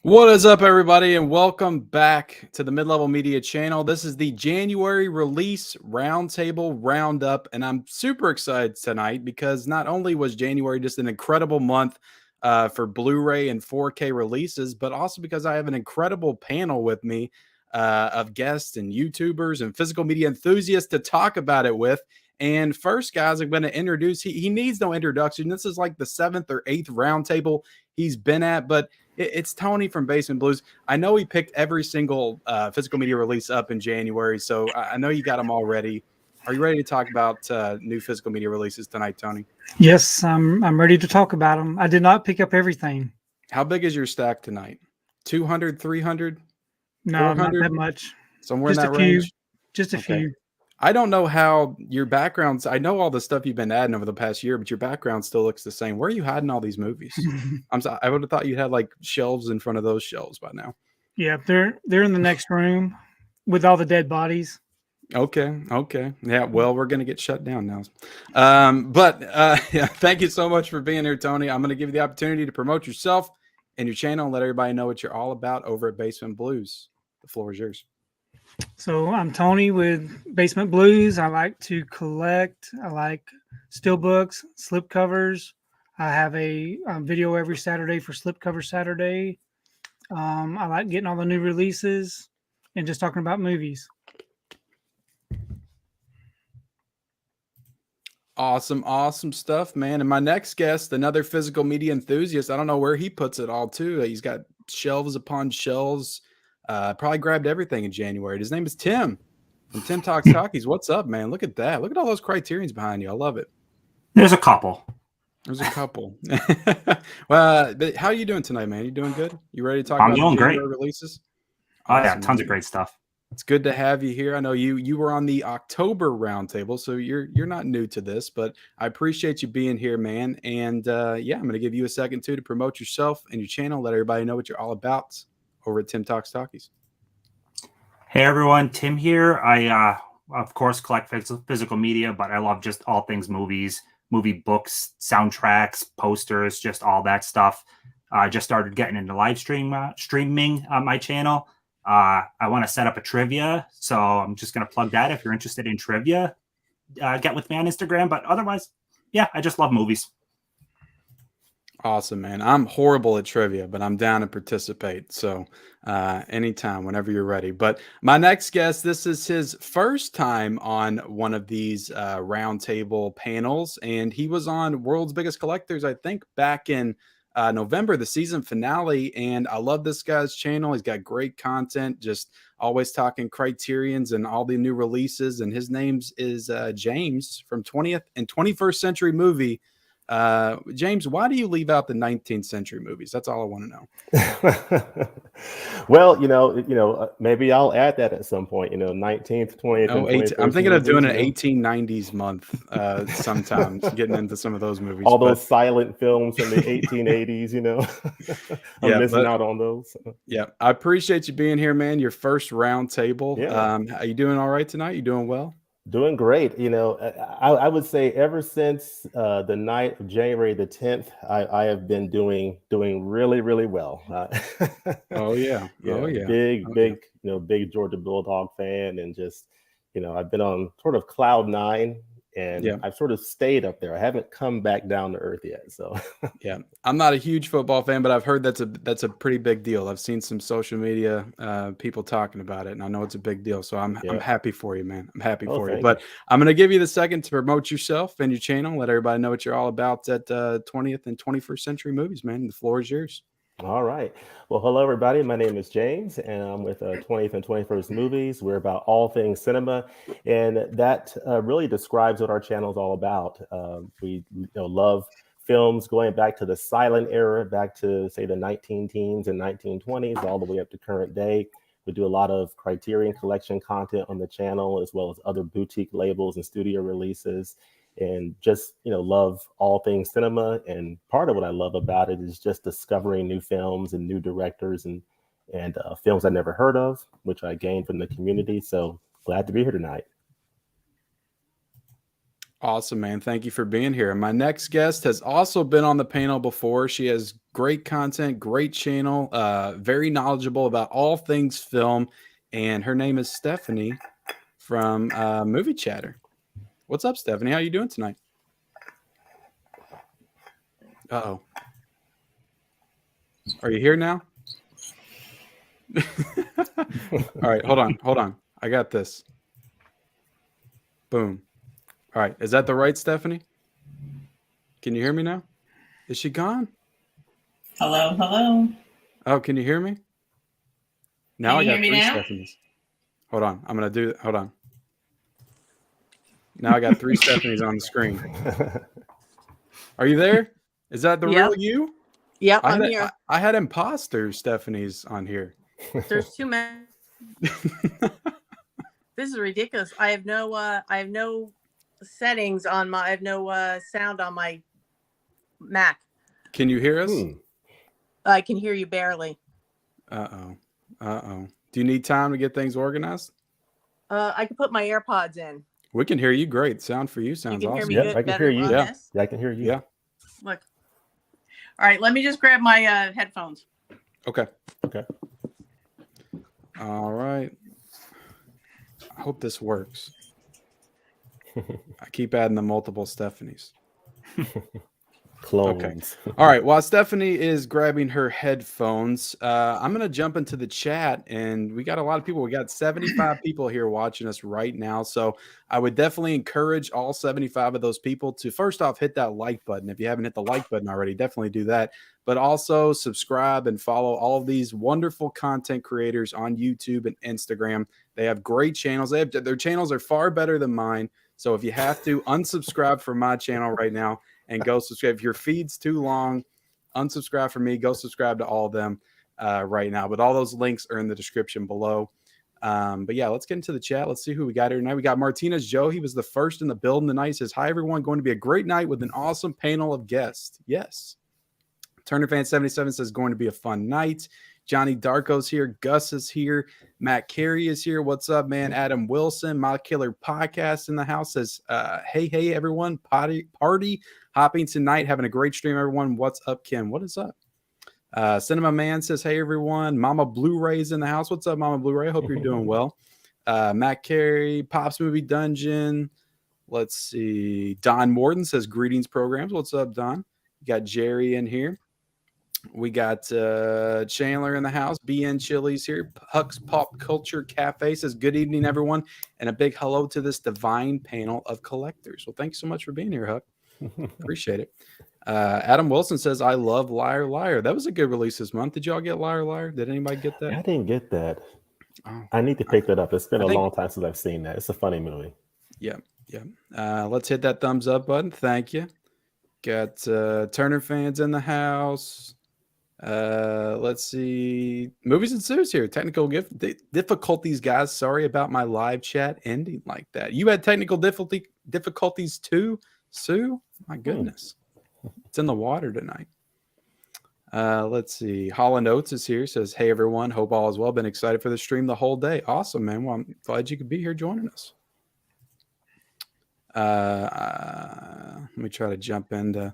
What is up, everybody, and welcome back to the Mid-Level Media channel. This is the January release roundtable roundup, and I'm super excited tonight because not only was January just an incredible month for Blu-ray and 4K releases, but also because I have an incredible panel with me of guests and YouTubers and physical media enthusiasts to talk about it with. And first, guys, I'm going to introduce, he needs no introduction. This is like the 7th or 8th roundtable he's been at, but it's Tony from Basement Blues. I know he picked every single physical media release up in January, so I know you got them all ready. Are you ready to talk about new physical media releases tonight, Tony? Yes, I'm ready to talk about them. I did not pick up everything. How big is your stack tonight? 200, 300, No, not 400? that much. Somewhere in Just that a few. range? Just a Okay. few. I don't know how your backgrounds, I know all the stuff you've been adding over the past year, but your background still looks the same. Where are you hiding all these movies? I would have thought you'd had like shelves in front of those shelves by now. Yeah, they're in the next room with all the dead bodies. Okay. Yeah, well, we're going to get shut down now. Yeah, thank you so much for being here, Tony. I'm going to give you the opportunity to promote yourself and your channel and let everybody know what you're all about over at Basement Blues. The floor is yours. So I'm Tony with Basement Blues. I like to collect. I like steelbooks, slipcovers. I have a video every Saturday for Slipcover Saturday. I like getting all the new releases and just talking about movies. Awesome stuff, man. And my next guest, another physical media enthusiast. I don't know where he puts it all too. He's got shelves upon shelves. Probably grabbed everything in January. His name is Tim from TimTalksTalkies. What's up, man? Look at that. Look at all those criterions behind you. I love it. There's a couple. There's a couple. Well, but how are you doing tonight, man? You doing good? You ready to talk I'm about doing the January great. releases? Oh yeah, Awesome, tons man. of great stuff. It's good to have you here. I know you were on the October roundtable, so you're not new to this, but I appreciate you being here, man. And yeah, I'm going to give you a second too to promote yourself and your channel, let everybody know what you're all about over at TimTalksTalkies. Hey everyone, Tim here. I of course collect physical media, but I love just all things movies, movie books, soundtracks, posters, just all that stuff. I just started getting into live streaming on my channel. I want to set up a trivia, so I'm just going to plug that. If you're interested in trivia, get with me on Instagram. But otherwise, yeah, I just love movies. Awesome, man. I'm horrible at trivia, but I'm down to participate. So anytime, whenever you're ready. But my next guest, this is his first time on one of these roundtable panels, and he was on World's Biggest Collectors, I think, back in November, the season finale. And I love this guy's channel. He's got great content, just always talking criterions and all the new releases. And his name is James from 20th and 21st Century Movie. James, why do you leave out the 19th century movies? That's all I want to know. Well, maybe I'll add that at some point. 19th, 20th, and 21st. I'm thinking of doing an movies, 1890s month sometimes, getting into some of those movies. All those silent films from the 1880s, I'm missing out on those. Yeah, I appreciate you being here, man. Your first round table. Yeah. Are you doing all right tonight? You doing well? Doing great. I would say ever since the night of January the 10th, I have been doing really, really well. Oh yeah. Big Georgia Bulldog fan, and just I've been on sort of cloud nine, and I've sort of stayed up there. I haven't come back down to earth yet. So yeah, I'm not a huge football fan, but I've heard that's a pretty big deal. I've seen some social media people talking about it, and I know it's a big deal. So I'm happy for you, man. I'm happy for you. But I'm gonna give you the second to promote yourself and your channel. Let everybody know what you're all about at 20th and 21st Century Movies, man. The floor is yours. All right. Well, hello, everybody. My name is James, and I'm with 20th and 21st Movies. We're about all things cinema, and that really describes what our channel is all about. We love films going back to the silent era, back to, say, the 19-teens and 1920s, all the way up to current day. We do a lot of Criterion Collection content on the channel, as well as other boutique labels and studio releases. And just love all things cinema, and part of what I love about it is just discovering new films and new directors and films I never heard of, which I gained from the community. So glad to be here tonight. Awesome, man. Thank you for being here. My next guest has also been on the panel before. She has great content, great channel, very knowledgeable about all things film. And her name is Stephanie from MovieChatter. What's up, Stephanie? How you doing tonight? Uh-oh. Are you here now? All right, hold on. I got this. Boom. All right, is that the right Stephanie? Can you hear me now? Is she gone? Hello. Oh, can you hear me? Now Can you I got hear me 3 now? Stephanies. Hold on, I'm gonna do. Hold on. Now I got 3 Stephanies on the screen. Are you there? Is that the real you? Yep, I'm here. I had imposter Stephanies on here. There's too many. This is ridiculous. I have no settings on my. I have no sound on my Mac. Can you hear us? I can hear you barely. Uh oh. Do you need time to get things organized? I can put my AirPods in. We can hear you great. Sound for you sounds You can hear awesome. me Yeah, good. I can better hear you. on Yeah. this? Yeah, I can hear you. Yeah. Look. All right, let me just grab my headphones. Okay. Okay. All right. I hope this works. I keep adding the multiple Stephanies. Clones. All right. While Stephanie is grabbing her headphones, I'm going to jump into the chat. And we got a lot of people. We got 75 people here watching us right now. So I would definitely encourage all 75 of those people to first off hit that like button. If you haven't hit the like button already, definitely do that. But also subscribe and follow all of these wonderful content creators on YouTube and Instagram. They have great channels. Their channels are far better than mine. So if you have to, unsubscribe from my channel right now and go subscribe. If your feed's too long, unsubscribe from me. Go subscribe to all of them right now. But all those links are in the description below. But yeah, let's get into the chat. Let's see who we got here tonight. We got Martinez Joe. He was the first in the building tonight. He says, hi, everyone. Going to be a great night with an awesome panel of guests. Yes. Turner Fan 77 says, going to be a fun night. Johnny Darko's here. Gus is here. Matt Carey is here. What's up, man? Adam Wilson, My Killer Podcast in the house says, hey, everyone. Party hopping tonight. Having a great stream, everyone. What's up, Kim? What is up? Cinema Man says, hey, everyone. Mama Blu-ray's in the house. What's up, Mama Blu-ray? Hope you're doing well. Matt Carey, Pops Movie Dungeon. Let's see. Don Morton says, greetings, programs. What's up, Don? You got Jerry in here. We got Chandler in the house. BN Chili's here. Huck's Pop Culture Cafe says, good evening, everyone. And a big hello to this divine panel of collectors. Well, thanks so much for being here, Huck. Appreciate it. Adam Wilson says, I love Liar Liar. That was a good release this month. Did y'all get Liar Liar? Did anybody get that? I didn't get that. Oh. I need to pick that up. It's been a long time since I've seen that. It's a funny movie. Yeah. Let's hit that thumbs up button. Thank you. Got Turner fans in the house. Let's see. Movies and Sue's here. Technical difficulties, guys. Sorry about my live chat ending like that. You had technical difficulties too, Sue? My goodness. It's in the water tonight. Let's see. Holland Oates is here. Says, hey, everyone. Hope all is well. Been excited for the stream the whole day. Awesome, man. Well, I'm glad you could be here joining us. Let me try to jump into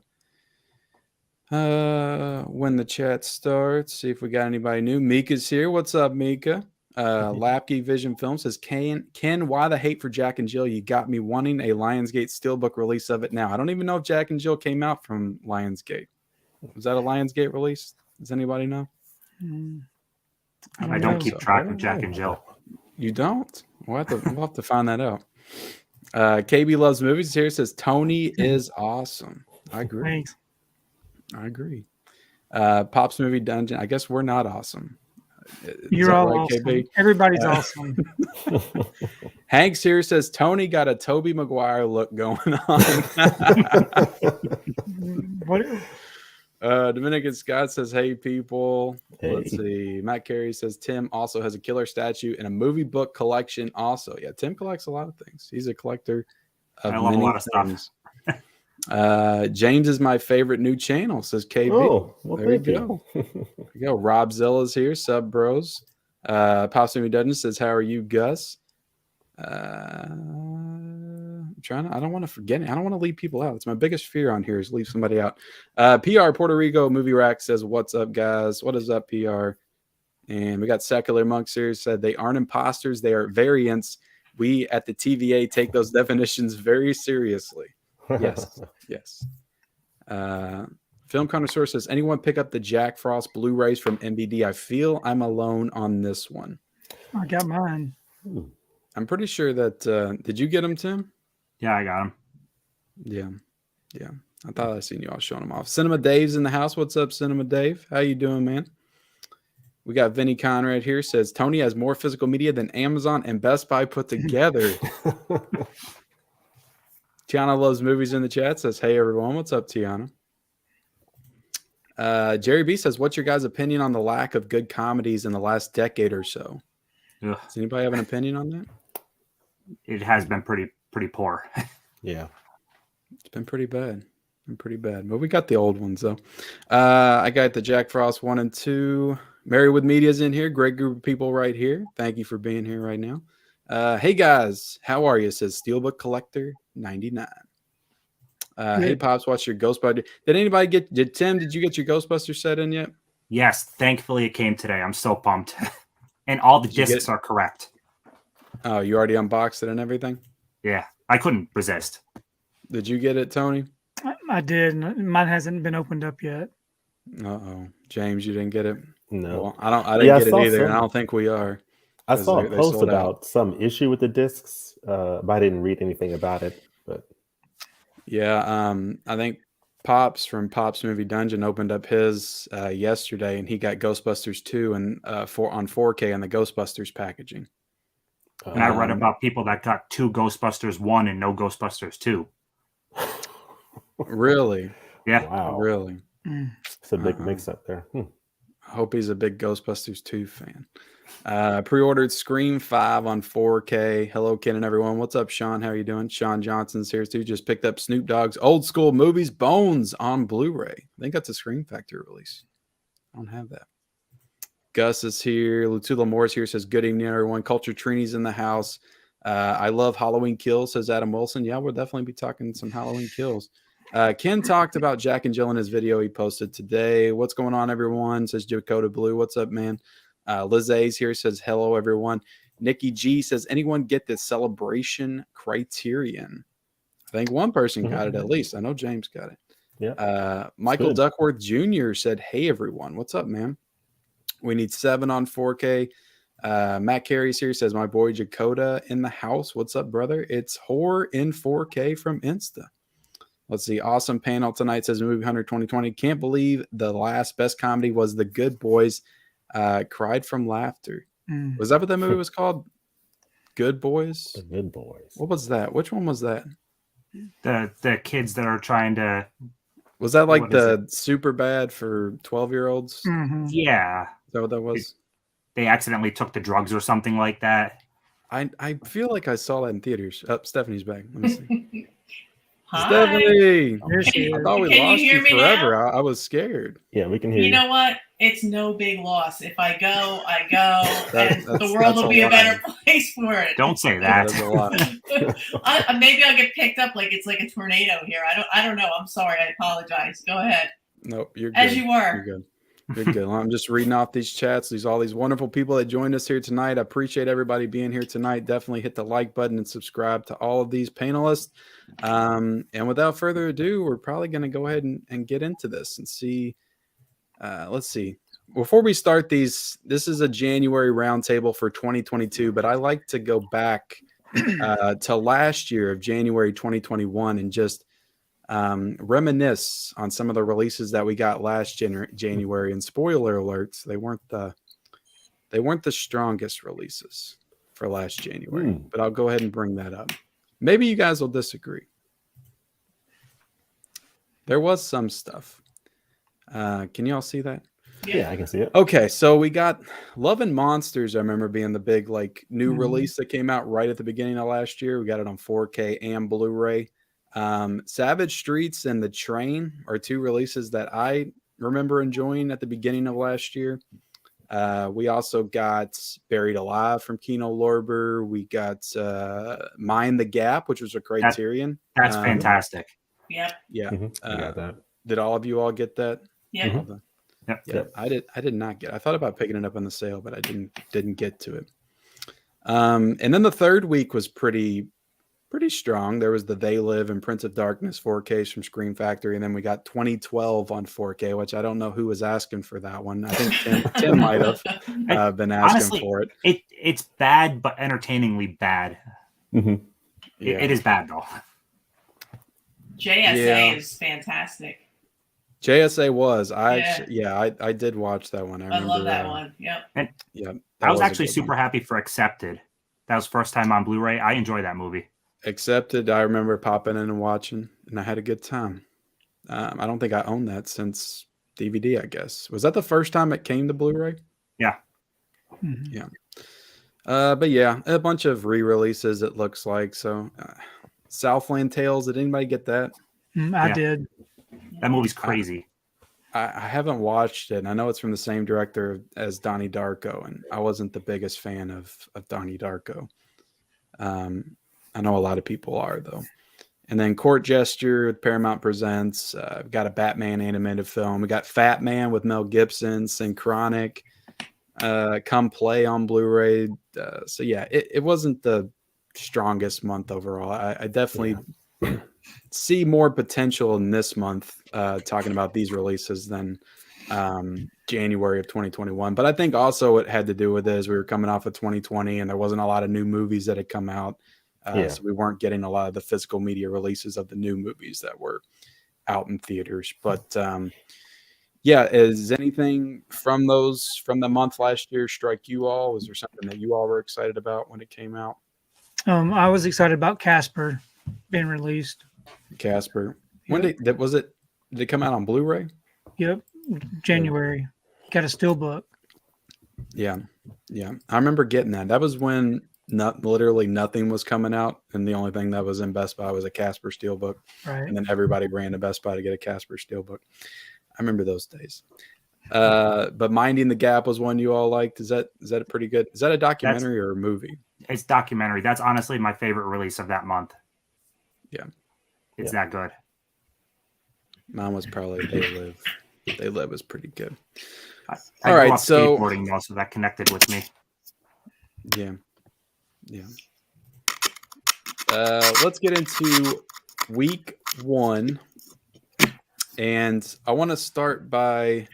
when the chat starts. See if we got anybody new. Mika's here. What's up, Mika? Lapke Vision Film says, Ken, why the hate for Jack and Jill? You got me wanting a Lionsgate Steelbook release of it now. I don't even know if Jack and Jill came out from Lionsgate. Was that a Lionsgate release? Does anybody know? I don't keep track of Jack and Jill. You don't? We'll have to find that out. KB Loves Movies here says, Tony is awesome. I agree. Thanks. I agree. Pops Movie Dungeon. I guess we're not awesome. You're all awesome. KB? Everybody's awesome. Hanks here says Tony got a Tobey Maguire look going on. What? Dominican Scott says, hey, people. Hey. Let's see. Matt Carey says Tim also has a killer statue and a movie book collection also. Yeah, Tim collects a lot of things. He's a collector of many a lot of things. James is my favorite new channel, says KB. Oh, well, there you go. There you go. Rob Zilla's here, sub bros. Pops Movie Dungeon says, how are you, Gus? I don't want to forget it. I don't want to leave people out. It's my biggest fear on here is leave somebody out. PR Puerto Rico Movie Rack says, "What's up, guys? What is up, PR?" And we got Secular Monk Series said, "They aren't imposters. They are variants. We at the TVA take those definitions very seriously." Yes, yes. Film Connoisseur says, "Anyone pick up the Jack Frost Blu-rays from MVD? I feel I'm alone on this one." I got mine. I'm pretty sure that. Did you get them, Tim? Yeah, I got him. Yeah. I thought I seen you all showing them off. Cinema Dave's in the house. What's up, Cinema Dave? How you doing, man? We got Vinny Conrad here. Says Tony has more physical media than Amazon and Best Buy put together. Tiana Loves Movies in the chat. Says, "Hey, everyone. What's up, Tiana?" Jerry B says, "What's your guys' opinion on the lack of good comedies in the last decade or so?" Ugh. Does anybody have an opinion on that? It has been pretty poor. Yeah. It's been pretty bad. But we got the old ones, though. I got the Jack Frost 1 and 2. Marywood Media's in here. Great group of people right here. Thank you for being here right now. Hey, guys. How are you? Says Steelbook Collector 99. Hey, Pops, what's your Ghostbuster? Did Tim, did you get your Ghostbuster set in yet? Yes, thankfully it came today. I'm so pumped. And all the discs are correct. Oh, you already unboxed it and everything? Yeah, I couldn't resist. Did you get it, Tony? I did. Mine hasn't been opened up yet. Uh-oh. James, you didn't get it? No. Well, I didn't get it either, and I don't think we are. I saw a post sold about out. some issue with the discs, but I didn't read anything about it. But yeah, I think Pops from Pops Movie Dungeon opened up his yesterday, and he got Ghostbusters 2 and on 4K on the Ghostbusters packaging. And I read about people that got 2 Ghostbusters 1 and no Ghostbusters 2. Really? Yeah. Wow. Really? It's a big mix up there. I hope he's a big Ghostbusters 2 fan. Pre-ordered Scream 5 on 4K. Hello, Ken and everyone. What's up, Sean? How are you doing? Sean Johnson's here too. Just picked up Snoop Dogg's Old School Movies Bones on Blu-ray. I think that's a Scream Factory release. I don't have that. Gus is here. Lutula Morris here says, "Good evening, everyone. Culture Trini's in the house. I love Halloween Kills," says Adam Wilson. Yeah, we'll definitely be talking some Halloween Kills. Ken talked about Jack and Jill in his video he posted today. What's going on, everyone? Says Dakota Blue. What's up, man? Liz A's here says, "Hello, everyone." Nikki G says, "Anyone get the Celebration Criterion?" I think one person got it at least. I know James got it. Yeah. Michael Duckworth Jr. said, "Hey, everyone. What's up, man? We need 7 on 4K. Matt Carey's here says, "My boy Dakota in the house. What's up, brother? It's horror in 4K from Insta." Let's see. Awesome panel tonight, says Movie Hunter 2020. "Can't believe the last best comedy was The Good Boys. Cried from laughter." Was that what that movie was called? Good Boys? The Good Boys. What was that? Which one was that? The kids that are trying to... Was that like the super bad for 12-year-olds? Mm-hmm. Yeah. Is that what that was? They accidentally took the drugs or something like that. I feel like I saw that in theaters. Oh, Stephanie's back. Let me see. Hi. Stephanie! Here she I is. thought we Can you lost hear you me forever. I was scared. Yeah, we can hear you. You know what? It's no big loss. If I go, I go, and the that's world will be a lie. better place for it. Don't say That that. is a lot. Maybe I'll get picked up like it's like a tornado here. I don't know. I'm sorry. I apologize. Go ahead. Nope, you're good. As you were. You're good. You're good. Well, I'm just reading off these chats. All these wonderful people that joined us here tonight. I appreciate everybody being here tonight. Definitely hit the like button and subscribe to all of these panelists. And without further ado, we're probably going to go ahead and get into this and see. Let's see. Before we start these, this is a January roundtable for 2022, but I like to go back to last year of January 2021 and just reminisce on some of the releases that we got last January. And spoiler alerts, they weren't the strongest releases for last January. But I'll go ahead and bring that up. Maybe you guys will disagree. There was some stuff. Can you all see that? Yeah, I can see it. Okay, so we got Love and Monsters. I remember being the big new release that came out right at the beginning of last year. We got it on 4K and Blu-ray. Savage Streets and The Train are 2 releases that I remember enjoying at the beginning of last year. We also got Buried Alive from Kino Lorber. We got Mind the Gap, which was a Criterion. That's fantastic. Yep. Yeah. I got that. Did all of you all get that? Yep. All the- Yep. Yeah, I did not get. I thought about picking it up on the sale, but I didn't get to it. And then the third week was pretty strong. There was the They Live and Prince of Darkness 4Ks from Scream Factory, and then we got 2012 on 4K, which I don't know who was asking for that one. I think Tim might have been asking Honestly, for it. It's bad, but entertainingly bad. Mm-hmm. Yeah. It is bad though. JSA is fantastic. JSA was. Yeah. I did watch that one. I remember love that one. Yep. Yeah. I was a actually good super one. happy for Accepted. That was first time on Blu-ray. I enjoyed that movie. Accepted. I remember popping in and watching, and I had a good time. I don't think I owned that since DVD, I guess. Was that the first time it came to Blu-ray? Yeah. Mhm. Yeah. But yeah, a bunch of re-releases, it looks like. So Southland Tales, did anybody get that? I Yeah. did. That movie's crazy. I haven't watched it, and I know it's from the same director as Donnie Darko, and I wasn't the biggest fan of Donnie Darko. I know a lot of people are, though. And then Court Gesture, Paramount Presents. We've got a Batman animated film. We got Fat Man with Mel Gibson, Synchronic, Come Play on Blu-ray. So yeah, it wasn't the strongest month overall. I definitely see more potential in this month talking about these releases than January of 2021. But I think also it had to do with it as we were coming off of 2020 and there wasn't a lot of new movies that had come out. So we weren't getting a lot of the physical media releases of the new movies that were out in theaters. But yeah, is anything from the month last year strike you all? Was there something that you all were excited about when it came out? I was excited about Casper being released. Casper. When did it come out on Blu-ray? Yep, January. Got a steelbook. Yeah. I remember getting that. That was when literally nothing was coming out, and the only thing that was in Best Buy was a Casper steelbook. Right. And then everybody ran to Best Buy to get a Casper steelbook. I remember those days. But Minding the Gap was one you all liked. Is that a pretty good? Is that a documentary or a movie? It's documentary. That's honestly my favorite release of that month. Yeah. It's that good. Mine was probably They Live. They Live was pretty good. I All right, grew up so skateboarding though, so that connected with me. Yeah. Let's get into week 1. And I want to start by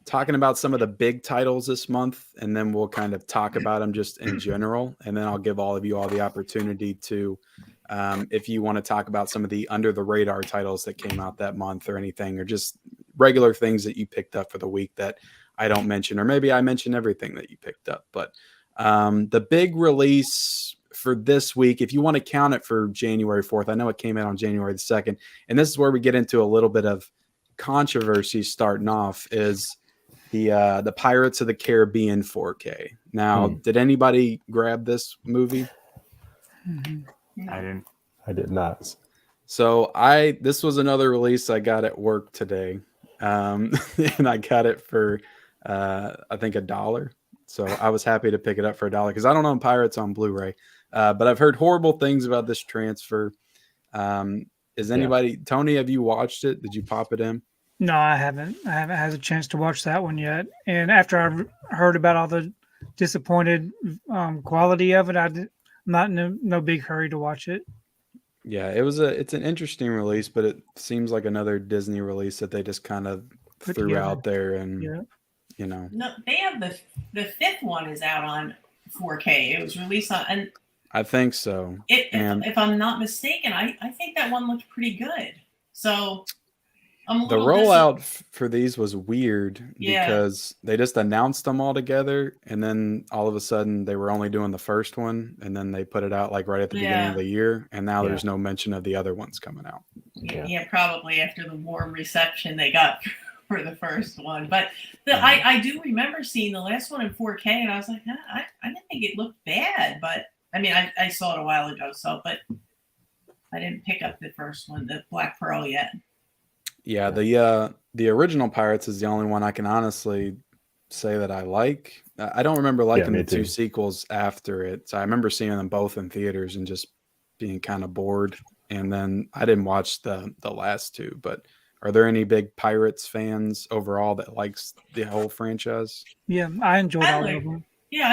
talking about some of the big titles this month, and then we'll kind of talk about them just in general. And then I'll give all of you all the opportunity to, if you want to talk about some of the under the radar titles that came out that month or anything, or just regular things that you picked up for the week that I don't mention, or maybe I mention everything that you picked up. But the big release for this week, if you want to count it for January 4th, I know it came out on January the 2nd, and this is where we get into a little bit of controversy starting off, is the Pirates of the Caribbean 4K. Now, did anybody grab this movie? Mm-hmm. I didn't. I did not. So this was another release I got at work today, and I got it for I think $1. So I was happy to pick it up for $1 because I don't own Pirates on Blu-ray, but I've heard horrible things about this transfer. Is anybody, Tony? Have you watched it? Did you pop it in? No, I haven't. I haven't had a chance to watch that one yet. And after I heard about all the disappointed quality of it, I'm not in no big hurry to watch it. Yeah, it's an interesting release, but it seems like another Disney release that they just kind of threw together out there, and you know. No, they have the 5th one is out on 4K. It was released on, and I think so. If I'm not mistaken, I think that one looked pretty good. So the rollout for these was weird because they just announced them all together, and then all of a sudden they were only doing the first one, and then they put it out like right at the beginning of the year, and now there's no mention of the other ones coming out. Yeah, probably after the warm reception they got for the first one. But I do remember seeing the last one in 4K, and I was like, I didn't think it looked bad, but I mean, I saw it a while ago, but I didn't pick up the first one, the Black Pearl, yet. Yeah, the original Pirates is the only one I can honestly say that I like. I don't remember liking me the two too. sequels after it. So I remember seeing them both in theaters and just being kind of bored. And then I didn't watch the last two. But are there any big Pirates fans overall that likes the whole franchise? Yeah, I enjoyed I all like- of them. Yeah,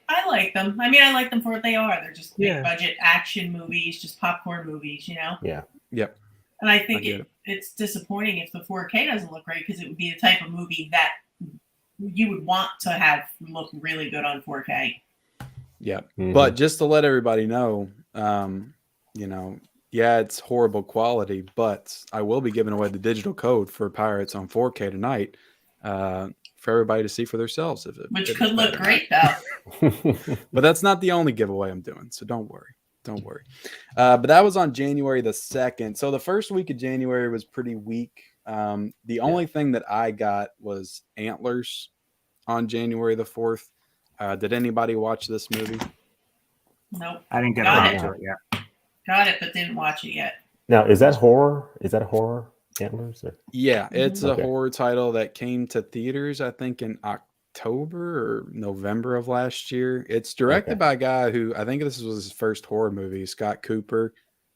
I like them. I mean, I like them for what they are. They're just Yeah. big budget action movies, just popcorn movies, you know. Yeah. Yep. And I think I get it. it's disappointing if the 4K doesn't look great, because it would be the type of movie that you would want to have look really good on 4K. Yep. Mhm. But just to let everybody know, you know, yeah, it's horrible quality, but I will be giving away the digital code for Pirates on 4K tonight for everybody to see for themselves. Which if could it's look better. great, though. But that's not the only giveaway I'm doing, so don't worry. Don't worry. But that was on January the 2nd. So the first week of January was pretty weak. The only thing that I got was Antlers on January the 4th. Did anybody watch this movie? Nope. I didn't get Got around it. to it yet. Got it, but didn't watch it yet. Now, is that horror? Is that horror? Antlers? Or? Yeah, it's Okay. a horror title that came to theaters, I think, in October or November of last year. It's directed Okay. by a guy who I think this was his first horror movie, Scott Cooper.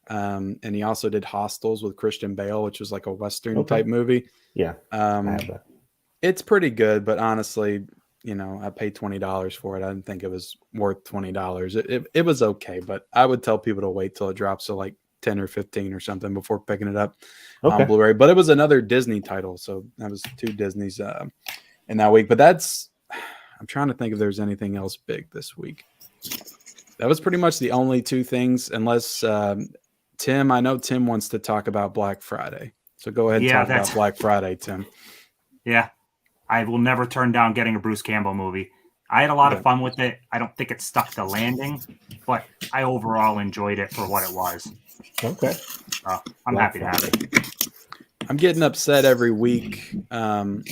And he also did Hostels with Christian Bale, which was like a Western Okay. type movie. Yeah, I have that. It's pretty good, but honestly, you know, I paid $20 for it. I didn't think it was worth $20. It was okay, but I would tell people to wait till it drops to like 10 or 15 or something before picking it up Okay. on Blu-ray. But it was another Disney title, so that was two Disneys in that week. But I'm trying to think if there's anything else big this week. That was pretty much the only two things, unless Tim, I know Tim wants to talk about Black Friday. So go ahead and Yeah, talk about Black Friday, Tim. Yeah. I will never turn down getting a Bruce Campbell movie. I had a lot of fun with it. I don't think it stuck the landing, but I overall enjoyed it for what it was. Okay. I'm happy to have it. I'm getting upset every week that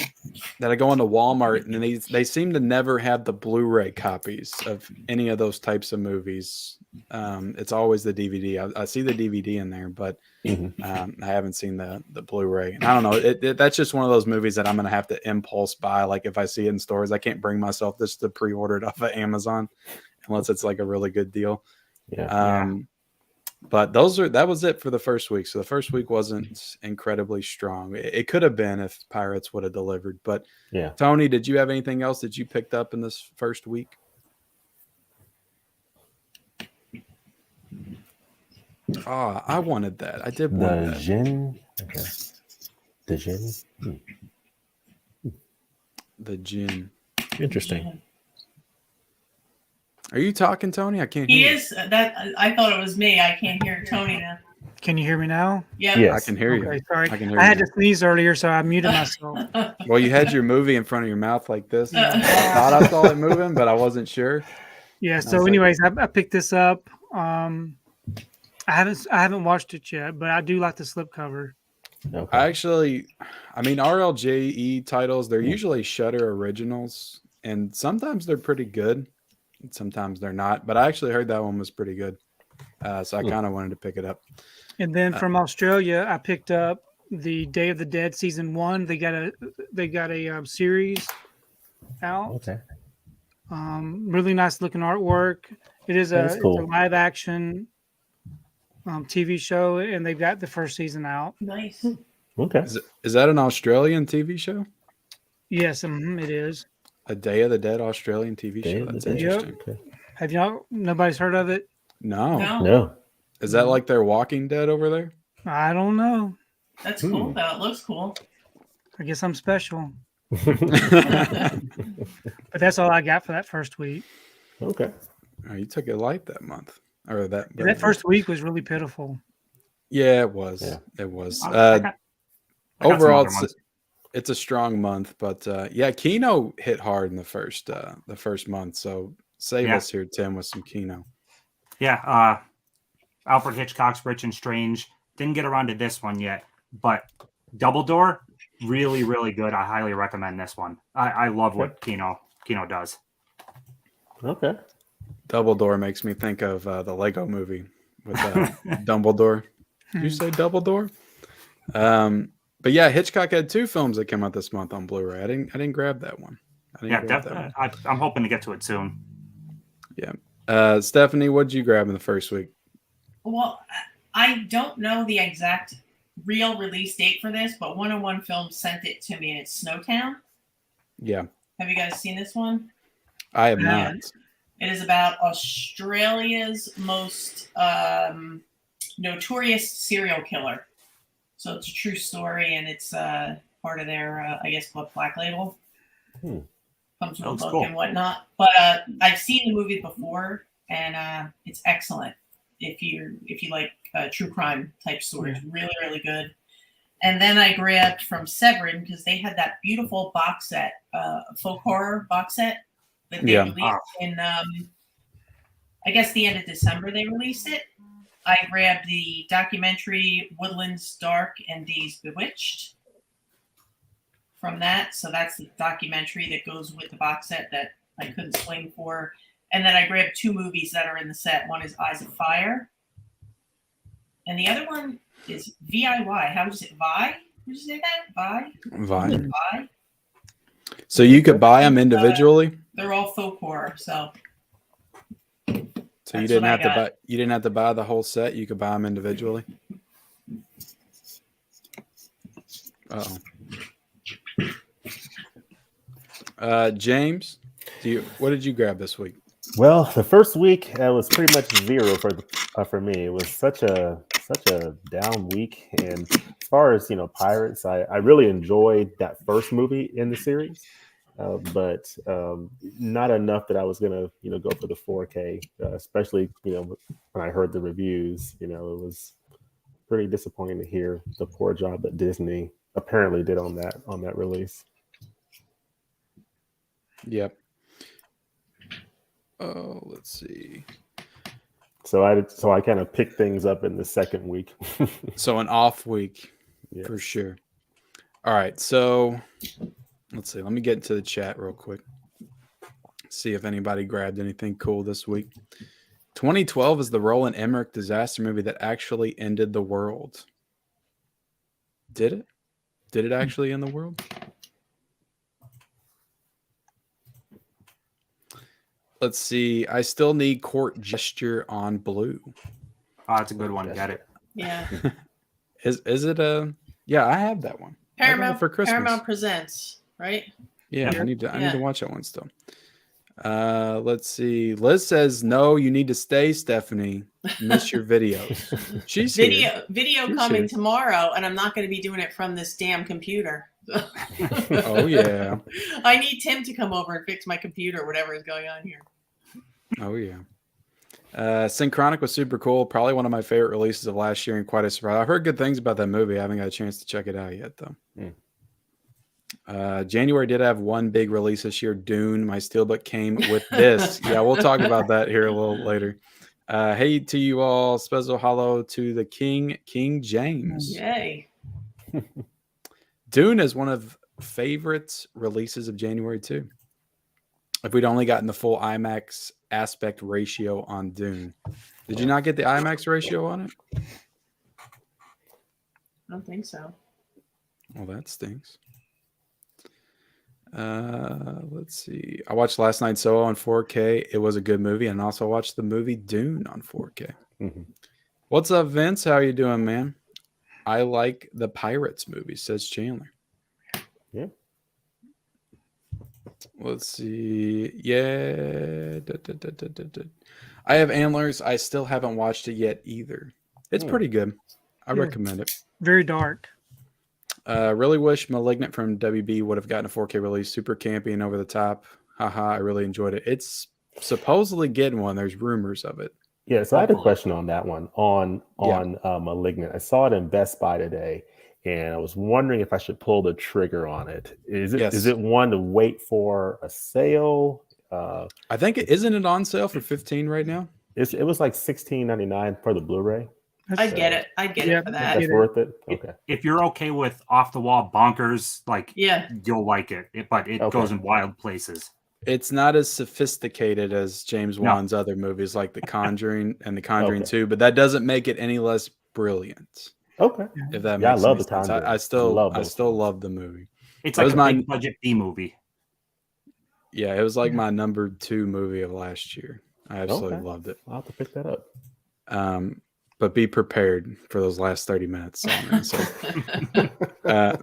I go into Walmart and they seem to never have the Blu-ray copies of any of those types of movies. It's always the DVD. I see the DVD in there, but I haven't seen the Blu-ray. And I don't know. That's just one of those movies that I'm going to have to impulse buy. Like if I see it in stores, I can't bring myself just to pre-order it off of Amazon unless it's like a really good deal. Yeah. But that was it for the first week. So the first week wasn't incredibly strong. It could have been if Pirates would have delivered. But Yeah. Tony, did you have anything else that you picked up in this first week? Oh, I wanted that. I did want The that. Jin. Okay. The Jin. The gin. Interesting. Are you talking, Tony? I can't He hear you. is. That I thought it was me. I can't hear Tony now. Can you hear me now? Yep. Yes. I can hear you. Okay, sorry. I can hear I had you. to sneeze earlier, so I muted myself. Well, you had your movie in front of your mouth like this. I thought I saw it moving, but I wasn't sure. Yeah. was So, like- anyways, I picked this up. I haven't watched it yet, but I do like the slipcover. Okay. I mean, RLJE titles, they're usually Shudder originals, and sometimes they're pretty good, and sometimes they're not. But I actually heard that one was pretty good, so I kind of wanted to pick it up. And then from Australia, I picked up the Day of the Dead season 1. They got a series out. Okay. Really nice looking artwork. It is That's it's cool. a live action TV show, and they've got the first season out. Nice. Okay. Is that an Australian TV show? Yes, it is. A Day of the Dead Australian TV Day show? of the That's Dead. interesting. Okay. Have y'all? Nobody's heard of it? No. No, No. Is that like their Walking Dead over there? I don't know. that's cool though. It looks cool. I guess I'm special. But that's all I got for that first week. Okay. Oh, you took it light that month. Or that Yeah, that first week was really pitiful. Yeah, it was. Yeah. It was. I got some Overall, other ones. it's a strong month, but yeah, Kino hit hard in the first month. So save Yeah. us here, Tim, with some Kino. Yeah, Alfred Hitchcock's Rich and Strange. Didn't get around to this one yet, but Double Door, really, really good. I highly recommend this one. I love what Kino does. Okay. Dumbledore makes me think of the Lego movie with Dumbledore. Did you say Dumbledore? But yeah, Hitchcock had 2 films that came out this month on Blu-ray. I didn't grab that one. I Yeah, didn't grab that definitely. I'm hoping to get to it soon. one. Stephanie, what did you grab in the first week? Well, I don't know the exact real release date for this, but 101 Films sent it to me, and it's Snowtown. Yeah, Have you guys seen this one? I have Yeah. not. It is about Australia's most notorious serial killer. So it's a true story, and it's part of their, I guess, Black Label. Comes with a book and whatnot. But I've seen the movie before, and it's excellent. If you like true crime type stories, really, really good. And then I grabbed from Severin because they had that beautiful box set, folk horror box set that they released in, I guess, the end of December. They released it. I grabbed the documentary Woodlands Dark and Days Bewitched from that. So that's the documentary that goes with the box set that I couldn't swing for. And then I grabbed 2 movies that are in the set. One is Eyes of Fire. And the other one is VIY. How would you say? Vi? Would you say that? Vine. Vi? So you could buy them individually. They're all folk horror. So You didn't have to buy. You didn't have to buy the whole set. You could buy them individually. James, what did you grab this week? Well, the first week was pretty much zero for me. It was such a down week, and as far as Pirates, I really enjoyed that first movie in the series, but not enough that I was gonna go for the 4K, especially when I heard the reviews. It was pretty disappointing to hear the poor job that Disney apparently did on that release. Yep. Oh, let's see. So I kind of picked things up in the second week. So an off week, for sure. All right, so let's see. Let me get into the chat real quick. See if anybody grabbed anything cool this week. 2012 is the Roland Emmerich disaster movie that actually ended the world. Did it? Did it actually end the world? Let's see. I still need Court Gesture on Blue. Oh, that's a good one. Get it. yeah. Is it a? Yeah, I have that one. Paramount for Christmas. Paramount Presents, right? Yeah, I need to watch that one still. Let's see. Liz says no. You need to stay, Stephanie. Miss your videos. She's video She's coming here. tomorrow, and I'm not going to be doing it from this damn computer. Oh yeah. I need Tim to come over and fix my computer, whatever is going on here. Oh yeah. Synchronic was super cool. Probably one of my favorite releases of last year, and quite a surprise. I've heard good things about that movie. I haven't got a chance to check it out yet, though. January did have one big release this year, Dune. My steelbook came with this. Yeah, we'll talk about that here a little later. Hey to you all. Special hello to the King James. Yay. Dune is one of favorite releases of January too. If we'd only gotten the full IMAX aspect ratio on Dune. Did you not get the IMAX ratio on it? I don't think so. Well, that stinks. Let's see. I watched last night Solo on 4K. It was a good movie, and also watched the movie Dune on 4K. Mm-hmm. What's up, Vince? How you doing, man? I like the Pirates movie, says Chandler. Yeah. Let's see. Yeah. I have Antlers. I still haven't watched it yet either. It's pretty good. I recommend it. Very dark. Really wish Malignant from WB would have gotten a 4K release. Super campy and over the top. Haha, I really enjoyed it. It's supposedly getting one. There's rumors of it. Yeah, so I had a question on that one, on Malignant. I saw it in Best Buy today, and I was wondering if I should pull the trigger on it. Is it one to wait for a sale? I think isn't it on sale for $15 right now? It was like $16.99 for the Blu-ray. I'd get it. I'd get it for that. That's worth it. Okay. If you're okay with off the wall bonkers, yeah, you'll like it. But it goes in wild places. It's not as sophisticated as James Wan's other movies like The Conjuring and The Conjuring 2, but that doesn't make it any less brilliant. Okay. If that makes I love The sense. Conjuring. I still love the movie. It's like a big budget B movie. Yeah, it was like my number 2 movie of last year. I absolutely Okay. loved it. I'll have to pick that up. But be prepared for those last 30 minutes. So I'm gonna say.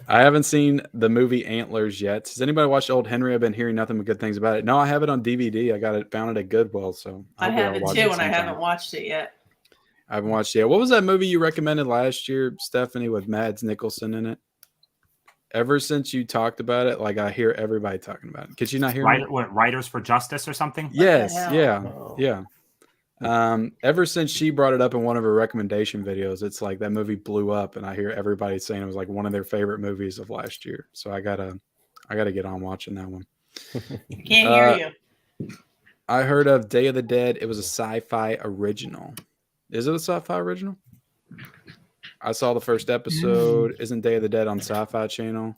I haven't seen the movie Antlers yet. Has anybody watched Old Henry? I've been hearing nothing but good things about it. No, I have it on DVD. I found it at Goodwill. So I hopefully have I'll it watch too, and I sometime. haven't watched it yet. I haven't watched it yet. What was that movie you recommended last year, Stephanie, with Mads Mikkelsen in it? Ever since you talked about it, like I hear everybody talking about it. Could you not hear me? Writers for Justice or something? Yes, hell? yeah, Oh. yeah. Ever since she brought it up in one of her recommendation videos, it's like that movie blew up, and I hear everybody saying it was like one of their favorite movies of last year. So I gotta get on watching that one. Can't hear you. I heard of Day of the Dead. It was a sci-fi original. Is it a sci-fi original? I saw the first episode. Isn't Day of the Dead on Sci-Fi Channel?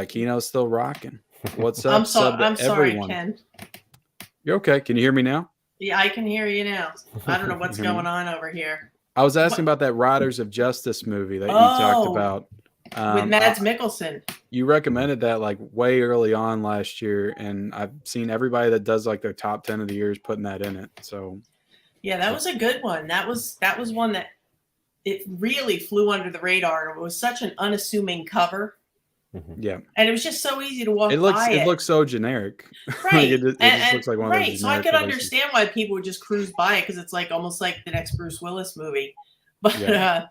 Kino's still rocking. What's up? I'm Sub to sorry, everyone. Ken. You're okay. Can you hear me now? Yeah, I can hear you now. I don't know what's Hear me? going on over here. I was asking about that Riders of Justice movie that you talked Oh, about. With Mads Mikkelsen. You recommended that like way early on last year, and I've seen everybody that does like their top 10 of the years putting that in it. So Yeah, that was a good one. That was one that it really flew under the radar. It was such an unassuming cover, yeah, and it was just so easy to walk it looks by it looks so generic. right. Like, it just looks like one of those right. So I generic could releases. understand why people would just cruise by it because it's like almost like the next Bruce Willis movie. But Yeah.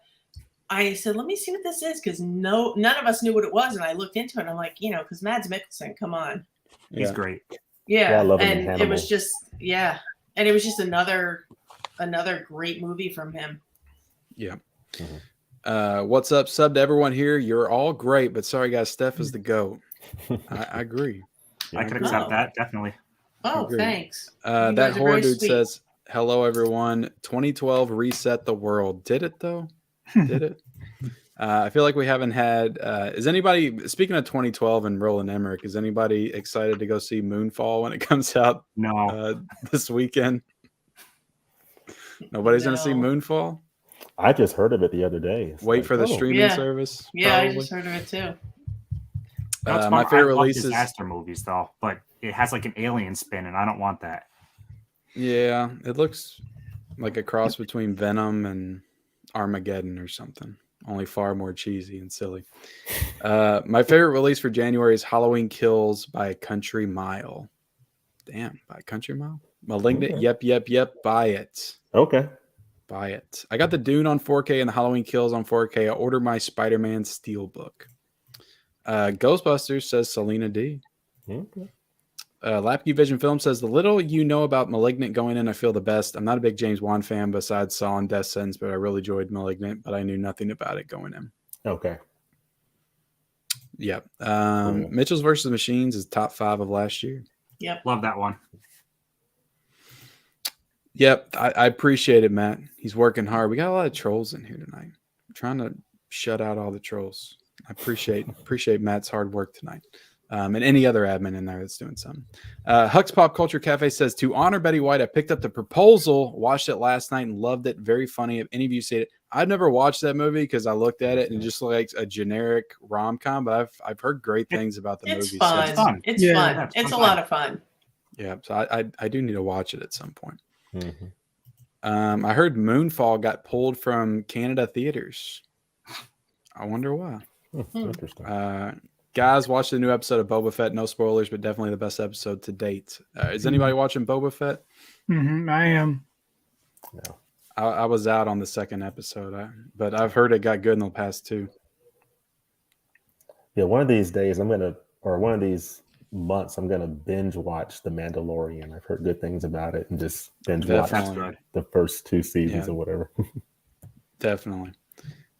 I said, let me see what this is because none of us knew what it was, and I looked into it. And I'm like, because Mads Mikkelsen, come on, He's Yeah. great. yeah. I love him in And it Hannibal. was just and it was just another great movie from him. Yeah. Mhm. What's up, sub to everyone here? You're all great, but sorry guys, Steph is the GOAT. I agree. I could agree. accept Oh. that, definitely. Oh, Agreed. thanks. You That guys are horror very dude sweet. says, hello everyone. 2012 reset the world. Did it though? Did it? I feel like we haven't had is anybody, speaking of 2012 and Roland Emmerich, is anybody excited to go see Moonfall when it comes out No. this weekend? Nobody's gonna see No. Moonfall? I just heard of it the other day. It's Wait like, for the oh, streaming Yeah. service. Yeah, I probably. just heard of it too. That's My fun. favorite I love release is disaster movies though, but it has like an alien spin, and I don't want that. yeah, it looks like a cross between Venom and Armageddon or something, only far more cheesy and silly. My favorite release for January is Halloween Kills by a Country Mile. Damn, by a Country Mile? Malignant, Okay. yep, buy it. Okay. Buy it. I got the Dune on 4K and the Halloween Kills on 4K. I ordered my Spider-Man Steelbook. Ghostbusters says Selena D. Okay. Lapkey Vision Film says, the little you know about Malignant going in, I feel the best. I'm not a big James Wan fan besides Saw and Death Sentence, but I really enjoyed Malignant, but I knew nothing about it going in. Okay. Yep. Cool. Mitchell's versus Machines is top 5 of last year. Love that one. Yep. I appreciate it, Matt. He's working hard. We got a lot of trolls in here tonight. I'm trying to shut out all the trolls. I appreciate Matt's hard work tonight. And any other admin in there that's doing something. Hux Pop Culture Cafe says, to honor Betty White, I picked up The Proposal, watched it last night and loved it. Very funny. If any of you see it, I've never watched that movie because I looked at it and it just looks like a generic rom-com, but I've heard great things about the It's movie. fun. It's fun. It's Yeah. fun. Yeah, it's It's a fun lot time. of fun. Yeah, so I do need to watch it at some point. Mhm. I heard Moonfall got pulled from Canada theaters. I wonder why. Interesting. Guys, watch the new episode of Boba Fett. No spoilers, but definitely the best episode to date. Is anybody watching Boba Fett? I am. No. I was out on the second episode, but I've heard it got good in the past 2. Yeah, one of these days one of these months, I'm gonna binge watch The Mandalorian. I've heard good things about it and just binge watch That's good. the first 2 seasons Yeah. or whatever. Definitely.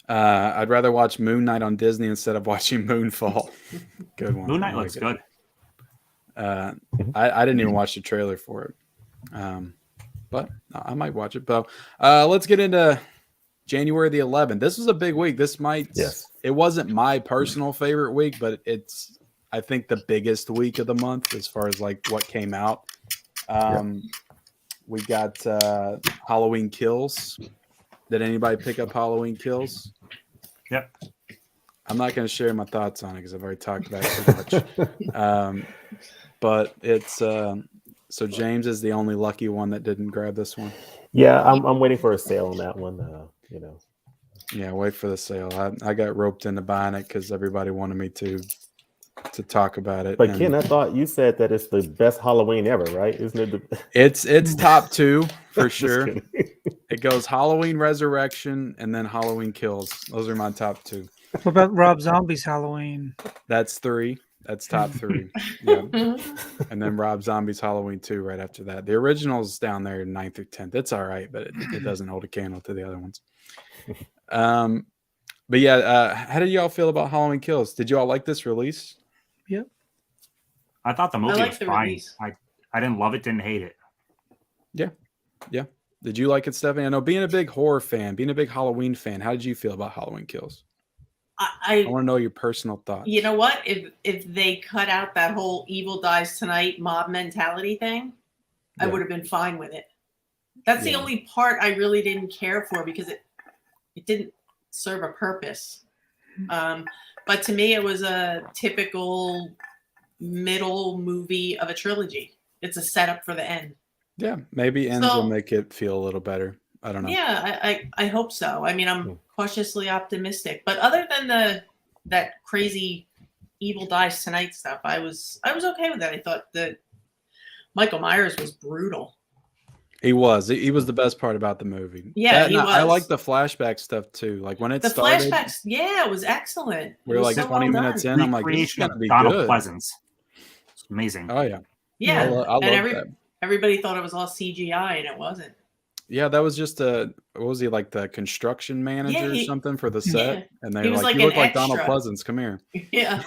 I'd rather watch Moon Knight on Disney instead of watching Moonfall. Good one. Moon Knight I like looks it. good. I didn't even watch the trailer for it. But I might watch it. But let's get into January the 11th. This was a big week. Yes. It wasn't my personal favorite week, but it's, I think, the biggest week of the month as far as like what came out. We got Halloween Kills. Did anybody pick up Halloween Kills? Yep. I'm not going to share my thoughts on it because I've already talked about it too much. but it's so James is the only lucky one that didn't grab this one. Yeah, I'm waiting for a sale on that one. Yeah, wait for the sale. I got roped into buying it because everybody wanted me to talk about it. But and Ken, I thought you said that it's the best Halloween ever, right? Isn't it? it's top two for Just sure. kidding. It goes Halloween Resurrection and then Halloween Kills. Those are my top two. What about Rob Zombie's Halloween? That's three. That's top three. Yeah. And then Rob Zombie's Halloween 2 right after that. The original's down there 9th through 10th. It's all right, but it doesn't hold a candle to the other ones. But yeah, how did y'all feel about Halloween Kills? Did y'all like this release? Yep. I thought the movie liked was the fine. release. I didn't love it, didn't hate it. Yeah. Did you like it, Stephanie? I know being a big horror fan, being a big Halloween fan, how did you feel about Halloween Kills? I want to know your personal thoughts. You know what? If they cut out that whole evil dies tonight mob mentality thing, I Yeah. would have been fine with it. That's the Yeah. only part I really didn't care for because it didn't serve a purpose. But to me, it was a typical middle movie of a trilogy. It's a setup for the end. Yeah, maybe ends So- will make it feel a little better. I don't know. Yeah, I hope so. I mean, I'm cautiously optimistic. But other than that crazy evil dies tonight stuff, I was okay with that. I thought that Michael Myers was brutal. He was the best part about the movie. Yeah, That, he and I was. like the flashback stuff too. Like when it The started, flashbacks, yeah, it was excellent. we were It was like so 20 well minutes done. in. I'm like, this is Recreation gonna of be Donald good. Pleasance. It's amazing. Oh yeah, Yeah, I love and that. everybody thought it was all CGI, and it wasn't. Yeah, that was just what was he, like the construction manager or something for the set? Yeah. And they He were was like, like you an look like Donald extra. Pleasance. Come here. Yeah,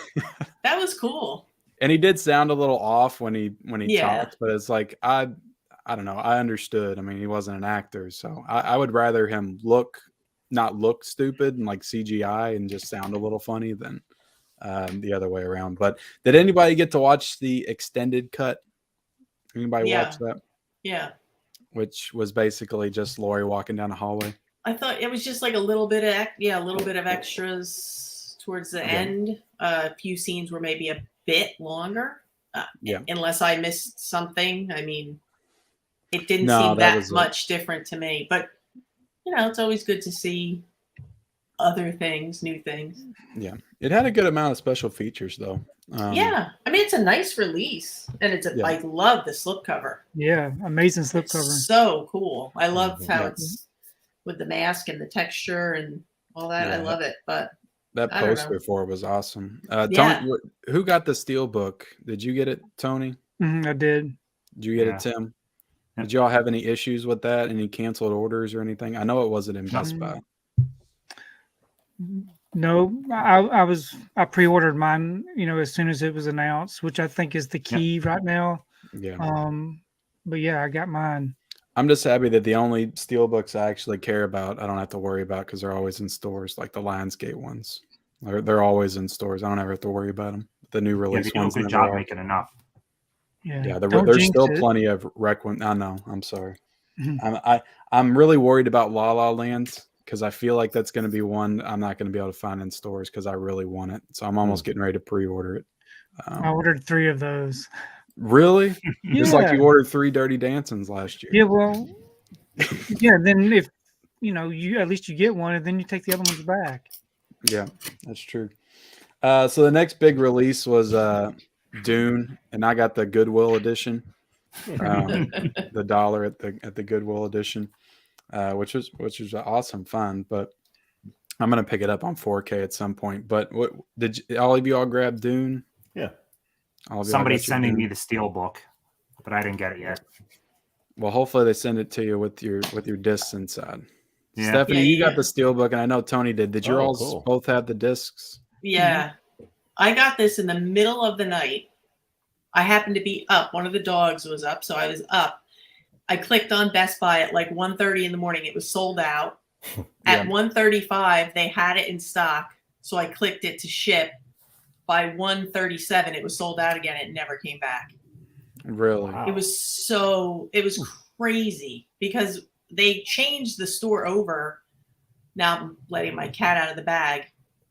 that was cool. And he did sound a little off when he Yeah. talked, but it's like I don't know. I understood. I mean, he wasn't an actor, so I would rather him not look stupid and like CGI and just sound a little funny than the other way around. But did anybody get to watch the extended cut? Anybody Yeah. watch that? Yeah. Which was basically just Laurie walking down a hallway. I thought it was just like a little bit of extras towards the end. A few scenes were maybe a bit longer. Yeah. Unless I missed something. I mean, it didn't No, seem that that was it. much different to me. But it's always good to see other things, new things. Yeah, it had a good amount of special features though. Yeah, I mean it's a nice release, and I love the slipcover. Yeah, amazing slipcover. So cool. I love how Yeah. it's with the mask and the texture and all that. I Yeah. love it. But That I don't poster know. for it was awesome. Yeah. Tony, who got the steel book? Did you get it, Tony? I did. Did you get Yeah. it, Tim? Yeah. Did y'all have any issues with that? Any canceled orders or anything? I know it wasn't in Best Buy. No, I pre-ordered mine, as soon as it was announced, which I think is the key right now. Yeah. But yeah, I got mine. I'm just happy that the only steel books I actually care about, I don't have to worry about because they're always in stores, like the Lionsgate ones. They're always in stores. I don't ever have to worry about them. The new Yeah, release they do a ones good never job are. making enough. Yeah, There's Don't jinx still it. plenty of Requiem. I know. I'm sorry. Mhm. I'm really worried about La La Land because I feel like that's going to be one I'm not going to be able to find in stores because I really want it. So I'm almost getting ready to pre-order it. I ordered 3 of those. Really? Just like you Yeah. ordered 3 Dirty Dancings last year. Yeah, well, yeah. Then if you at least you get one, and then you take the other ones back. Yeah, that's true. So the next big release was Dune, and I got the Goodwill edition, the dollar at the Goodwill edition, which was awesome fun. But I'm gonna pick it up on 4K at some point. But what all of you all grab Dune? Yeah. All of y'all Somebody's got your sending Dune? me the steel book, but I didn't get it yet. Well, hopefully they send it to you with your discs inside. Yeah. Stephanie, Yeah, you got yeah. the steelbook, and I know Tony did. Did you Oh, all cool. both have the discs? yeah, I got this in the middle of the night. I happened to be up. One of the dogs was up, so I was up. I clicked on Best Buy at like 1:30 in the morning. It was sold out. At 1:35, they had it in stock, so I clicked it to ship. By 1:37, it was sold out again. It never came back. Really? Wow. It was crazy because they changed the store over. Now I'm letting my cat out of the bag.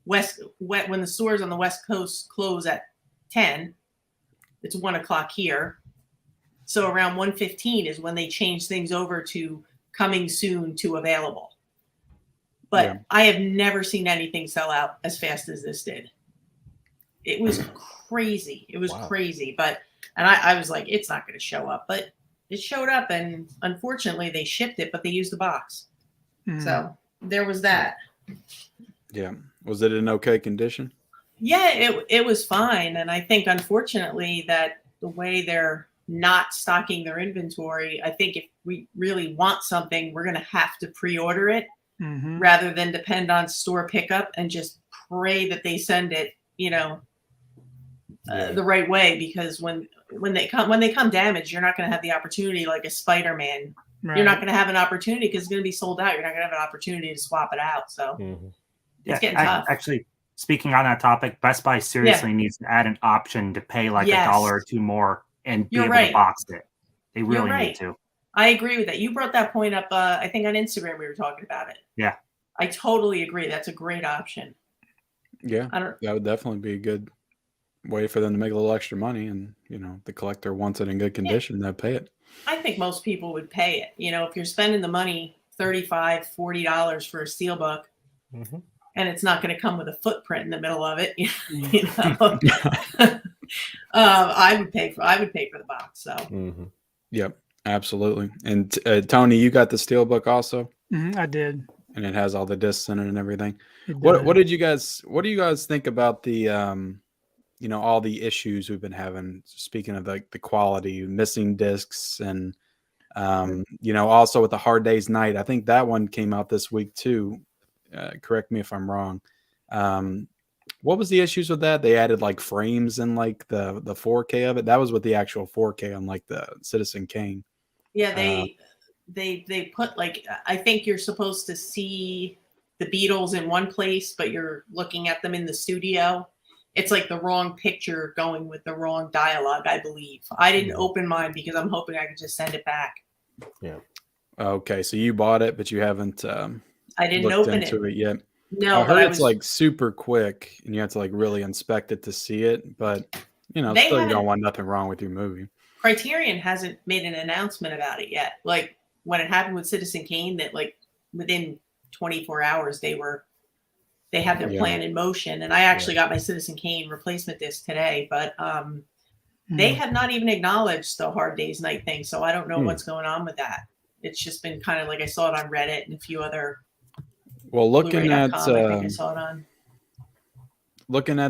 When the stores on the West Coast close at 10, it's 1:00 here. So around 1:15 is when they change things over to coming soon to available. But Yeah. I have never seen anything sell out as fast as this did. It was crazy. It was Wow. crazy. But, and I was like, it's not going to show up. But it showed up, and unfortunately they shipped it, but they used the box. Mm. So there was that. Yeah. Was it in okay condition? Yeah, it was fine. And I think, unfortunately, that the way they're not stocking their inventory, I think if we really want something, we're going to have to pre-order it Mhm. rather than depend on store pickup and just pray that they send it, the right way. Because when they come damaged, you're not going to have the opportunity like a Spider-Man. Right. You're not going to have an opportunity because it's going to be sold out. You're not going to have an opportunity to swap it out. So Mhm. it's getting tough. Actually, speaking on that topic, Best Buy seriously needs to add an option to pay like Yes. $1 or $2 more and be You're able right. to box it. They You're really right. need to. I agree with that. You brought that point up. I think on Instagram we were talking about it. Yeah. I totally agree. That's a great option. Yeah. I don't. That would definitely be a good way for them to make a little extra money. And, the collector wants it in good condition, they'll pay it. I think most people would pay it. If you're spending the money, $35, $40 for a steelbook, Mhm. and it's not going to come with a footprint in the middle of it, I would pay for the box. So Mhm. Yep, absolutely. And Tony, you got the steelbook also, Mhm, I did. and it has all the discs in it and everything. It What does. do you guys think about the all the issues we've been having? Speaking of the quality, missing discs, and also with the Hard Day's Night. I think that one came out this week too. Correct me if I'm wrong. What was the issues with that? They added like frames in like the 4K of it. That was with the actual 4K on like the Citizen Kane. yeah, they put like, I think you're supposed to see the Beatles in one place, but you're looking at them in the studio. It's like the wrong picture going with the wrong dialogue, I believe. I didn't open mine because I'm hoping I could just send it back. Yeah. Okay, so you bought it, but you haven't I didn't looked open into it yet. No, I but heard I it's was like super quick, and you have to like really inspect it to see it. But They still, you haven't- don't want nothing wrong with your movie. Criterion hasn't made an announcement about it yet. Like when it happened with Citizen Kane, that like within 24 hours they had their Yeah. plan in motion. And I actually got my Citizen Kane replacement disc today, but they have not even acknowledged the Hard Day's Night thing. So I don't know what's going on with that. It's just been kind of like I saw it on Reddit and a few other Well, looking at Blu-ray.com, I think I saw it on.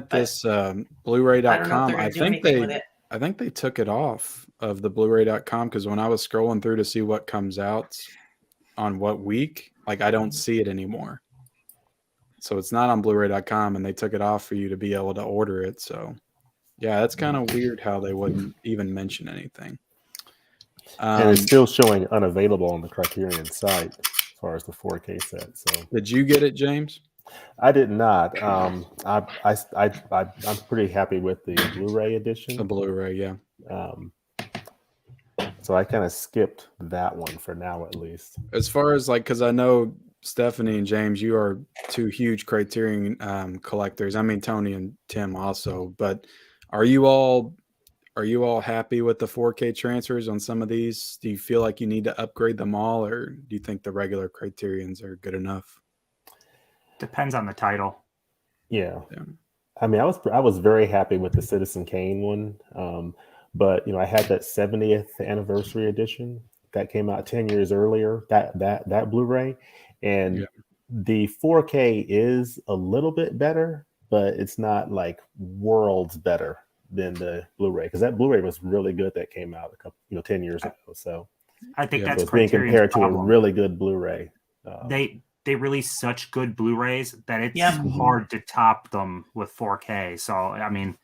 this I don't know if Bluray.com, they're going to do anything with it. I think they took it off of the Bluray.com because when I was scrolling through to see what comes out on what week, like I don't see it anymore. So it's not on Bluray.com, and they took it off for you to be able to order it. So yeah, that's kind of weird how they wouldn't even mention anything. And it's still showing unavailable on the Criterion site as far as the 4K set. So Did you get it, James? I did not. I'm pretty happy with the Blu-ray edition. The Blu-ray, yeah. So I kind of skipped that one for now, at least. As far as like, because I know Stephanie and James, you are two huge Criterion collectors. I mean, Tony and Tim also. But are you all happy with the 4K transfers on some of these? Do you feel like you need to upgrade them all, or do you think the regular Criterions are good enough? Depends on the title. Yeah. Yeah. I mean, I was very happy with the Citizen Kane one, but I had that 70th anniversary edition that came out 10 years earlier. That Blu-ray, and the 4K is a little bit better, but it's not like worlds better than the Blu-ray, because that Blu-ray was really good that came out a couple 10 years ago. So I think Yeah. that's it's being Criterion's compared to a problem. really good Blu-ray. They release such good Blu-rays that it's Yep. hard to top them with 4K. So I mean,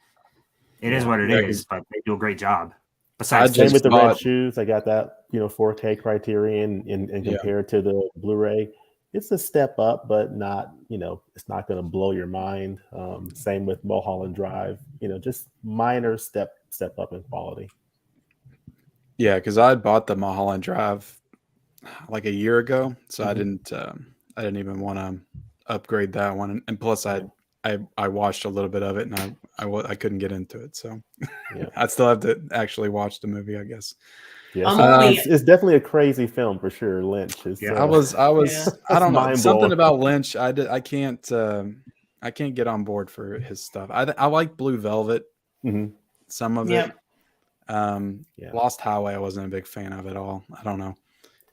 it is what it Yeah, is, but they do a great job. I Besides, just Same with the bought- red shoes. I got that 4K Criterion, and Yeah. compared to the Blu-ray, it's a step up, but not it's not going to blow your mind. Same with Mulholland Drive. Just minor step up in quality. Yeah, because I had bought the Mulholland Drive like a year ago, so I Mhm. didn't even want to upgrade that one. And plus, I I watched a little bit of it and I couldn't get into it, so Yeah. I still have to actually watch the movie, I guess. Yeah, I'm so only- it's definitely a crazy film for sure. Lynch is. Yeah. I was Yeah. I don't know, mind-blowing. something about Lynch. I can't get on board for his stuff. I like Blue Velvet, Mhm. some of Yep. it. Yeah. Lost Highway I wasn't a big fan of at all. I don't know.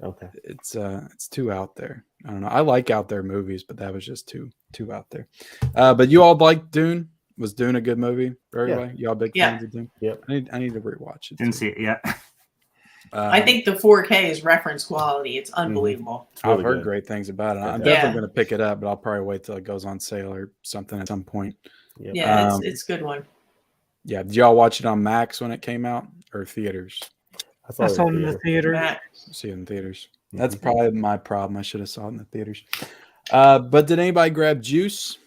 Okay. It's too out there. I don't know. I like out there movies, but that was just too out there. But you all like Dune? Was Dune a good movie for everybody? Y'all big Yeah. fans of Dune? Yep. I need to rewatch it. Didn't too. see it yet. I think the 4K is reference quality. It's unbelievable. It's really I've heard good. great things about it. I'm Yeah. definitely Yeah. going to pick it up, but I'll probably wait till it goes on sale or something at some point. Yep. Yeah, Um, it's a good one. Yeah. Did y'all watch it on Max when it came out or theaters? I saw it in the theater. Matt, See it in theaters. That's Mhm. probably my problem. I should have saw it in the theaters. But did anybody grab Juice?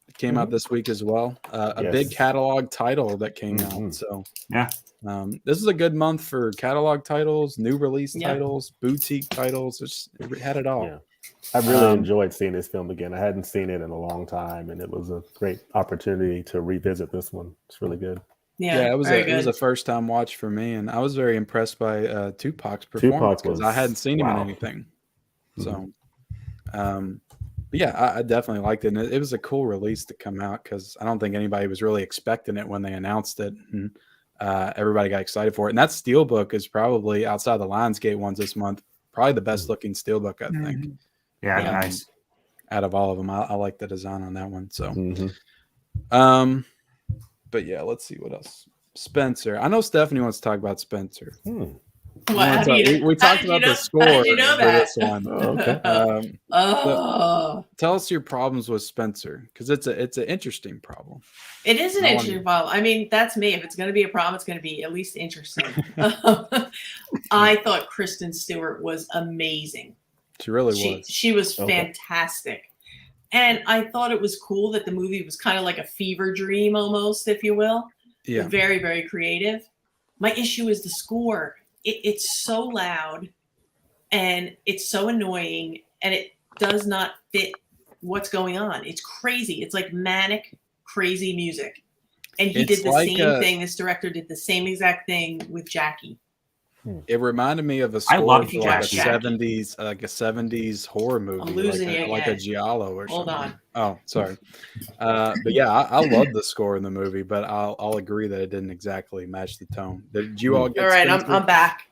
It came out this week as well. A big Yes. catalog title that came Mhm. out. So Yeah. this is a good month for catalog titles, new release Yeah. titles, boutique titles. It had it all. Yeah. I really Um, enjoyed seeing this film again. I hadn't seen it in a long time, and it was a great opportunity to revisit this one. It's really good. yeah, it was very it was good. a first time watch for me, and I was very impressed by Tupac's performance because I was- hadn't seen him in wow. anything. So, Mhm. but yeah, I definitely liked it. And it was a cool release to come out because I don't think anybody was really expecting it when they announced it, and everybody got excited for it. And that steelbook is probably outside the Lionsgate ones this month, probably the best looking steelbook I think Mhm. Yeah, Yeah. nice. out of all of them. I like the design on that one. So. Mhm. But yeah, let's see what else. Spencer. I know Stephanie wants to talk about Spencer. Hmm. What, how do you- We how talked did you about the know- score How did you know for that? this one. Oh, okay. Oh, Tell us your problems with Spencer because it's an interesting problem. it is an I interesting problem. I mean, that's me. If it's going to be a problem, it's going to be at least interesting. I thought Kristen Stewart was amazing. She really was. She was Okay. fantastic. And I thought it was cool that the movie was kind of like a fever dream almost, if you will. Yeah. Very, very creative. My issue is the score. It's so loud and it's so annoying and it does not fit what's going on. It's crazy. It's like manic, crazy music. And he It's did the like same thing. This director did the same exact thing with Jackie. It reminded me of a I score love for like a Jackie. 70s horror movie, I'm losing you like a again. giallo or Hold something. on. Oh, sorry. But yeah, I love the score in the movie, but I'll agree that it didn't exactly match the tone. Did you all get? All right, Spencer? I'm back.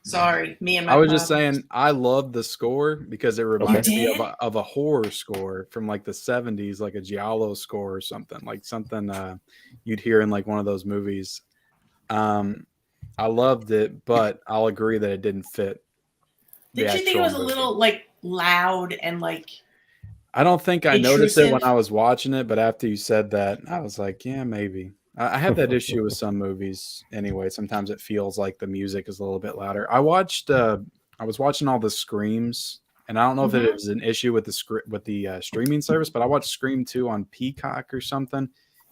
Sorry, me and my I was just problems. saying I love the score because it reminds me did? of a horror score from like the 70s, like a giallo score or something, like something you'd hear in like one of those movies. I loved it, but I'll agree that it didn't fit. the Did you think it actual was a movie. little like loud and like I don't think I noticed it when intrusive? I was watching it, but after you said that, I was like, yeah, maybe. I have that issue with some movies anyway. Sometimes it feels like the music is a little bit louder. I was watching all the Screams, and I don't know if it Mhm. was an issue with the streaming service, but I watched Scream 2 on Peacock or something,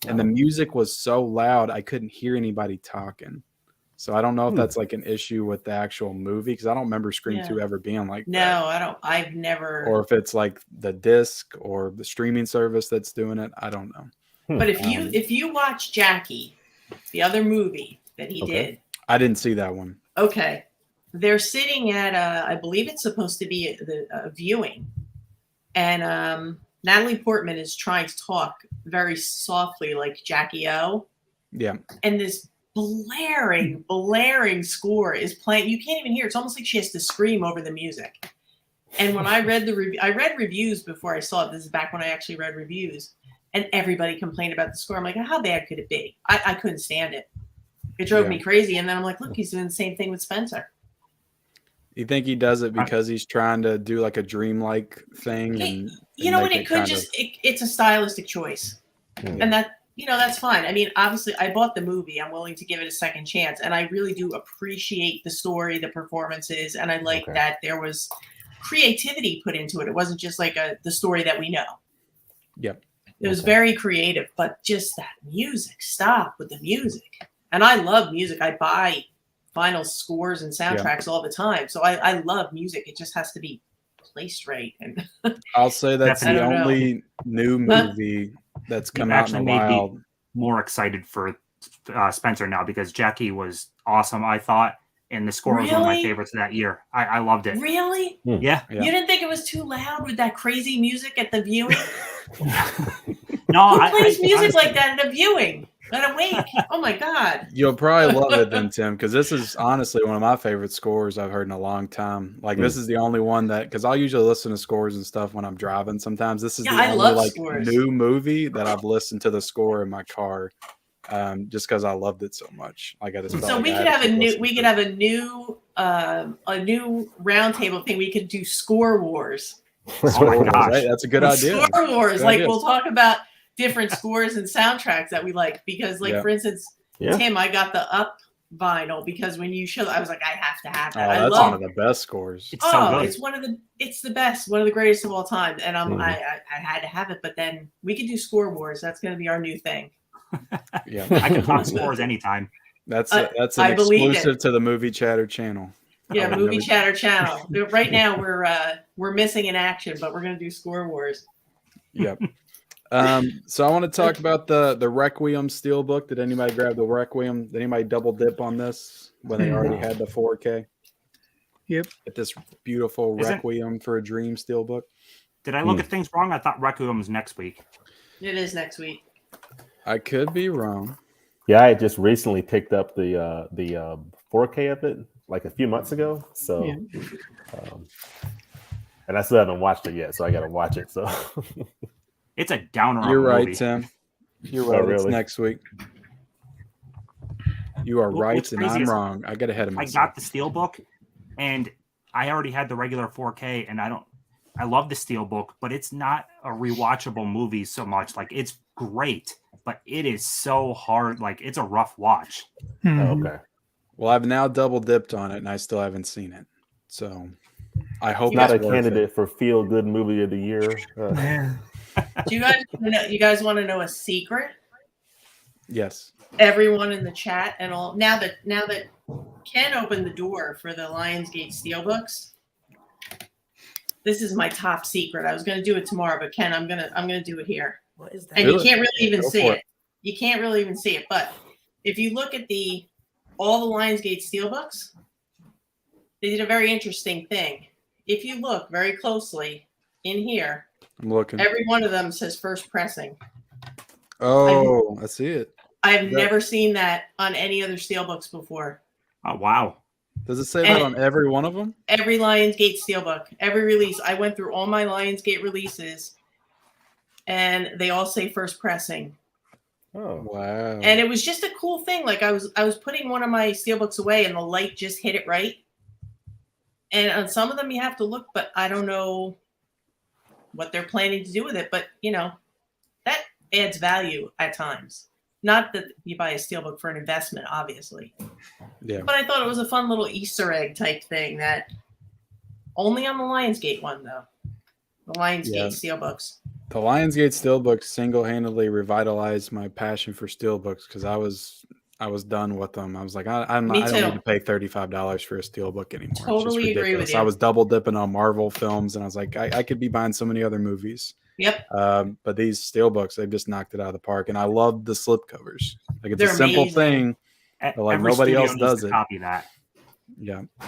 and the music was so loud I couldn't hear anybody talking. So I don't know if that's like an issue with the actual movie because I don't remember Scream Yeah. 2 ever being like that. No, I don't. I've never. Or if it's like the disc or the streaming service that's doing it, I don't know. But if you watch Jackie, the other movie that he Okay. did, I didn't see that one. okay, they're sitting at I believe it's supposed to be a viewing, and Natalie Portman is trying to talk very softly like Jackie O, Yeah. and this blaring score is playing. You can't even hear. It's almost like she has to scream over the music. And when I read I read reviews before I saw it. This is back when I actually read reviews, and everybody complained about the score. I'm like, how bad could it be? I couldn't stand it. It drove me crazy. And then I'm like, look, he's doing the same thing with Spencer. You think he does it because he's trying to do like a dreamlike thing? And You know what? make It could just it's a stylistic choice, and that's fine. I mean, obviously, I bought the movie. I'm willing to give it a second chance, and I really do appreciate the story, the performances, and I like that there was creativity put into it. It wasn't just like the story that we know. Yep. It was very creative, but just that music. Stop with the music. And I love music. I buy vinyl scores and soundtracks all the time, so I love music. It just has to be placed right. And I'll say that's I the don't know. only new movie that's You've come out in a actually made me while. more excited for Spencer now because Jackie was awesome, I thought, and the score was one of my Really? favorites of that year. I loved it. Really? Yeah. Yeah. You didn't think it was too loud with that crazy music at the viewing? No, Who plays music honestly, like that at a viewing? At a wake? Oh my god! You'll probably love it then, Tim, because this is honestly one of my favorite scores I've heard in a long time. Like this is the only one that, because I'll usually listen to scores and stuff when I'm driving. Sometimes this is Yeah, the I only love like scores. new movie that I've listened to the score in my car, just because I loved it so much. Like I just felt So like we I could had to have a keep new listening we to could it. have a new roundtable thing. We could do score wars. oh my gosh. Right? That's a good idea. Score wars. Good Like idea. we'll talk about different scores and soundtracks that we like. Because like Yeah. for instance, Yeah. Tim, I got the Up vinyl because when you showed, I was like, I have to have Oh, that. I that's love. one of the best scores. It's so good. It's the best, one of the greatest of all time, and Mhm. I had to have it. But then we could do score wars. That's going to be our new thing. Yeah, I can talk scores anytime. that's I an believe it. exclusive to the Movie Chatter channel. Yeah, Oh, Movie really? Chatter channel. Right now we're missing in action, but we're going to do score wars. Yep. So I want to talk about the Requiem Steelbook. Did anybody grab the Requiem? Did anybody double dip on this when they already had the 4K? Yep. Get this beautiful Isn't- Requiem for a Dream Steelbook. Did I look at things wrong? I thought Requiem was next week. It is next week. I could be wrong. Yeah, I just recently picked up the 4K of it like a few months ago. So, and I still haven't watched it yet, so I got to watch it. So, It's a downer. You're of a right, movie. Tim. You're Oh, right. It's really? next week. You are What- right, what's and crazy I'm is wrong. I got ahead of I myself. got the Steelbook, and I already had the regular 4K, and I love the Steelbook, but it's not a rewatchable movie so much. Like it's great, but it is so hard. Like it's a rough watch. Mhm. okay. Well, I've now double dipped on it, and I still haven't seen it. So I hope Not a it's worth it. candidate for feel good movie of the year. Yeah. Do you guys wanna know, you guys want to know a secret? Yes. Everyone in the chat and all. Now that Ken opened the door for the Lionsgate Steelbooks, this is my top secret. I was going to do it tomorrow, but Ken, I'm gonna do it here. What is that? And Do you it. can't really even Go see for it. You can't really even see it. But if you look at all the Lionsgate Steelbooks, they did a very interesting thing. If you look very closely in here, I'm looking. every one of them says first pressing. Oh, I see it. I have Yeah. never seen that on any other Steelbooks before. Oh wow! Does it say that And- on every one of them? Every Lionsgate Steelbook, every release. I went through all my Lionsgate releases, and they all say first pressing. Oh, Wow. And it was just a cool thing. Like I was putting one of my Steelbooks away, and the light just hit it right. And on some of them, you have to look, but I don't know what they're planning to do with it. But that adds value at times. Not that you buy a Steelbook for an investment, obviously. Yeah. But I thought it was a fun little Easter egg type thing that only on the Lionsgate one, though. The Lionsgate Yeah. Steelbooks. The Lionsgate Steelbooks single-handedly revitalized my passion for Steelbooks because I was done with them. I was like, I don't Me need too. to pay $35 for a Steelbook anymore. It's just Totally agree with ridiculous. you. I was double dipping on Marvel films, and I was like, I could be buying so many other movies. Yep. But these Steelbooks, they've just knocked it out of the park, and I love the slipcovers. Like it's They're a simple amazing. thing. But, like, Every nobody studio else needs does to it. Copy that. Yeah. I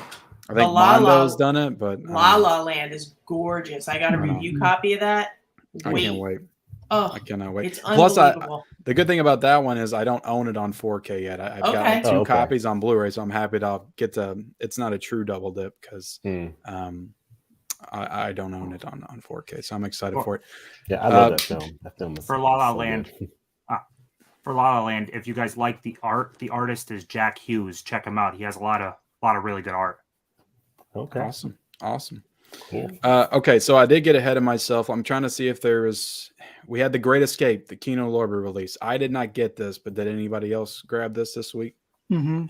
The think La La- Mondo's done it, but I La don't know. La Land is gorgeous. I got a I know. review copy of that. I can't wait. Oh, I cannot wait. it's Plus, unbelievable. the good thing about that one is I don't own it on 4K yet. I've got like Okay. 2 Oh, okay. copies on Blu-ray, so I'm happy to get to. It's not a true double dip because I don't own it on 4K, so I'm excited Well, for it. yeah, I love that film. That film is For La La so Land. good. For La La Land, if you guys like the art, the artist is Jack Hughes. Check him out. He has a lot of really good art. Okay, Awesome. cool. Okay, so I did get ahead of myself. I'm trying to see if there was. We had The Great Escape, the Kino Lorber release. I did not get this, but did anybody else grab this week? Mm-hmm.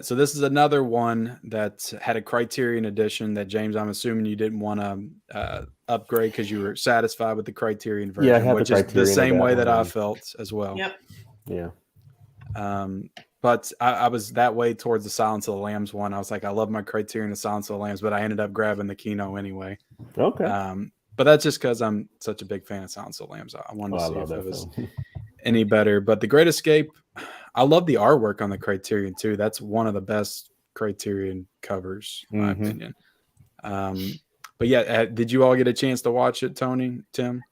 So this is another one that had a Criterion edition that, James, I'm assuming you didn't want to upgrade because you were satisfied with the Criterion version, Yeah, I had the which is the Criterion of same that way that I one. felt as well. Yep. Yeah. But I was that way towards the Silence of the Lambs one. I was like, I love my Criterion of Silence of the Lambs, but I ended up grabbing the Kino anyway. Okay. but that's just because I'm such a big fan of Silence of the Lambs. I wanted to I see love if it that was film. any better. But The Great Escape, I love the artwork on the Criterion too. That's one of the best Criterion covers, in my opinion. But yeah, did you all get a chance to watch it, Tony, Tim?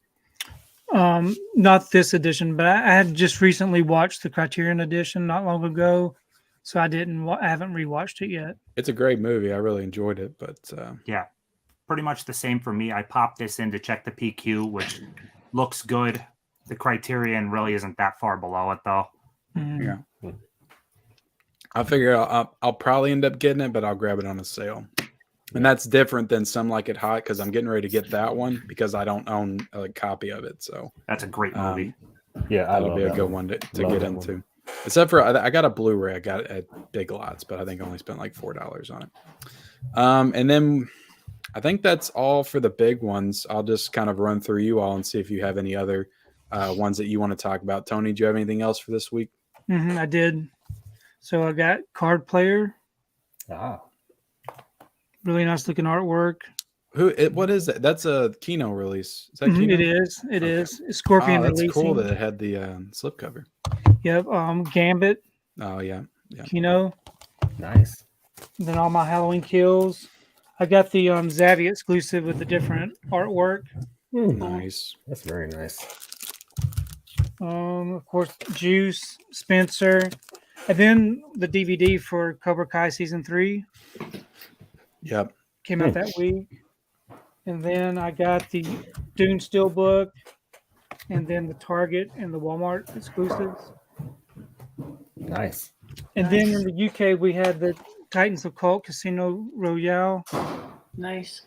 Not this edition, but I had just recently watched the Criterion edition not long ago, so I haven't rewatched it yet. It's a great movie. I really enjoyed it, but Yeah, pretty much the same for me. I popped this in to check the PQ, which looks good. The Criterion really isn't that far below it, though. Mhm. yeah. I figure I'll probably end up getting it, but I'll grab it on a sale. And that's different than Some Like It Hot, because I'm getting ready to get that one because I don't own a copy of it. So That's a great movie. Yeah, I that'll love be a that good one. one to Love get that into. one. Except for I got a Blu-ray. I got it at Big Lots, but I think I only spent like $4 on it. And then I think that's all for the big ones. I'll just kind of run through you all and see if you have any other ones that you want to talk about. Tony, do you have anything else for this week? I did. So I got Card Player. Ah, Really nice looking artwork. What is that? That's a Kino release. Is that Kino? It is. It Okay. is. Scorpion that's releasing. cool that it had the slipcover. Yep. Gambit, Oh yeah. Kino. nice. Then all my Halloween kills. I got the Zavvi exclusive with the different artwork. Nice. That's very nice. Of course, Juice, Spencer, and then the DVD for Cobra Kai season 3 Yep. came out that week. And then I got the Dune Steelbook, and then the Target and the Walmart exclusives. Nice. And then in the UK, we had the Titans of Cult Casino Royale. Nice.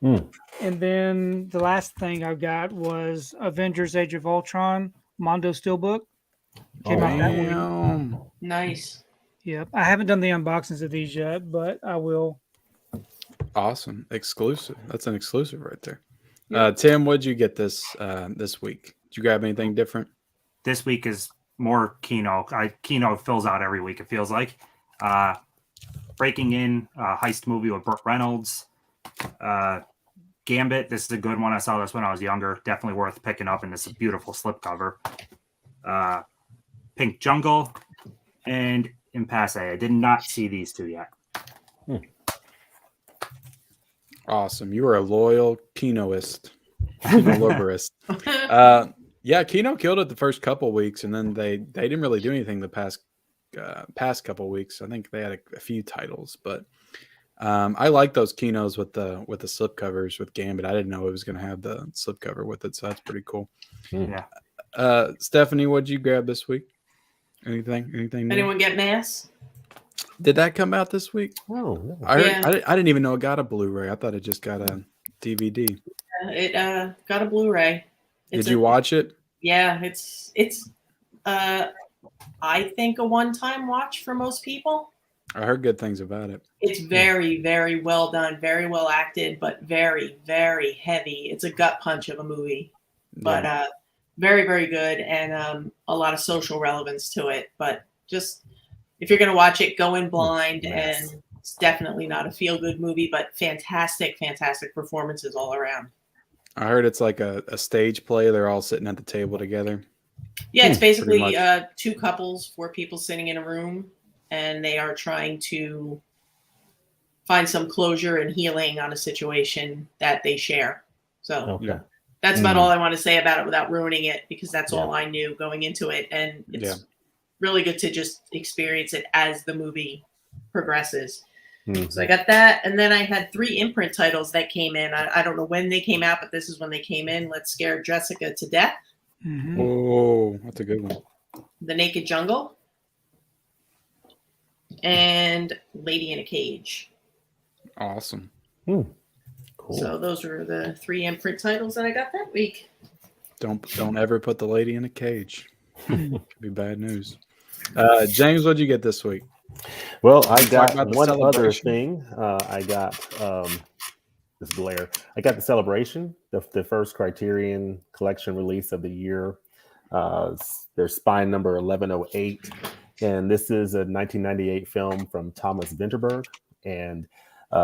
And then the last thing I got was Avengers Age of Ultron Mondo Steelbook. Came out that week. Damn. Nice. Yep. I haven't done the unboxings of these yet, but I will. Awesome. Exclusive. That's an exclusive right there. Tim, what'd you get this week? Did you grab anything different? This week is more Kino. Kino fills out every week, it feels like. Breaking In, heist movie with Burt Reynolds. Gambit, this is a good one. I saw this when I was younger. Definitely worth picking up, and this is a beautiful slipcover. Pink Jungle and Impasse. I did not see these two yet. Awesome. You are a loyal Kinoist. Kino-loverist. Yeah, Kino killed it the first couple weeks, and then they didn't really do anything the past couple weeks. I think they had a few titles, but I like those Kinos with the slipcovers with Gambit. I didn't know it was going to have the slipcover with it, so that's pretty cool. Yeah. Stephanie, what'd you grab this week? Anything new? Anyone get Mass? Did that come out this week? Oh, no. I heard, Yeah. I didn't even know it got a Blu-ray. I thought it just got a DVD. It got a Blu-ray. Did you watch it? Yeah, it's I think a one-time watch for most people. I heard good things about it. It's very, very well done, very well acted, but very, very heavy. It's a gut punch of a movie, but very, very good, and a lot of social relevance to it. But just if you're going to watch it, go in blind, Nice. and it's definitely not a feel-good movie, but fantastic, fantastic performances all around. I heard it's like a stage play. They're all sitting at the table together. Yeah, it's basically much. two couples, 4 people sitting in a room, and they are trying to find some closure and healing on a situation that they share. So Okay. that's about all I want to say about it without ruining it, because that's Yeah. all I knew going into it. And it's Yeah. really good to just experience it as the movie progresses. Mhm. So I got that. And then I had 3 imprint titles that came in. I don't know when they came out, but this is when they came in. Let's Scare Jessica to Death, Mhm. Oh, that's a good one. The Naked Jungle, and Lady in a Cage. Awesome. Cool. So those were the 3 imprint titles that I got that week. Don't ever put the lady in a cage. Could be bad news. James, what'd you get this week? Well, I Talk got about the one other celebration. thing. I got this glare. I got the Celebration, the first Criterion Collection release of the year. Their spine number 1108, and this is a 1998 film from Thomas Vinterberg. And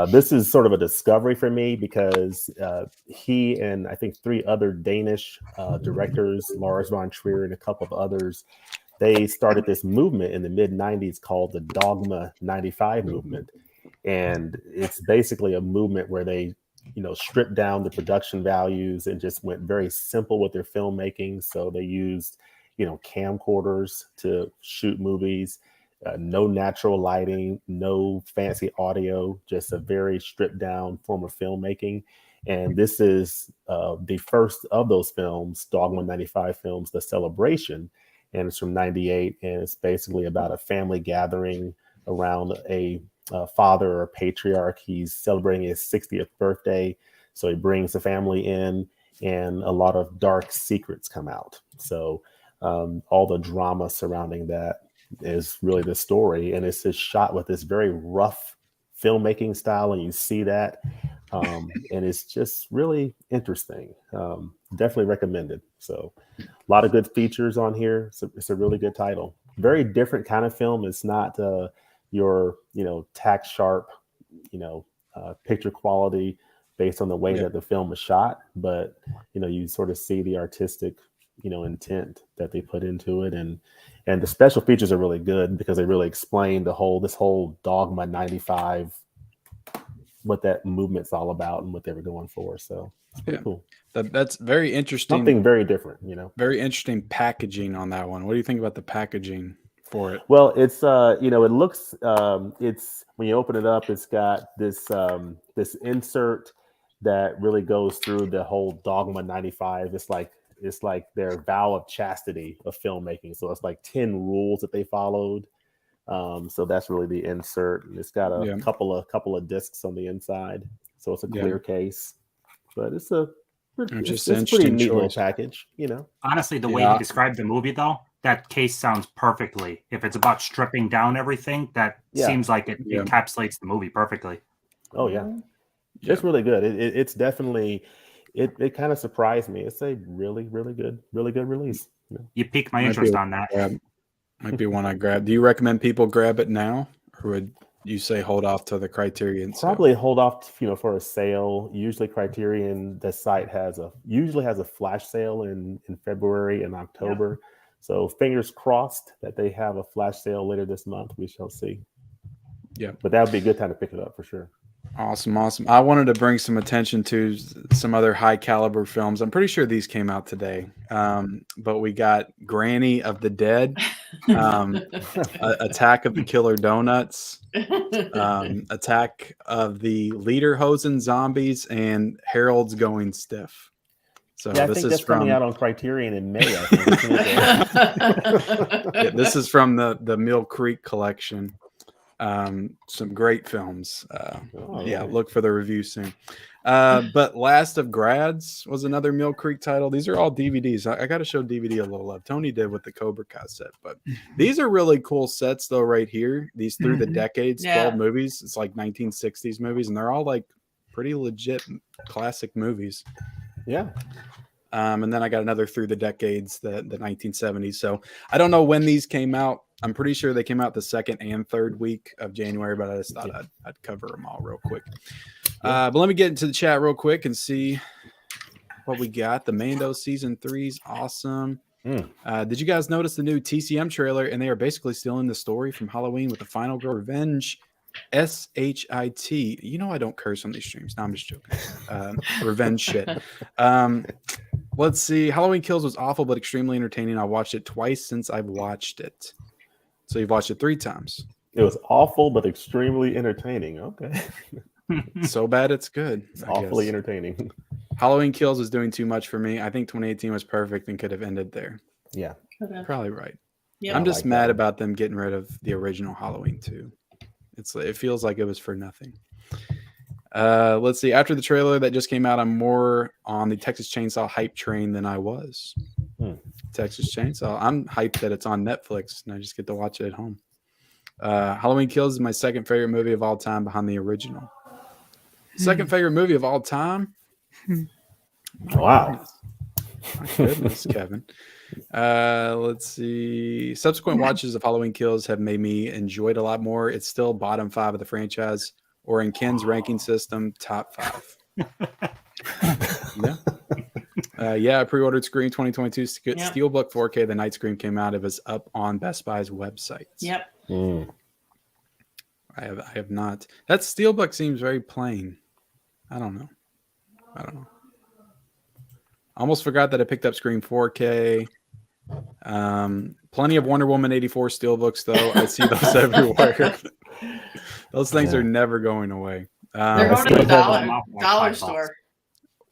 This is sort of a discovery for me because he and I think 3 other Danish directors, Lars von Trier and a couple of others, they started this movement in the mid 90s called the Dogma 95 movement. And it's basically a movement where they, stripped down the production values and just went very simple with their filmmaking. So they used, camcorders to shoot movies, no natural lighting, no fancy audio, just a very stripped down form of filmmaking. And this is the first of those films, Dogma 95 films, The Celebration. And it's from 98. And it's basically about a family gathering around a father or patriarch. He's celebrating his 60th birthday. So he brings the family in and a lot of dark secrets come out. So all the drama surrounding that is really the story. And it's just shot with this very rough filmmaking style. And you see that. And it's just really interesting. Definitely recommended. So a lot of good features on here. It's a really good title. Very different kind of film. It's not your, tack sharp, picture quality based on the way that the film is shot. But, you sort of see the artistic, intent that they put into it. And the special features are really good because they really explain this whole Dogma 95, what that movement's all about and what they were going for. So it's pretty cool. That's very interesting. Something very different, Very interesting packaging on that one. What do you think about the packaging for it? Well, it's it looks it's when you open it up, it's got this this insert that really goes through the whole Dogma 95. It's like their vow of chastity of filmmaking. So it's like 10 rules that they followed. So that's really the insert. And it's got a couple of discs on the inside. So it's a clear case. But it's a pretty neat little package, Honestly, the way you described the movie, though, that case sounds perfectly. If it's about stripping down everything, that seems like it encapsulates the movie perfectly. Oh, yeah. It's really good. It's definitely, it kind of surprised me. It's a really, really good release. You piqued my interest on that. Might be one I grab. Do you recommend people grab it now, or would you say hold off to the Criterion sale? Probably hold off, for a sale. Usually Criterion, the site usually has a flash sale in February and October. Yeah. So fingers crossed that they have a flash sale later this month. We shall see. Yeah. But that would be a good time to pick it up for sure. Awesome. I wanted to bring some attention to some other high caliber films. I'm pretty sure these came out today. But we got Granny of the Dead, Attack of the Killer Donuts, Attack of the Lederhosen Zombies, and Harold's Going Stiff. So I think that's coming out on Criterion in May. I think. This is from the Mill Creek collection. Some great films. Look for the review soon. But Last of Grads was another Mill Creek title. These are all DVDs. I got to show DVD a little love. Tony did with the Cobra Kai set, but these are really cool sets though. Right here, these Through the Decades, 12 movies. It's like 1960s movies, and they're all like pretty legit classic movies. Yeah. And then I got another Through the Decades, the 1970s. So I don't know when these came out. I'm pretty sure they came out the second and third week of January, but I just thought I'd cover them all real quick. But let me get into the chat real quick and see what we got. The Mando season 3 is awesome. Did you guys notice the new TCM trailer? And they are basically stealing the story from Halloween with the Final Girl Revenge. SHIT. I don't curse on these streams. No, I'm just joking. Revenge shit. Let's see. Halloween Kills was awful, but extremely entertaining. I watched it twice since I've watched it. So you've watched it 3 times. It was awful, but extremely entertaining. Okay. So bad it's good. It's awfully entertaining. Halloween Kills is doing too much for me. I think 2018 was perfect and could have ended there. Yeah. Probably right. Yeah. I'm just mad about them getting rid of the original Halloween 2. It feels like it was for nothing. Let's see. After the trailer that just came out, I'm more on the Texas Chainsaw hype train than I was. Texas Chainsaw. I'm hyped that it's on Netflix and I just get to watch it at home. Halloween Kills is my second favorite movie of all time behind the original. Second favorite movie of all time? Wow. My goodness, Kevin. Let's see. Subsequent watches of Halloween Kills have made me enjoy it a lot more. It's still bottom 5 of the franchise. or in Ken's ranking system, top 5. Yeah. I pre-ordered Scream 2022 Steelbook 4K the night Scream came out. It was up on Best Buy's website. Yep. I have not. That Steelbook seems very plain. I don't know. I almost forgot that I picked up Scream 4K. Plenty of Wonder Woman 84 Steelbooks, though. I see those everywhere. Those things are never going away. They're going to the dollar store.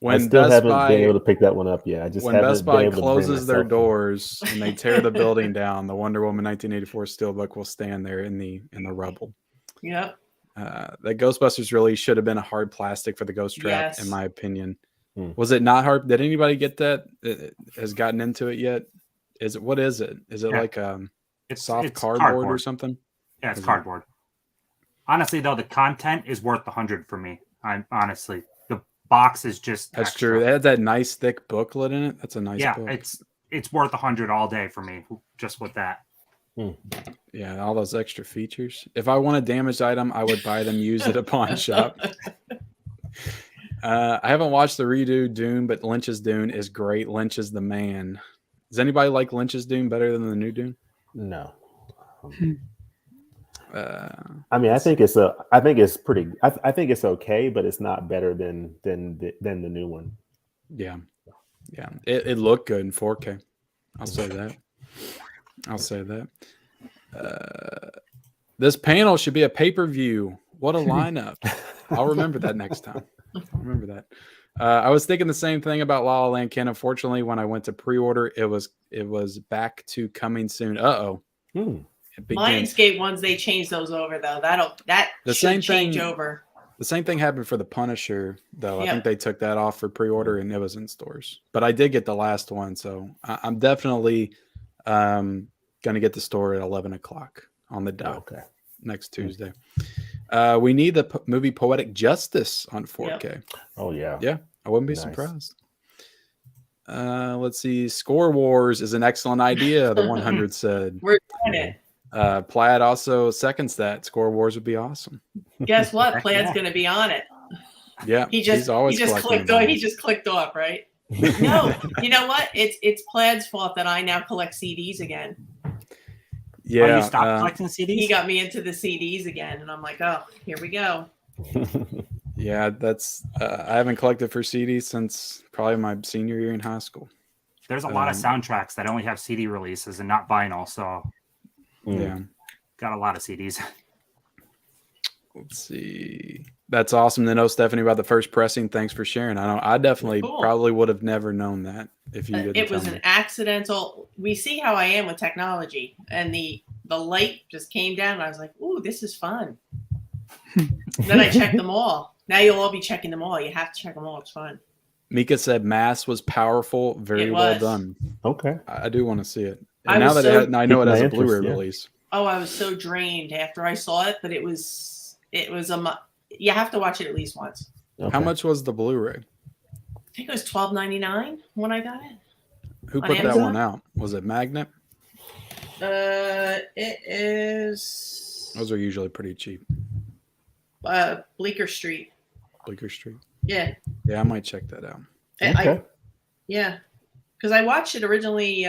I still haven't been able to pick that one up yet. When Best Buy closes their doors and they tear the building down, the Wonder Woman 1984 Steelbook will stand there in the rubble. Yep. That Ghostbusters release should have been a hard plastic for the ghost trap, in my opinion. Was it not hard? Did anybody get that? Has gotten into it yet? What is it? Is it like it's cardboard or something? Yeah, it's cardboard. Honestly, though, the content is worth $100 for me. Honestly, the box is just that's extra. True. It has that nice thick booklet in it. That's a nice book. It's worth $100 all day for me just with that. Yeah, all those extra features. If I want a damaged item, I would buy them used at a pawn shop. I haven't watched the redo Dune, but Lynch's Dune is great. Lynch is the man. Does anybody like Lynch's Dune better than the new Dune? No. I mean, I think it's pretty. I think it's okay, but it's not better than the new one. Yeah. It looked good in 4K. I'll say that. This panel should be a pay-per-view. What a lineup! I'll remember that next time. I was thinking the same thing about La La Land. Ken, unfortunately, when I went to pre-order, it was back to coming soon. Lionsgate ones, they changed those over though. That should change over. The same thing happened for the Punisher, though. Yep. I think they took that off for pre-order and it was in stores. But I did get the last one, so I'm definitely going to get the store at 11 o'clock on the dot next Tuesday. We need the movie Poetic Justice on 4K. Yep. Oh, yeah. Yeah, I wouldn't be surprised. Let's see. Score Wars is an excellent idea, the 100 said. We're doing it. Plaid also seconds that. Score Wars would be awesome. Guess what? Plaid's going to be on it. Yeah, he just clicked off, right? No, you know what? It's Plaid's fault that I now collect CDs again. Yeah, you stopped collecting CDs. He got me into the CDs again, and I'm like, oh, here we go. Yeah, that's. I haven't collected for CDs since probably my senior year in high school. There's a lot of soundtracks that only have CD releases and not vinyl, so yeah, got a lot of CDs. Let's see. That's awesome to know, Stephanie, about the first pressing. Thanks for sharing. I definitely probably would have never known that if you didn't. It was an accidental. We see how I am with technology, and the light just came down, and I was like, "Ooh, this is fun." Then I checked them all. Now you'll all be checking them all. You have to check them all. It's fun. Mika said Mass was powerful. Very well done. Okay. I do want to see it. And now that I know it has a Blu-ray release. Oh, I was so drained after I saw it, but it was you have to watch it at least once. Okay. How much was the Blu-ray? I think it was $12.99 when I got it. Who put that one out? Was it Magnet? It is. Those are usually pretty cheap. Bleecker Street. Bleecker Street. Yeah. Yeah, I might check that out. Okay. Yeah, because I watched it originally.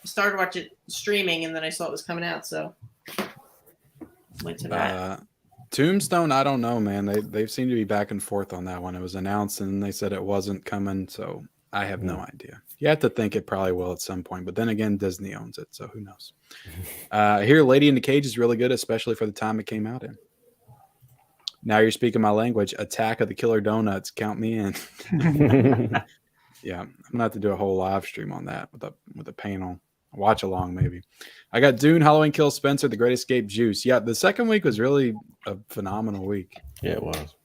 Started watching it streaming, and then I saw it was coming out, so went to that. Tombstone, I don't know, man. They seem to be back and forth on that one. It was announced, and they said it wasn't coming, so I have no idea. You have to think it probably will at some point, but then again, Disney owns it, so who knows? Here, Lady in the Cage is really good, especially for the time it came out in. Now you're speaking my language. Attack of the Killer Donuts, count me in. Yeah, I'm gonna have to do a whole live stream on that with a panel. Watch along, maybe. I got Dune, Halloween Kills Spencer, The Great Escape, Juice. Yeah, the second week was really a phenomenal week. Yeah, it was.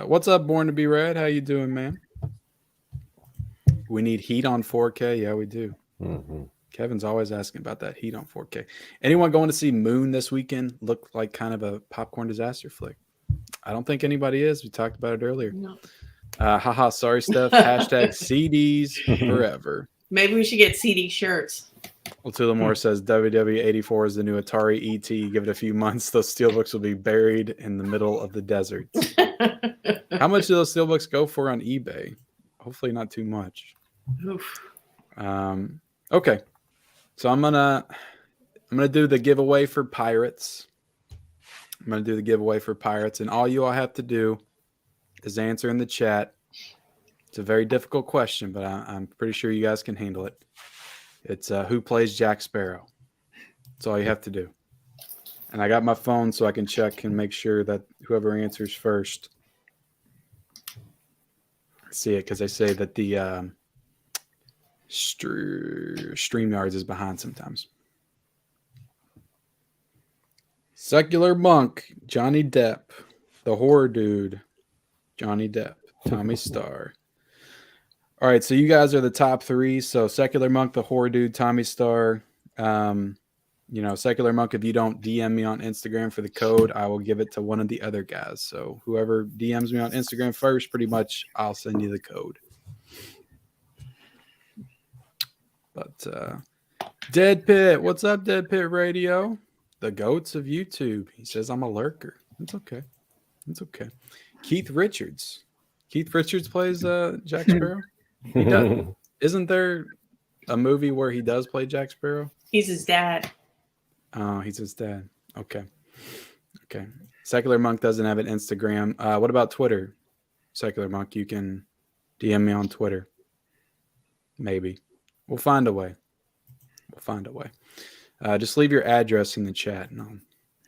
What's up, Born to Be Red? How you doing, man? We need heat on 4K. Yeah, we do. Mm-hmm. Kevin's always asking about that heat on 4K. Anyone going to see Moon this weekend? Looked like kind of a popcorn disaster flick. I don't think anybody is. We talked about it earlier. No. Haha, sorry, Steph. Hashtag CDs forever. Maybe we should get CD shirts. Well, Tullamore says WW84 is the new Atari ET. Give it a few months, those steelbooks will be buried in the middle of the desert. How much do those steelbooks go for on eBay? Hopefully not too much. Oof. Okay, so I'm gonna do the giveaway for Pirates. And all you all have to do is answer in the chat. It's a very difficult question, but I'm pretty sure you guys can handle it. It's who plays Jack Sparrow. That's all you have to do. And I got my phone so I can check and make sure that whoever answers first. See it because they say that the StreamYards is behind sometimes. Secular Monk, Johnny Depp, the horror dude, Johnny Depp, Tommy Starr. All right, so you guys are the top three. So Secular Monk, the horror dude, Tommy Starr. Secular Monk, if you don't DM me on Instagram for the code, I will give it to one of the other guys. So whoever DMs me on Instagram first, pretty much I'll send you the code. But Dead Pit, what's up, Dead Pit Radio? The goats of YouTube. He says I'm a lurker. It's okay. Keith Richards plays Jack Sparrow. He does. Isn't there a movie where he does play Jack Sparrow? He's his dad. Oh, he's his dad. Okay. Secular Monk doesn't have an Instagram. What about Twitter? Secular Monk, you can DM me on Twitter. Maybe. We'll find a way. Just leave your address in the chat and I'll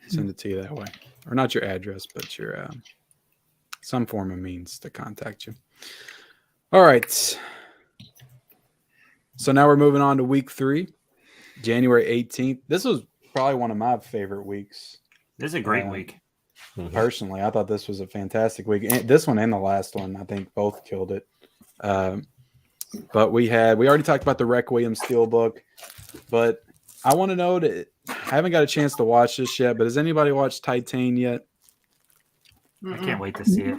send it to you that way. Or not your address, but your some form of means to contact you. All right. So now we're moving on to week 3, January 18th. This was probably one of my favorite weeks. This is a great week. Personally, I thought this was a fantastic week. And this one and the last one, I think both killed it. But we already talked about the Requiem Steelbook, but I want to know I haven't got a chance to watch this yet, but has anybody watched Titan yet? I can't wait to see it.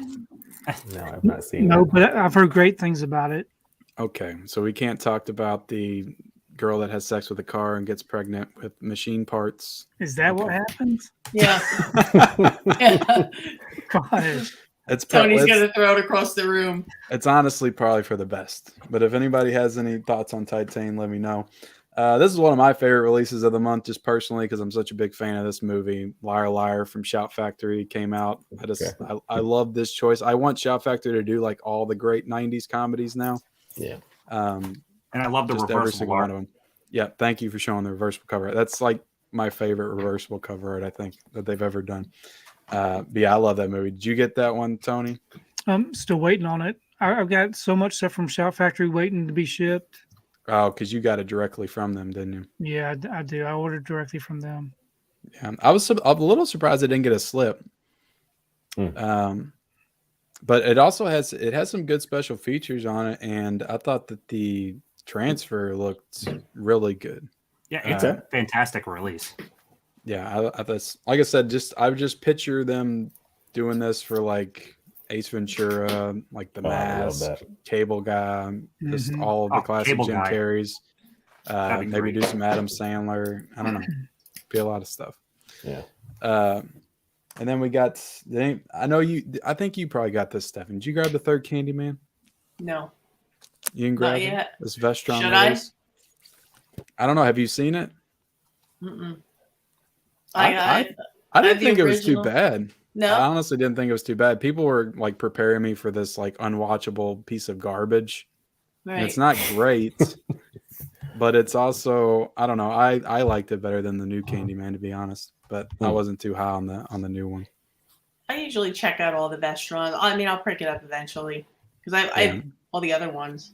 No, I've not seen No, it. but I've heard great things about it. Okay, so we can't talk about the girl that has sex with a car and gets pregnant with machine parts. Is that what happens? Yeah. God. Tony's going to throw it across the room. It's honestly probably for the best. But if anybody has any thoughts on Titan, let me know. This is one of my favorite releases of the month, just personally, because I'm such a big fan of this movie. Liar Liar from Shout Factory came out. I love this choice. I want Shout Factory to do like all the great 90s comedies now. Yeah. And I love the just every reversible single one art. of them. Yeah, thank you for showing the reversible cover art. That's like my favorite reversible cover art, I think, that they've ever done. But yeah, I love that movie. Did you get that one, Tony? I'm still waiting on it. I've got so much stuff from Shout Factory waiting to be shipped. Oh, because you got it directly from them, didn't you? Yeah, I do. I ordered directly from them. Yeah, I'm a little surprised I didn't get a slip. But it also has some good special features on it, and I thought that the transfer looked really good. Yeah, it's a fantastic release. Yeah, I thought, like I said, I would just picture them doing this for like Ace Ventura, like The Mask, Cable Guy, just all of the classic Jim Carreys. Maybe great. do some Adam Sandler. I don't know. Be a lot of stuff. Yeah. And then we got. I think you probably got this, Stefan. Did you grab the third Candyman? No. You didn't grab Not it? yet. This Vestron Should release? I don't know. Have you seen it? Mm-mm. I didn't think it was too original. bad. No. I honestly didn't think it was too bad. People were like preparing me for this like unwatchable piece of garbage. Right. And it's not great, but it's also, I don't know. I liked it better than the new Candyman, to be honest. But I wasn't too high on the new one. I usually check out all the Vestron. I mean, I'll pick it up eventually because I have all the other ones.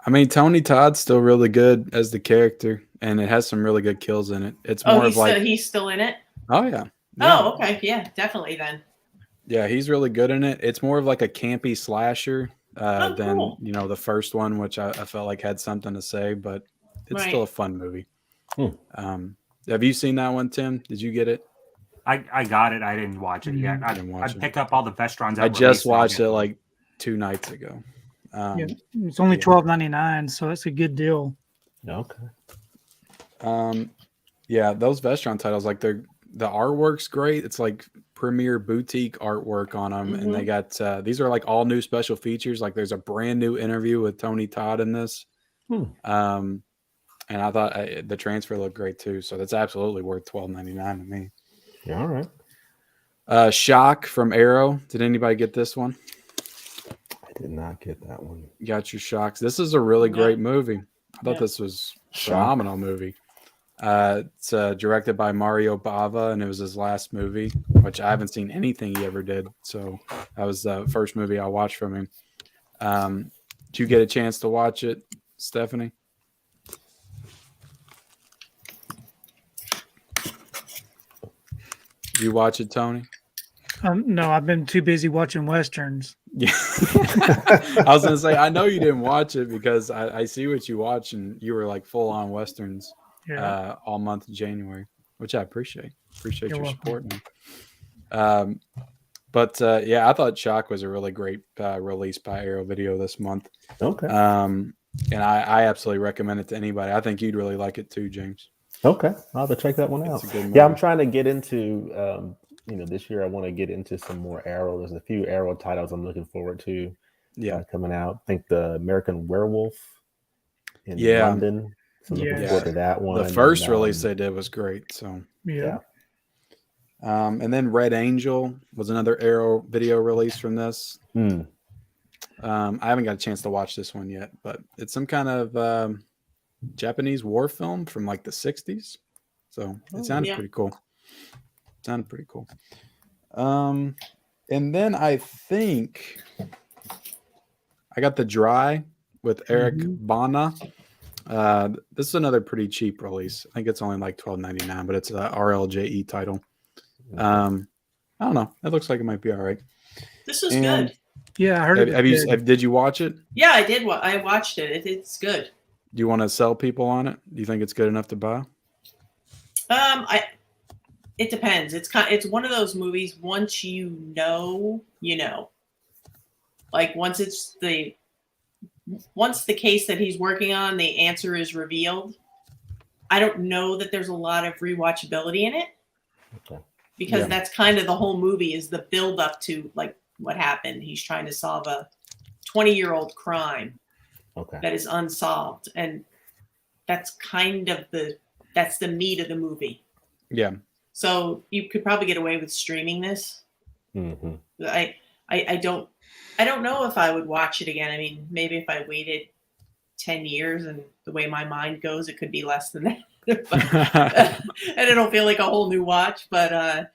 I mean, Tony Todd's still really good as the character, and it has some really good kills in it. It's more of like he's still in it. Oh yeah. Oh, okay, yeah, definitely then. Yeah, he's really good in it. It's more of like a campy slasher than cool. The first one, which I felt like had something to say, but it's still a fun movie. Have you seen that one, Tim? Did you get it? I got it. I didn't watch it yet. I pick up all the Vestrons. I just watched it like 2 nights ago. It's only $12.99, so that's a good deal. Okay. Yeah, those Vestron titles, like the artwork's great. It's like premier boutique artwork on them, and they got these are like all new special features. Like there's a brand new interview with Tony Todd in this. And I thought the transfer looked great too. So that's absolutely worth $12.99 to me. Yeah, all right. Shock from Arrow. Did anybody get this one? I did not get that one. You got your Shocks. This is a really great movie. I thought this was a phenomenal movie. It's directed by Mario Bava, and it was his last movie, which I haven't seen anything he ever did. So that was the first movie I watched from him. Did you get a chance to watch it, Stephanie? Did you watch it, Tony? No, I've been too busy watching Westerns. Yeah. I was going to say, I know you didn't watch it because I see what you watch, and you were like full on Westerns all month of January, which I appreciate. Appreciate your support. But I thought Shock was a really great release by Arrow Video this month. Okay. And I absolutely recommend it to anybody. I think you'd really like it too, James. Okay. I'll have to check that one out. Yeah, I'm trying to get into, this year I want to get into some more Arrow. There's a few Arrow titles I'm looking forward to coming out. I think the American Werewolf in London. So looking forward to that one. The first release they did was great. So and then Red Angel was another Arrow Video release from this. I haven't got a chance to watch this one yet, but it's some kind of Japanese war film from like the 60s. So it sounded pretty cool. And then I think I got The Dry with Eric Bana. This is another pretty cheap release. I think it's only like $12.99, but it's a RLJE title. I don't know. It looks like it might be all right. This was good. Yeah, I heard it. Did you watch it? Yeah, I did. I watched it. It's good. Do you want to sell people on it? Do you think it's good enough to buy? It depends. It's one of those movies. Once you know. Like once the case that he's working on, the answer is revealed. I don't know that there's a lot of rewatchability in it. Okay. Because that's kind of the whole movie is the build up to like what happened. He's trying to solve a 20-year-old crime that is unsolved, and that's kind of the meat of the movie. Yeah. So you could probably get away with streaming this. I don't know if I would watch it again. I mean, maybe if I waited 10 years and the way my mind goes, it could be less than that. And it'll feel like a whole new watch. But,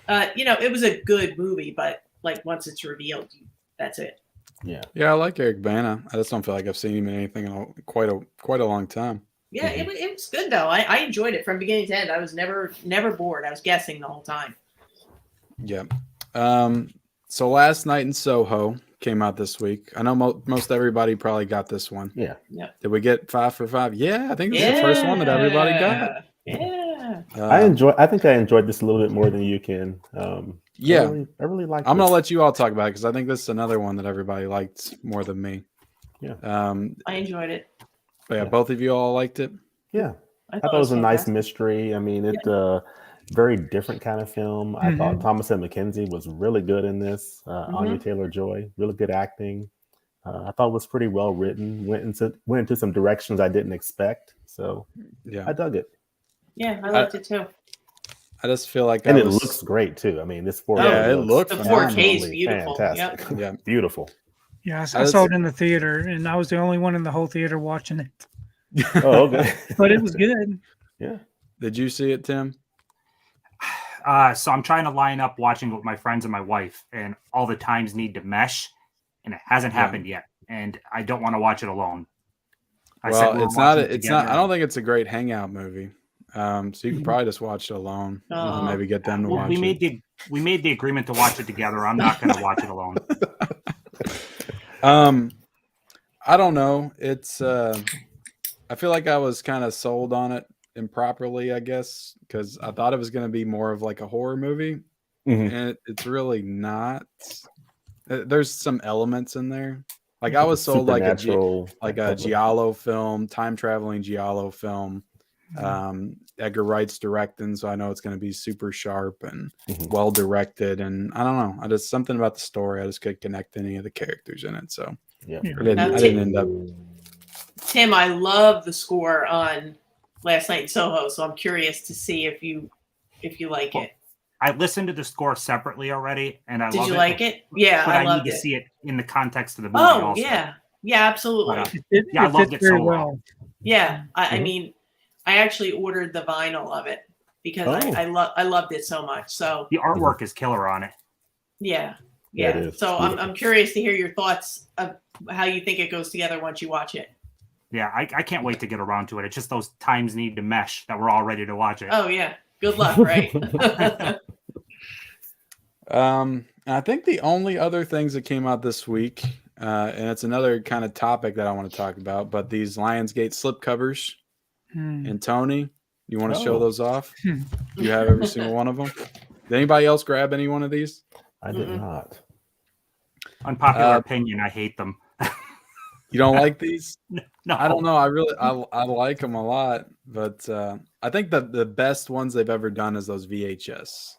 it was a good movie. But like once it's revealed, that's it. Yeah. Yeah, I like Eric Bana. I just don't feel like I've seen him in anything in quite a long time. Yeah, it was good though. I enjoyed it from beginning to end. I was never bored. I was guessing the whole time. Yeah. So Last Night in Soho came out this week. I know most everybody probably got this one. Yeah. Did we get 5 for 5? Yeah, I think it's the first one that everybody got. Yeah. I think I enjoyed this a little bit more than you can. I really like it. I'm gonna let you all talk about it because I think this is another one that everybody liked more than me. Yeah. I enjoyed it. But both of you all liked it. Yeah. I thought it was a nice mystery. I mean, it's a very different kind of film. I thought Thomas and McKenzie was really good in this. Anya Taylor-Joy, really good acting. I thought it was pretty well written. Went into some directions I didn't expect. So I dug it. Yeah, I liked it too. I just feel like it looks great too. I mean, this 4K it looks the 4K is beautiful. Fantastic. Yep. Beautiful. Yeah, I saw it in the theater, and I was the only one in the whole theater watching it. Oh, okay. But it was good. Yeah. Did you see it, Tim? So I'm trying to line up watching with my friends and my wife, and all the times need to mesh, and it hasn't happened yet. And I don't want to watch it alone. It's not. I don't think it's a great hangout movie. So you can probably just watch it alone. And maybe get them to watch it. We made the agreement to watch it together. I'm not going to watch it alone. I don't know. It's. I feel like I was kind of sold on it improperly, I guess, because I thought it was going to be more of like a horror movie, and it's really not. There's some elements in there. Like I was sold like a giallo film, time traveling giallo film, Edgar Wright's directing, so I know it's going to be super sharp and Mhm. well directed. And I don't know, I just something about the story. I just could connect to any of the characters in it. So Yeah. Yeah. I didn't end up. Tim, I love the score on Last Night in Soho, so I'm curious to see if you like it. I listened to the score separately already, and I Did love you it. like it? Yeah, But I I need loved to it. see it in the context of the movie. Oh also. yeah, absolutely. But, Yeah, I it loved fits it so very well. well. Yeah, I Mhm. mean, I actually ordered the vinyl of it because Oh. I loved it so much. So The artwork is killer on it. yeah. Yeah, it is. So It's I'm beautiful. curious to hear your thoughts of how you think it goes together once you watch it. Yeah, I can't wait to get around to it. It's just those times need to mesh that we're all ready to watch it. Oh yeah, good luck, right? I think the only other things that came out this week, and it's another kind of topic that I want to talk about, but these Lionsgate slipcovers. And Tony, you want to show Oh. those off? You have every single one of them. Did anybody else grab any one of these? I did not. Unpopular opinion, I hate them. You don't like these? No, I don't know. I like them a lot, but I think the best ones they've ever done is those VHS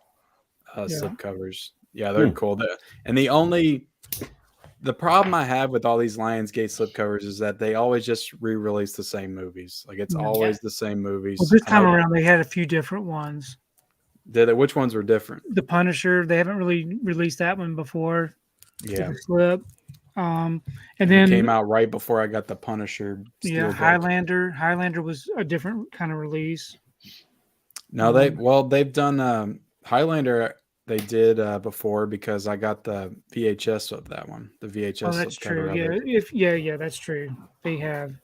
slipcovers. Yeah, they're cool. And the problem I have with all these Lionsgate slipcovers is that they always just re-release the same movies. Like it's always the same movies. Well, this time around, they had a few different ones. Did they? Which ones were different? The Punisher, they haven't really released that one before. Yeah, The slip. And it then came out right before I got the Punisher. Yeah, Steelbook. Highlander was a different kind of release. No, they've done Highlander. They did before because I got the VHS of that one. The VHS. Oh, that's true. Yeah, that's true. They have.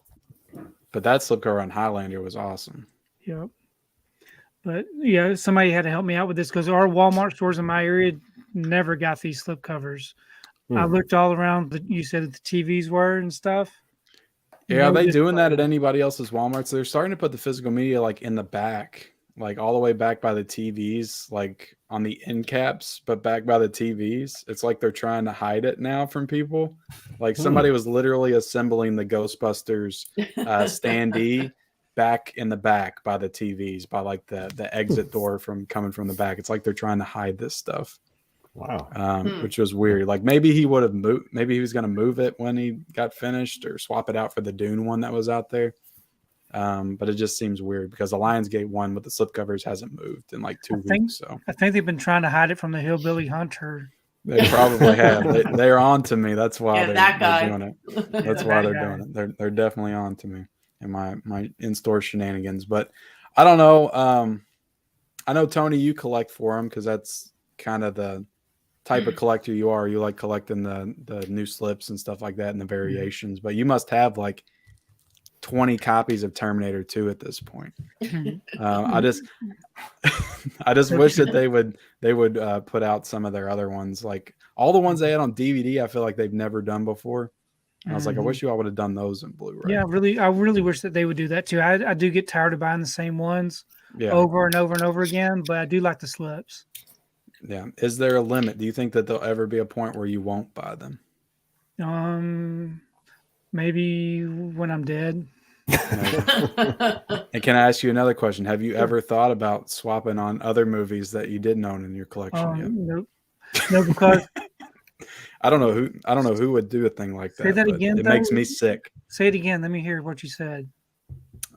But that slipcover on Highlander was awesome. Yep. But yeah, somebody had to help me out with this because our Walmart stores in my area never got these slipcovers. I looked all around. You said that the TVs were and stuff. Yeah, are they doing that at anybody else's Walmarts? They're starting to put the physical media like in the back, like all the way back by the TVs, like on the end caps, but back by the TVs. It's like they're trying to hide it now from people. Like somebody was literally assembling the Ghostbusters standee back in the back by the TVs, by like the exit door coming from the back. It's like they're trying to hide this stuff. Wow. Which was weird. Like maybe he would have moved. Maybe he was going to move it when he got finished, or swap it out for the Dune one that was out there. But it just seems weird because the Lionsgate one with the slipcovers hasn't moved in like 2 weeks. So I think they've been trying to hide it from the hillbilly hunter. they probably have. They're on to me. That's why they're doing it. That's why they're doing it. They're definitely on to me and my in-store shenanigans. But I don't know. I know Tony, you collect for them because that's kind of the type of collector you are. You like collecting the new slips and stuff like that and the variations, but you must have like 20 copies of Terminator 2 at this point. I just wish that they would put out some of their other ones, like all the ones they had on DVD. I feel like they've never done before. And I was like, I wish you all would have done those in Blu-ray. Yeah, I really wish that they would do that too. I do get tired of buying the same ones over and over and over again, but I do like the slips. Yeah. Is there a limit? Do you think that there'll ever be a point where you won't buy them? Maybe when I'm dead. And can I ask you another question? Have you ever thought about swapping on other movies that you didn't own in your collection yet? Nope. No, because I don't know who would do a thing like that. Say that again. It makes me sick. Say it again. Let me hear what you said.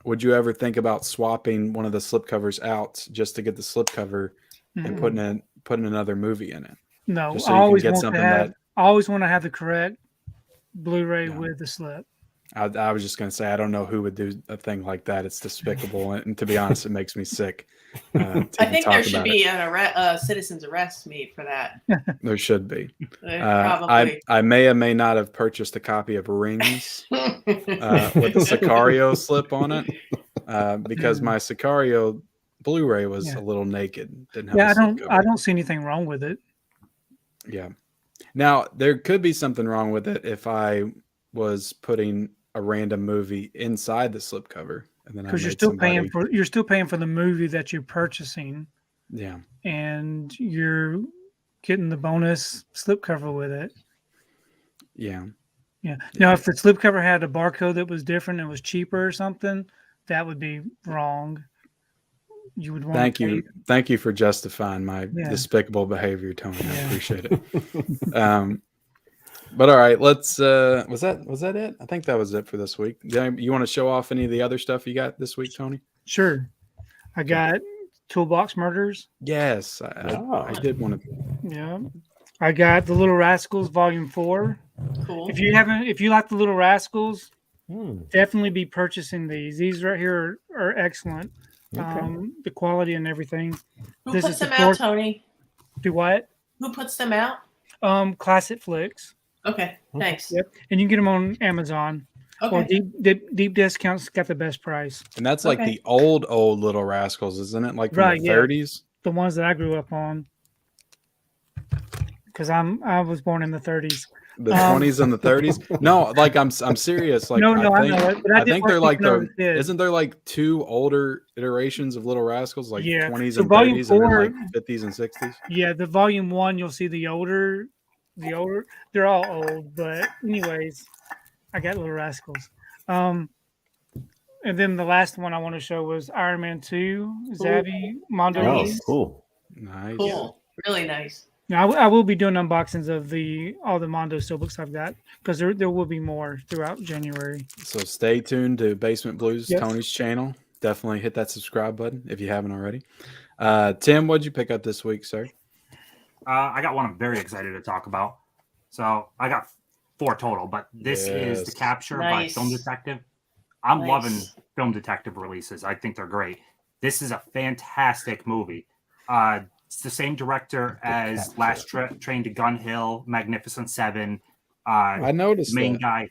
Would you ever think about swapping one of the slipcovers out just to get the slipcover and putting another movie in it? No, so I always want to have the correct Blu-ray with the slip. I was just going to say, I don't know who would do a thing like that. It's despicable. And to be honest, it makes me sick. I think there should be a citizen's arrest made for that. There should be. Probably. I may or may not have purchased a copy of Rings with the Sicario slip on it because my Sicario Blu-ray was a little naked. Didn't have I don't see anything wrong with it. Yeah. Now, there could be something wrong with it if I was putting a random movie inside the slipcover, and then because you're still paying for the movie that you're purchasing. Yeah, and you're getting the bonus slipcover with it. Yeah. Now, if the slipcover had a barcode that was different and was cheaper or something, that would be wrong. You would want. Thank you for justifying my Yeah. despicable behavior, Tony. I Yeah. appreciate it. But all right, let's. Was that it? I think that was it for this week. You want to show off any of the other stuff you got this week, Tony? Sure. I got Toolbox Murders. Yes, I did want to. Yeah. I got The Little Rascals Volume 4. Cool. If you like The Little Rascals, definitely be purchasing these. These right here are excellent. Okay. The quality and everything. Who This puts is the them out, fourth- Tony? Do what? Who puts them out? Classic Flicks. Okay, thanks. Yep. And you can get them on Amazon. Or Okay. Deep Discounts got the best price. And that's like Okay. the old Little Rascals, isn't it? Like from Right, the yeah. 30s. The ones that I grew up on. Because I was born in the 30s. The 20s and the 30s. No, like I'm serious. Like No, I I think, know it, but I did think watch they're these like when I was a kid. isn't there like two older iterations of Little Rascals, like Yeah. 20s So and volume 30s and then 4 like 50s and 60s? Yeah, the volume 1, you'll see the older. They're all old, but anyways, I got Little Rascals. And then the last one I want to show was Iron Man 2, Zavi Mondo. Oh, Nice. cool. Nice. Cool. Really nice. Now I will be doing unboxings of all the Mondo steelbooks I've got because there will be more throughout January. So stay tuned to Basement Blues, Yes. Tony's channel. Definitely hit that subscribe button if you haven't already. Tim, what'd you pick up this week, sir? I got one I'm very excited to talk about. So I got 4 total, but this is The Yes. Capture Nice. by Film Detective. I'm Nice. loving Film Detective releases. I think they're great. This is a fantastic movie. It's the same director as Last Train to Gun Hill, Magnificent Seven. I noticed The main that. guy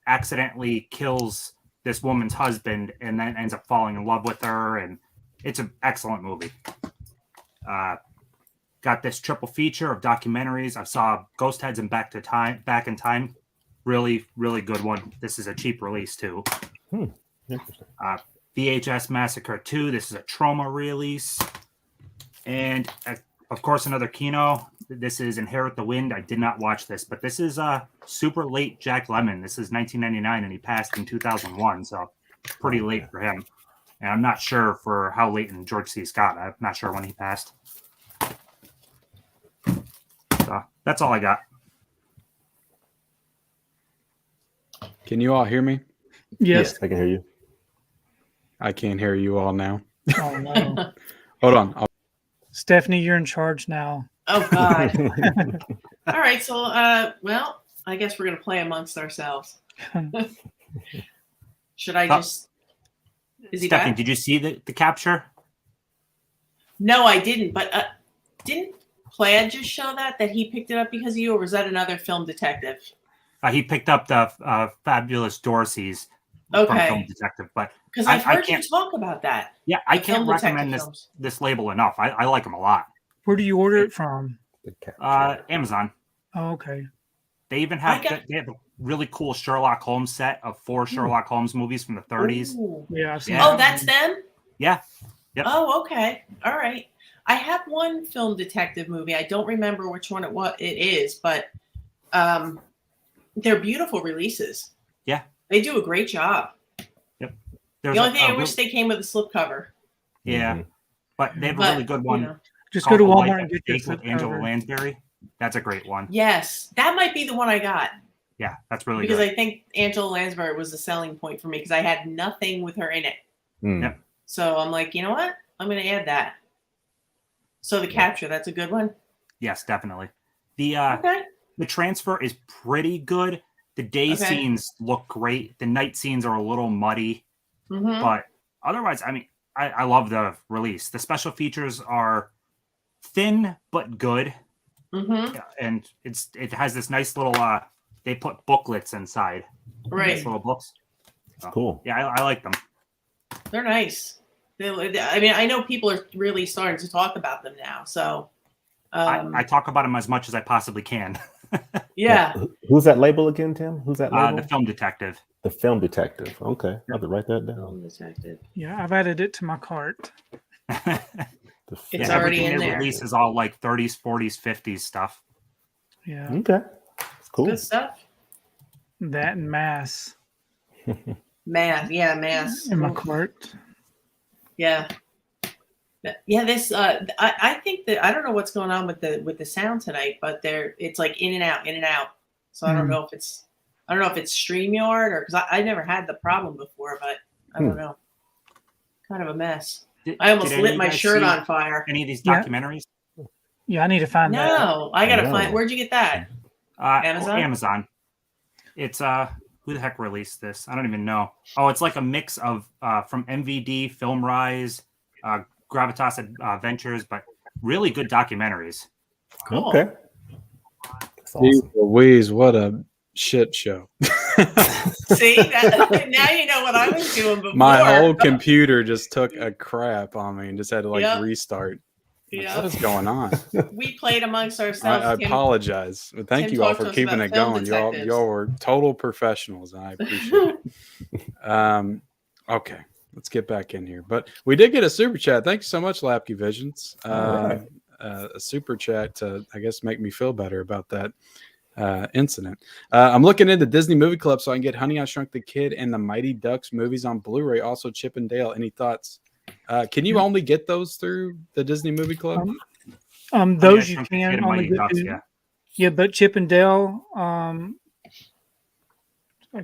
accidentally kills this woman's husband and then ends up falling in love with her, and it's an excellent movie. Got this triple feature of documentaries. I saw Ghost Heads and Back in Time. Really, really good one. This is a cheap release too. Interesting. VHS Massacre 2. This is a trauma release. And of course, another Kino. This is Inherit the Wind. I did not watch this, but this is super late Jack Lemmon. This is 1999, and he passed in 2001, so pretty late for him. And I'm not sure for how late in George C. Scott. I'm not sure when he passed. So that's all I got. Can you all hear me? Yes. I can hear you. I can't hear you all now. Oh, no. Hold on. Stephanie, you're in charge now. Oh God. All right. So, well, I guess we're gonna play amongst ourselves. Should I just? Is he Stephanie, back? did you see the capture? No, I didn't. But didn't Plaid just show that he picked it up because of you, or was that another Film Detective? He picked up the Fabulous Dorseys from Okay. Film Detective, but Because I I've heard you can't- talk about that. yeah, I The can't Film Detective recommend films. this label enough. I like them a lot. Where do you order it from? The capture. Amazon. Oh, okay. They even have I got- they have a really cool Sherlock Holmes set of 4 Sherlock Holmes movies from the 30s. Ooh. Yeah, I've seen Yeah. Oh, that's them? Yeah. Yep. Oh, okay. All right. I have one Film Detective movie. I don't remember which one it is, but they're beautiful releases. Yeah. They do a great job. There's The only thing I real- wish they came with a slipcover. Yeah, Mhm. but they have a But, really good you one. know. Just go to called The Life Walmart at and get your Stake with slip Angela cover. Lansbury. That's a great one. Yes, that might be the one I got Yeah, that's really because good. I think Angela Lansbury was the selling point for me because I had nothing with her in it. Mm. Yep. So I'm like, you know what? I'm going to add that. So the capture, that's a good one. Yes, definitely. The Okay. the transfer is pretty good. The day Okay. scenes look great. The night scenes are a little muddy, Mm-hmm. but otherwise, I mean, I love the release. The special features are thin but good, Mm-hmm. and it has this nice little they put booklets inside. Right. These little books. Cool. Yeah, I like them. They're nice. I mean, I know people are really starting to talk about them now. So, I talk about them as much as I possibly can. yeah. Who's that label again, Tim? Who's that label? The Film Detective. The Film Detective. Okay. I have to write that down. Film Detective. Yeah, I've added it to my cart. The It's Yeah, Film already everything in they there. release is all like 30s, 40s, 50s stuff. Yeah, Okay. Cool. Good stuff. that and Mass. Mass. Yeah, Mass. in my cart. Yeah. Yeah, this I think that I don't know what's going on with the sound tonight, but it's like in and out, in and out. So I don't know if it's StreamYard or because I never had the problem before, but I don't know. Kind of a mess. I almost lit my shirt on fire. Any of these documentaries? Yeah, I need to find that. No, I gotta find. Where'd you get that? Amazon. Amazon. It's who the heck released this? I don't even know. Oh, it's like a mix of from MVD, FilmRise, Gravitas Ventures, but really good documentaries. Cool. Okay. That's Jeez awesome. Louise, what a shit show. See, now you know what I was doing before. My whole computer just took a crap on me and just had to like restart. Like, Yeah. what is going on? We played amongst ourselves. I Tim. apologize. But thank Tim you all talked for to us keeping about it film going. detectives. Y'all were total professionals, and I appreciate it. Okay, let's get back in here. But we did get a super chat. Thank you so much, Lapke Visions. Right. A super chat to, I guess, make me feel better about that incident. I'm looking into Disney Movie Club so I can get Honey, I Shrunk the Kid and the Mighty Ducks movies on Blu-ray. Also, Chip and Dale. Any thoughts? Can you only get those through the Disney Movie Club? Those you can only get to. Yeah, but Chip and Dale. I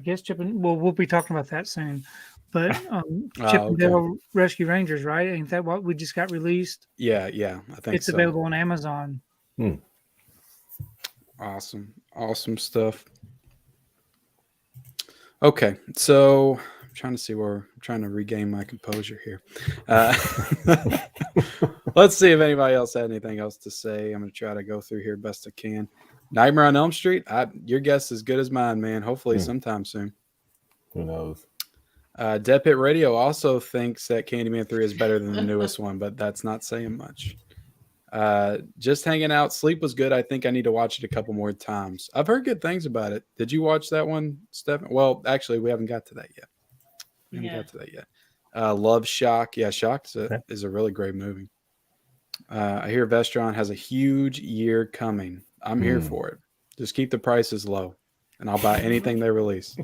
guess we'll be talking about that soon. But Chip and Dale Rescue Rangers, right? Ain't that what we just got released? Yeah, I think it's available on Amazon. Awesome stuff. Okay, so I'm trying to see where I'm trying to regain my composure here. Let's see if anybody else had anything else to say. I'm going to try to go through here best I can. Nightmare on Elm Street. Your guess is as good as mine, man. Hopefully sometime soon. Who knows? Dead Pit Radio also thinks that Candyman 3 is better than the newest one, but that's not saying much. Just Hanging Out. Sleep was good. I think I need to watch it a couple more times. I've heard good things about it. Did you watch that one, Stephen? Well, actually, we haven't got to that yet. Love Shock. Yeah, Shock is a really great movie. I hear Vestron has a huge year coming. I'm here for it. Just keep the prices low, and I'll buy anything they release.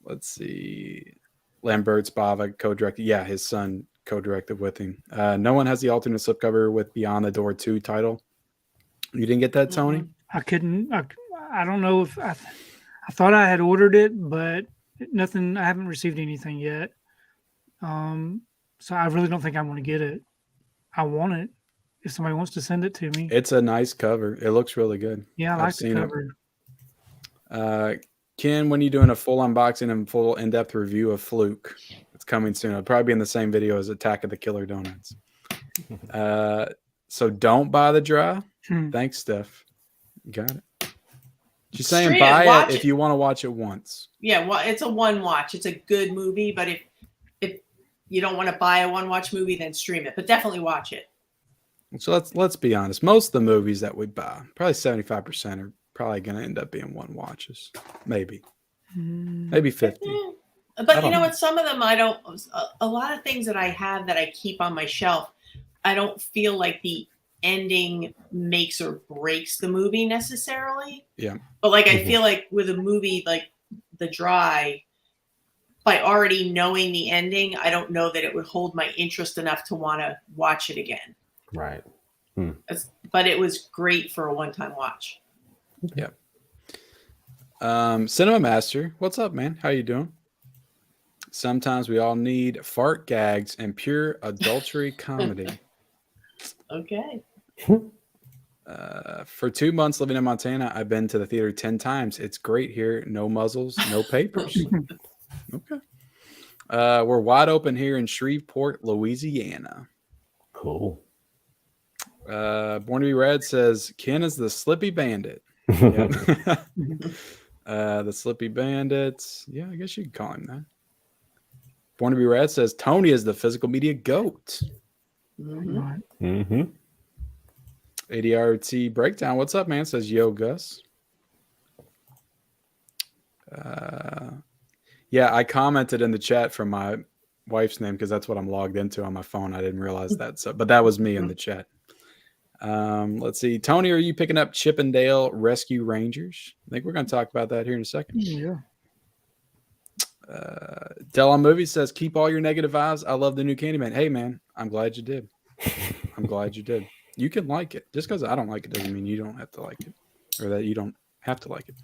Let's see. Lambert's Bava co-directed. Yeah, his son co-directed with him. No one has the alternate slipcover with Beyond the Door 2 title. You didn't get that, Tony? I couldn't. I don't know if I thought I had ordered it, but nothing. I haven't received anything yet. So I really don't think I want to get it. I want it if somebody wants to send it to me. It's a nice cover. It looks really good. Yeah, I like the cover. Ken, when are you doing a full unboxing and full in-depth review of Fluke? It's coming soon. It'll probably be in the same video as Attack of the Killer Donuts. So don't buy the dry. Thanks, Steph. Got it. She's saying buy it if you want to watch it once. Yeah, well, it's a one watch. It's a good movie, but if you don't want to buy a one watch movie, then stream it. But definitely watch it. So let's be honest. Most of the movies that we buy, probably 75%, are probably going to end up being one watches. Maybe 50. But you know what? Some of them I don't. A lot of things that I have that I keep on my shelf, I don't feel like the ending makes or breaks the movie necessarily. Yeah. But like I feel like with a movie like The Dry, by already knowing the ending, I don't know that it would hold my interest enough to want to watch it again. Right. But it was great for a one-time watch. Yeah. Cinema Master, what's up, man? How you doing? Sometimes we all need fart gags and pure adultery comedy. Okay. For 2 months living in Montana, I've been to the theater 10 times. It's great here. No muzzles, no papers. Okay. We're wide open here in Shreveport, Louisiana. Cool. Born to be Red says Ken is the Slippy Bandit. The Slippy Bandits. Yeah, I guess you could call him that. Born to be Red says Tony is the physical media goat. ADRT Breakdown. What's up, man? Says Yo Gus. Yeah, I commented in the chat from my wife's name because that's what I'm logged into on my phone. I didn't realize that. But that was me in the chat. Let's see. Tony, are you picking up Chip and Dale Rescue Rangers? I think we're going to talk about that here in a second. Yeah. Dell on Movie says, keep all your negative vibes. I love the new Candyman. Hey, man, I'm glad you did. I'm glad you did. You can like it. Just because I don't like it doesn't mean you don't have to like it, or that you don't have to like it.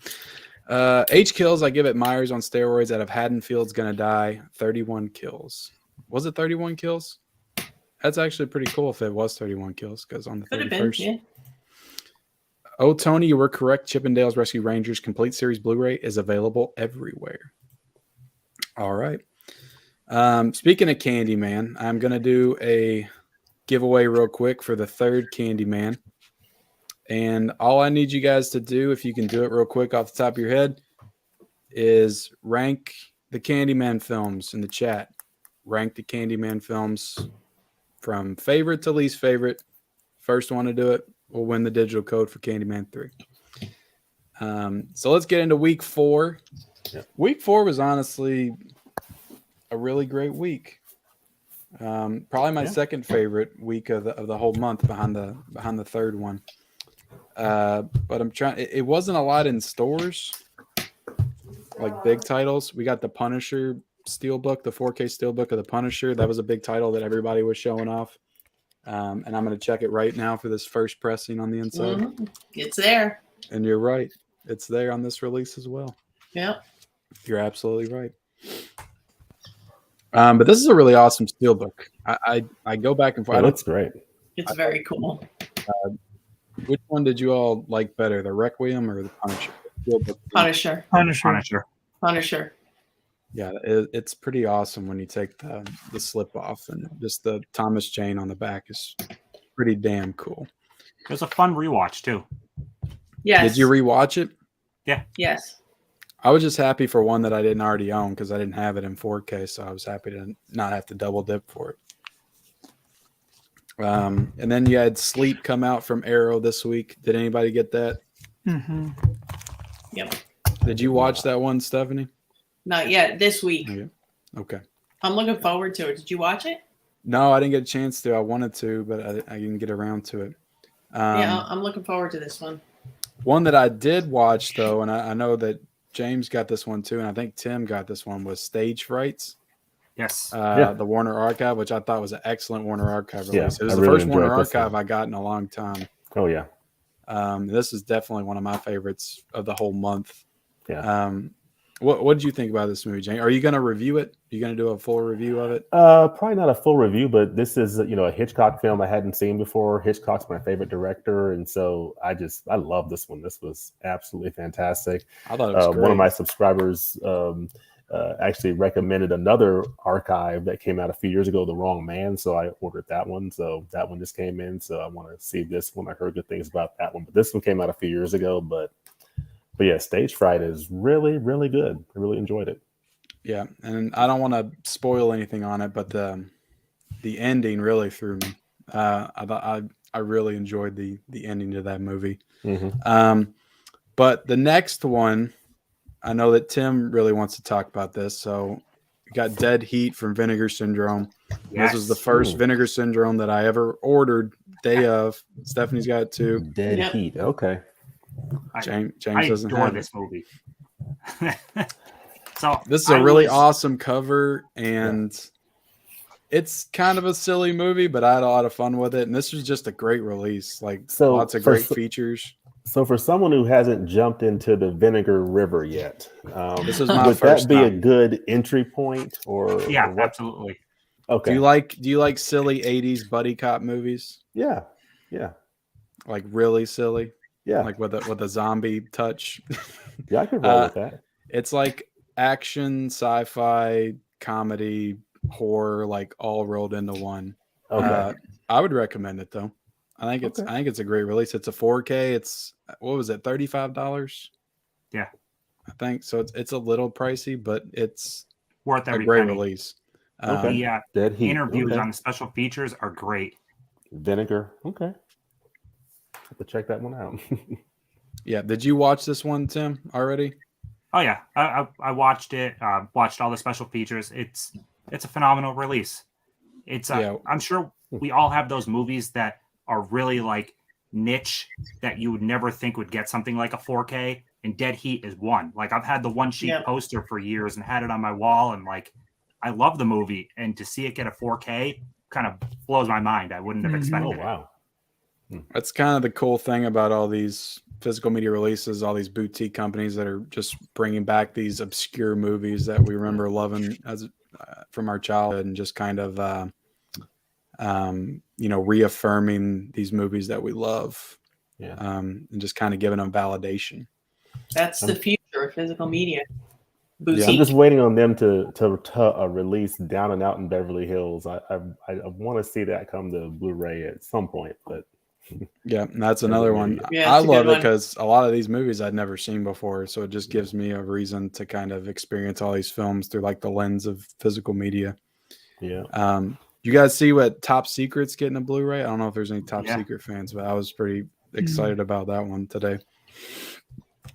H kills, I give it Myers on steroids out of Haddonfield's Gonna Die. 31 kills. Was it 31 kills? That's actually pretty cool if it was 31 kills, because on the Could have 31st. been, yeah. Oh, Tony, you were correct. Chippendales Rescue Rangers Complete Series Blu-ray is available everywhere. All right. Speaking of Candyman, I'm going to do a giveaway real quick for the third Candyman. And all I need you guys to do, if you can do it real quick off the top of your head, is rank the Candyman films in the chat. Rank the Candyman films from favorite to least favorite. First one to do it will win the digital code for Candyman 3. So let's get into week 4. Yep. Week 4 was honestly a really great week. Probably my second favorite week of the whole month behind the third one. But I'm trying. It wasn't a lot in stores, like big titles. We got the Punisher Steelbook, the 4K Steelbook of the Punisher. That was a big title that everybody was showing off. And I'm going to check it right now for this first pressing on the inside. Mm-hmm. It's there. And you're right. It's there on this release as well. Yep. You're absolutely right. But this is a really awesome Steelbook. I go back and forth. It looks great. It's very cool. Which one did you all like better, the Requiem or the Punisher? Steelbook. Punisher. Yeah, it's pretty awesome when you take the slip off, and just the Thomas Jane on the back is pretty damn cool. It was a fun rewatch too. Yes. Did you rewatch it? Yeah. Yes. I was just happy for one that I didn't already own because I didn't have it in 4K, so I was happy to not have to double dip for it. And then you had Sleep come out from Arrow this week. Did anybody get that? Mm-hmm. Yep. Did you watch that one, Stephanie? Not yet. This week. Okay. I'm looking forward to it. Did you watch it? No, I didn't get a chance to. I wanted to, but I didn't get around to it. Yeah, I'm looking forward to this one. One that I did watch, though, and I know that James got this one too, and I think Tim got this one, was Stage Frights. Yes. The Warner Archive, which I thought was an excellent Warner Archive release. Yeah, it was the really first Warner enjoyed this Archive one. I got in a long time. Oh, yeah. This is definitely one of my favorites of the whole month. Yeah. What did you think about this movie, Jane? Are you going to review it? Are you going to do a full review of it? Probably not a full review, but this is a Hitchcock film I hadn't seen before. Hitchcock's my favorite director, and so I love this one. This was absolutely fantastic. I thought it was great. One of my subscribers actually recommended another archive that came out a few years ago, The Wrong Man, so I ordered that one. So that one just came in, so I want to see this one. I heard good things about that one, but this one came out a few years ago. But yeah, Stage Fright is really, really good. I really enjoyed it. Yeah, and I don't want to spoil anything on it, but the ending really threw me. I really enjoyed the ending to that movie. Mm-hmm. But the next one, I know that Tim really wants to talk about this. So we got Dead Heat from Vinegar Syndrome. Yes. This was the first Vinegar Syndrome that I ever ordered day of. Stephanie's got it too. Dead Heat. Okay. James I doesn't adore have this it. movie. So This is a really awesome cover, and it's kind of a silly movie, but I had a lot of fun with it. And this was just a great release. Lots of great features. So for someone who hasn't jumped into the Vinegar River yet, this is my would first that be a time. good entry point? Or what? Absolutely. Okay. Do you like silly 80s buddy cop movies? Yeah. Like really silly? Yeah. Like with a zombie touch? Yeah, I could roll with that. It's like action, sci-fi, comedy, horror, like all rolled into one. Okay. I would recommend it though. I think it's a great release. It's a 4K. It's what was it, $35? Yeah, I think so. It's a little pricey, but it's worth a every great penny. release. The Dead Heat. interviews Okay. on the special features are great. Vinegar. Okay. Have to check that one out. Yeah. Did you watch this one, Tim, already? Oh yeah, I watched it. Watched all the special features. It's a phenomenal release. It's I'm sure we all have those movies that are really like niche that you would never think would get something like a 4K, and Dead Heat is one. Like, I've had the one sheet poster for years and had it on my wall, and like, I love the movie, and to see it get a 4K kind of blows my mind. I wouldn't have expected it. Oh, wow. That's kind of the cool thing about all these physical media releases, all these boutique companies that are just bringing back these obscure movies that we remember loving as from our childhood, and just kind of reaffirming these movies that we love, and just kind of giving them validation. That's the future of physical media. Yeah, I'm just waiting on them to release Down and Out in Beverly Hills. I want to see that come to Blu-ray at some point, but yeah, and that's another one. Yeah, I love it because a lot of these movies I'd never seen before, so it just gives me a reason to kind of experience all these films through like the lens of physical media. Yeah. You guys see what Top Secret's getting a Blu-ray? I don't know if there's any Top Secret fans, but I was pretty excited about that one today.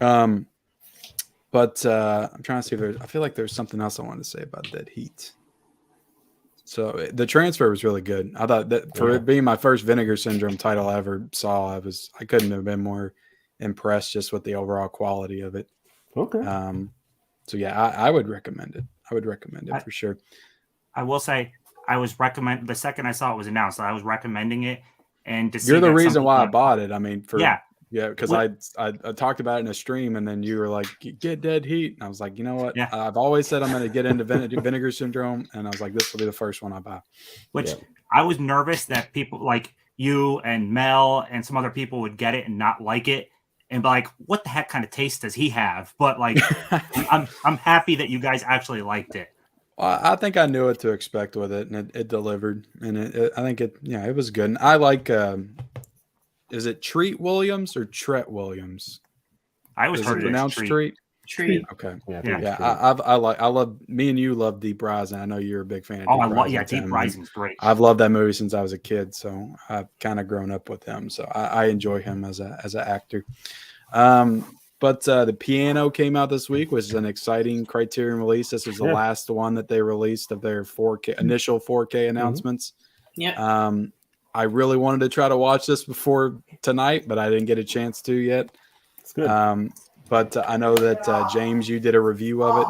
But I'm trying to see if I feel like there's something else I wanted to say about Dead Heat. So the transfer was really good. I thought that for it being my first Vinegar Syndrome title I ever saw, I couldn't have been more impressed just with the overall quality of it. Okay. So yeah, I would recommend it. I would recommend it for sure. I will say the second I saw it was announced, I was recommending it, and to see you're the reason why I bought it. I mean, because I talked about it in a stream, and then you were like, "Get Dead Heat," and I was like, you know what? I've always said I'm going to get into Vinegar Syndrome, and I was like, this will be the first one I buy. Which I was nervous that people like you and Mel and some other people would get it and not like it, and be like, "What the heck kind of taste does he have?" But like, I'm happy that you guys actually liked it. Well, I think I knew what to expect with it, and it delivered, and I think it was good. And I like. Is it Treat Williams or Tret Williams? I always heard it pronounced Treat. Treat. Okay. Yeah. I love. Me and you love Deep Rising. I know you're a big fan of Deep Rising. Deep Rising's great. I've loved that movie since I was a kid, so I've kind of grown up with him. So I enjoy him as an actor. But the Piano came out this week, which is an exciting Criterion release. This is the last one that they released of their initial 4K announcements. Yeah. I really wanted to try to watch this before tonight, but I didn't get a chance to yet. It's good. But I know that James, you did a review of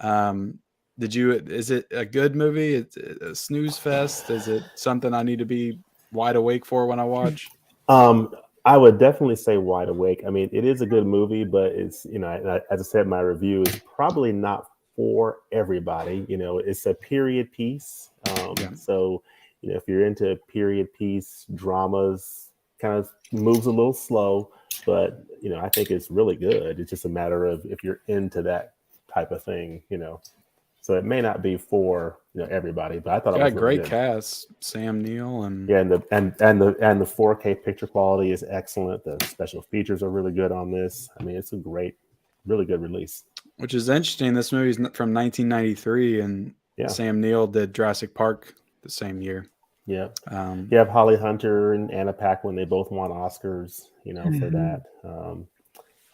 it. Is it a good movie? It's a snooze fest? Is it something I need to be wide awake for when I watch? I would definitely say wide awake. I mean, it is a good movie, but it's, as I said in my review, it's probably not for everybody. It's a period piece. So, if you're into period piece dramas, kind of moves a little slow, but I think it's really good. It's just a matter of if you're into that type of thing, So it may not be for everybody, but I thought it was really great good. Cast, Sam Neill, and and the 4K picture quality is excellent. The special features are really good on this. I mean, it's a really good release. Which is interesting. This movie's from 1993, and Sam Neill did Jurassic Park the same year. Yeah. You have Holly Hunter and Anna Paquin. They both won Oscars, for that.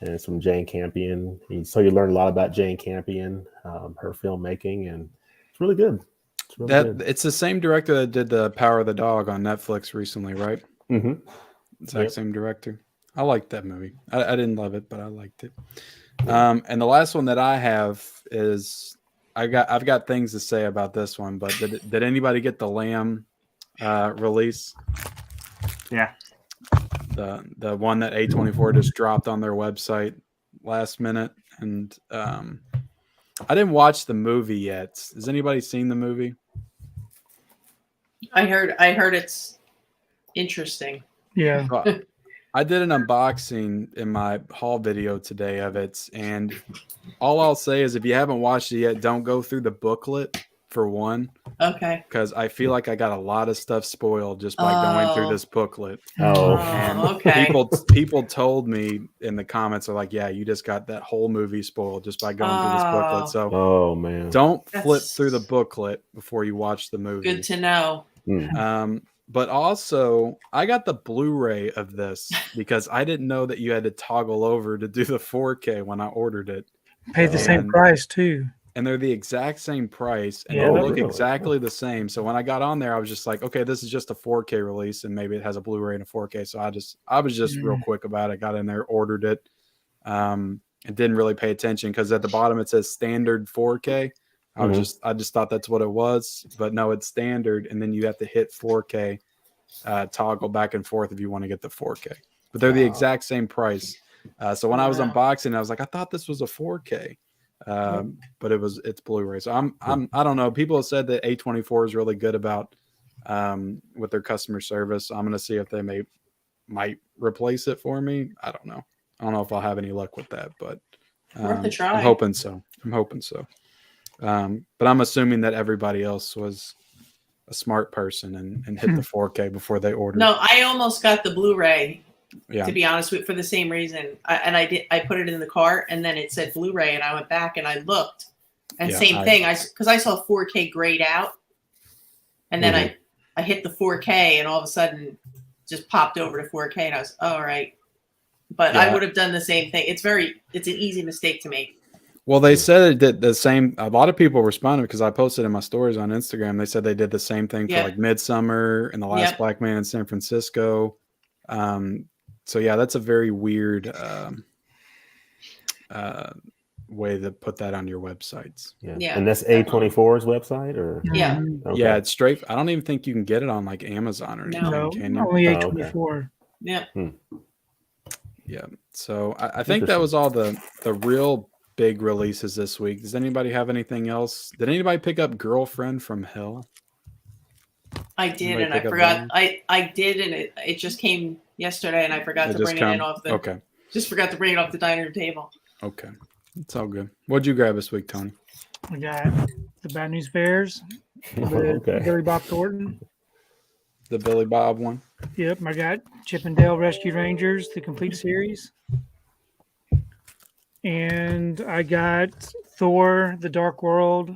And it's from Jane Campion. So you learn a lot about Jane Campion, her filmmaking, and it's really good. It's the same director that did The Power of the Dog on Netflix recently, right? Mm-hmm. Exact same director. I liked that movie. I didn't love it, but I liked it. And the last one that I have is I've got things to say about this one, but did anybody get the Lamb release? Yeah. The one that A24 just dropped on their website last minute, and I didn't watch the movie yet. Has anybody seen the movie? I heard it's interesting. Yeah. I did an unboxing in my haul video today of it, and all I'll say is if you haven't watched it yet, don't go through the booklet for one. Okay. Because I feel like I got a lot of stuff spoiled just by going through this booklet. And okay. People told me in the comments are like, yeah, you just got that whole movie spoiled just by going through this booklet. So man, don't flip through the booklet before you watch the movie. Good to know. But also, I got the Blu-ray of this because I didn't know that you had to toggle over to do the 4K when I ordered it. Paid the same price too. and they're the exact same price, and Yeah, they that's look really? exactly the same. So when I got on there, I was just like, okay, this is just a 4K release, and maybe it has a Blu-ray and a 4K. So I was just real quick about it. Got in there, ordered it, and didn't really pay attention because at the bottom it says standard 4K. I just thought that's what it was, but no, it's standard, and then you have to hit 4K, toggle back and forth if you want to get the 4K. But they're the exact same price. So when I was unboxing, I was like, I thought this was a 4K, but it's Blu-ray. So I don't know. People have said that A24 is really good about with their customer service. I'm gonna see if they might replace it for me. I don't know. I don't know if I'll have any luck with that, but Worth a try. I'm hoping so. But I'm assuming that everybody else was a smart person and hit the 4K before they ordered. No, I almost got the Blu-ray. Yeah. To be honest with, for the same reason, I put it in the cart, and then it said Blu-ray, and I went back and I looked, and same thing. Because I saw 4K grayed out, and then I hit the 4K, and all of a sudden, just popped over to 4K, and I was all right. But I would have done the same thing. It's an easy mistake to make. Well, they said it did the same. A lot of people responded because I posted in my stories on Instagram. They said they did the same thing for like Midsummer and The Last Black Man in San Francisco. So yeah, that's a very weird way to put that on your websites. Yeah. And that's A24's website, or Yeah. Okay. Yeah, it's straight. I don't even think you can get it on like Amazon or anything. No, Can you? only A24. Yeah. Yeah. So I think that was all the real big releases this week. Does anybody have anything else? Did anybody pick up Girlfriend from Hell? I did, and I forgot. I did, and it just came yesterday, and I forgot to bring it in off the. Okay. Just forgot to bring it off the dining room table. Okay, it's all good. What'd you grab this week, Tony? We got the Bad News Bears with Billy Bob Thornton. The Billy Bob one. Yep, I got Chip and Dale Rescue Rangers, the complete series. And I got Thor, The Dark World,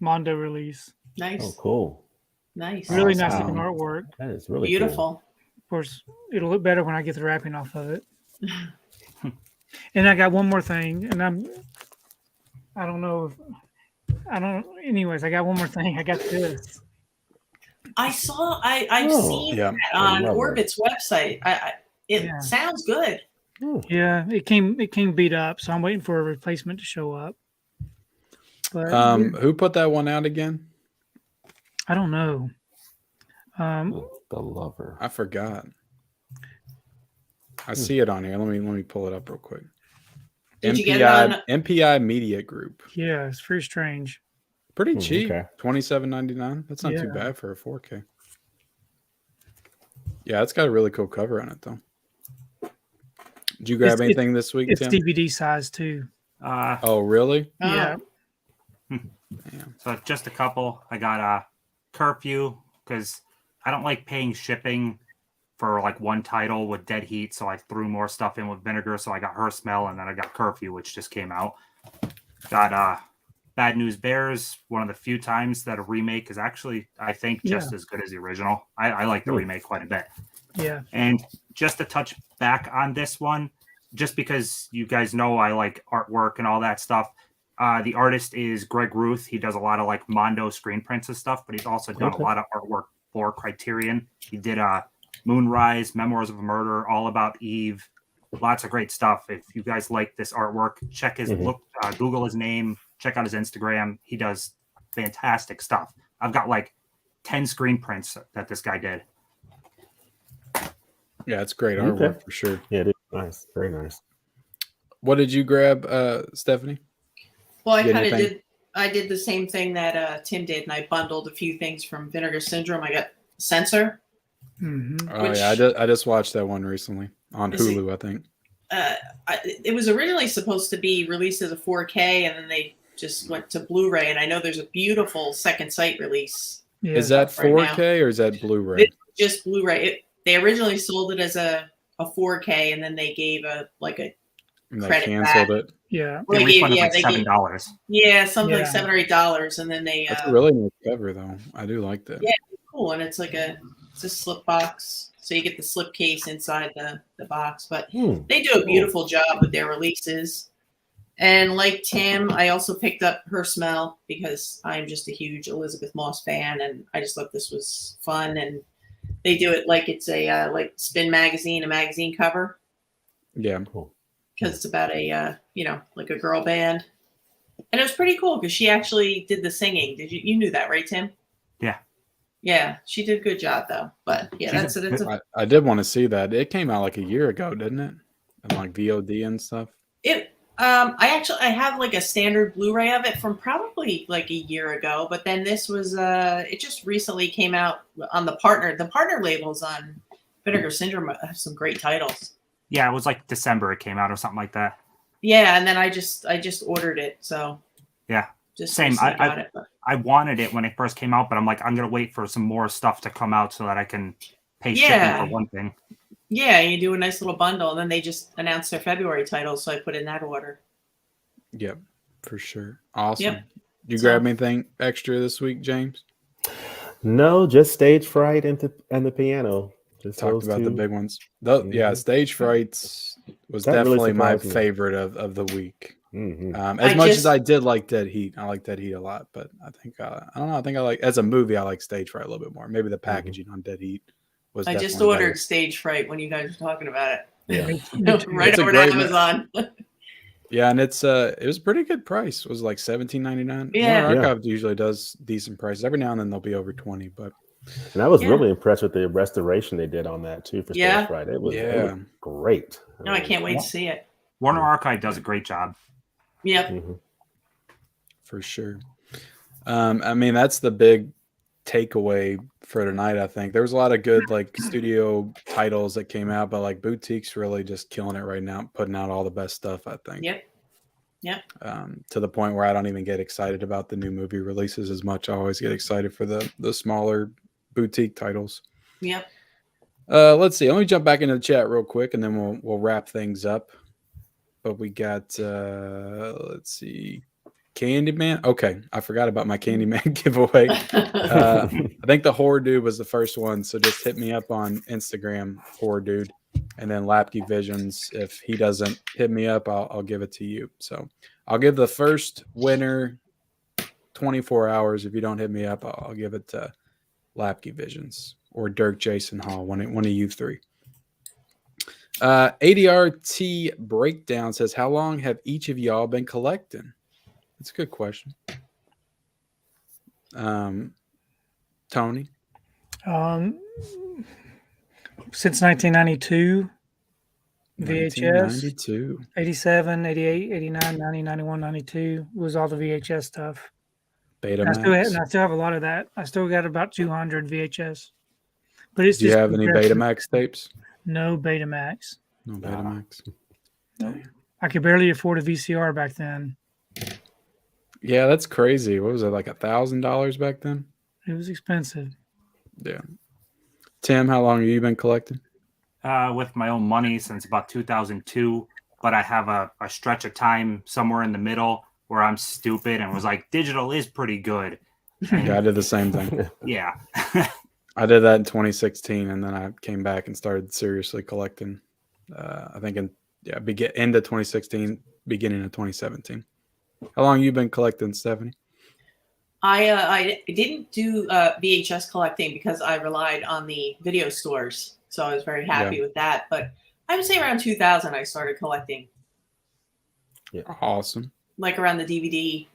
Mondo release. Nice. Oh, cool. Nice. Really nice looking artwork. That is really beautiful. Cool. Of course, it'll look better when I get the wrapping off of it. And I got one more thing, and anyways, I got one more thing. I got this. I've seen that on Orbit's website. It sounds good. Yeah, it came beat up, so I'm waiting for a replacement to show up. But who put that one out again? I don't know. The Lover. I forgot. I see it on here. Let me pull it up real quick. Did you get it on MPI Media Group? Yeah, it's pretty strange. Pretty cheap. Okay. $27.99. That's not too bad for a 4K. Yeah, it's got a really cool cover on it though. Did you grab anything this week, It's Tim? DVD size too. Oh, really? Yeah. So just a couple. I got a Curfew because I don't like paying shipping for like one title with Dead Heat, so I threw more stuff in with Vinegar. So I got Her Smell, and then I got Curfew, which just came out. Got Bad News Bears, one of the few times that a remake is actually, I think, just as good as the original. I like the remake quite a bit. Yeah. And just to touch back on this one, just because you guys know I like artwork and all that stuff. The artist is Greg Ruth. He does a lot of like Mondo screen prints and stuff, but he's also done a lot of artwork for Criterion. He did Moonrise, Memoirs of a Murder, All About Eve. Lots of great stuff. If you guys like this artwork, check his Google his name, check out his Instagram. He does fantastic stuff. I've got like 10 screen prints that this guy did. Yeah, it's great artwork for sure. Yeah, it is nice. Very nice. What did you grab, Stephanie? Well, I did the same thing that Tim did, and I bundled a few things from Vinegar Syndrome. I got Censor. Mm-hmm. Oh yeah, I just watched that one recently on Hulu, I think. It was originally supposed to be released as a 4K, and then they just went to Blu-ray. And I know there's a beautiful second sight release. Yeah. Is that 4K or is that Blu-ray? It's just Blu-ray. They originally sold it as a 4K, and then they gave and they credit canceled back. it. Yeah. Well, They refunded like they $7. Yeah, something like $7 or $8, and then they. That's a really nice cover, though. I do like that. Yeah, cool, and it's like a slip box, so you get the slip case inside the box. But they do a beautiful job with their releases. And like Tim, I also picked up Her Smell because I'm just a huge Elizabeth Moss fan, and I just thought this was fun. And they do it like it's a like Spin magazine, a magazine cover, Yeah. Cool. because it's about a like a girl band, and it was pretty cool because she actually did the singing. Did you knew that, right, Tim? Yeah. Yeah, she did a good job though. But yeah, that's it. It's a, I did want to see that. It came out like a year ago, didn't it? And like VOD and stuff. I have like a standard Blu-ray of it from probably like a year ago, but then this was it just recently came out on the partner labels on Vinegar Syndrome have some great titles. Yeah, it was like December it came out or something like that. Yeah, and then I just ordered it, so Yeah. just Same. recently got it. But I wanted it when it first came out, but I'm like, I'm gonna wait for some more stuff to come out so that I can pay shipping Yeah. for one thing. yeah, you do a nice little bundle, and then they just announced their February titles, so I put in that order. Yep, for sure. Awesome. Yep. You So- grab anything extra this week, James? No, just Stage Fright and the piano. Just Talked those about the two. big ones. Yeah, Mhm. Stage Frights was That really definitely my surprised me. favorite of the week. Mhm. As I much as just- I did like Dead Heat, I like Dead Heat a lot. But I think I don't know. I think I like as a movie, I like Stage Fright a little bit more. Maybe the packaging on Dead Heat was. I just definitely ordered better. Stage Fright when you guys were talking about it. Yeah. right It's a over to great Amazon. Yeah, and it was a pretty good price. It was like $17.99. Yeah. Warner Yeah. Archive usually does decent prices. Every now and then they'll be over 20, but And I was Yeah. really impressed with the restoration they did on that too for Yeah. Stage Fright. It was Yeah. great. No, I can't wait to see it. Warner Archive does a great job. Yep. Mhm. for sure. I mean, that's the big takeaway for tonight. I think there was a lot of good like studio titles that came out, but like Boutique's really just killing it right now, putting out all the best stuff. I think. Yep. To the point where I don't even get excited about the new movie releases as much. I always get excited for the smaller boutique titles. Yep. Let's see. Let me jump back into the chat real quick, and then we'll wrap things up. But we got let's see, Candyman. Okay, I forgot about my Candyman giveaway. I think the Horror Dude was the first one, so just hit me up on Instagram, Horror Dude, and then Lapke Visions. If he doesn't hit me up, I'll give it to you. So I'll give the first winner 24 hours. If you don't hit me up, I'll give it to Lapke Visions or Dirk Jason Hall, one of you three. ADRT Breakdown says, how long have each of y'all been collecting? That's a good question. Tony? Since 1992, VHS, 1992. 87, 88, 89, 90, 91, 92 was all the VHS stuff. And I Betamax. still have a lot of that. I still got about 200 VHS. But it's Do you just have any progressive. Betamax tapes? No Betamax. No Betamax. I could barely afford a VCR back then. Yeah, that's crazy. What was it, like $1,000 back then? It was expensive. Yeah. Tim, how long have you been collecting? With my own money since about 2002, but I have a stretch of time somewhere in the middle where I'm stupid and was like, digital is pretty good. Yeah, I did the same thing. Yeah. I did that in 2016, and then I came back and started seriously collecting. I think end of 2016, beginning of 2017. How long have you been collecting, Stephanie? I didn't do VHS collecting because I relied on the video stores, so I was very happy with that. But I would say around 2000 I started collecting, Awesome. like around the DVD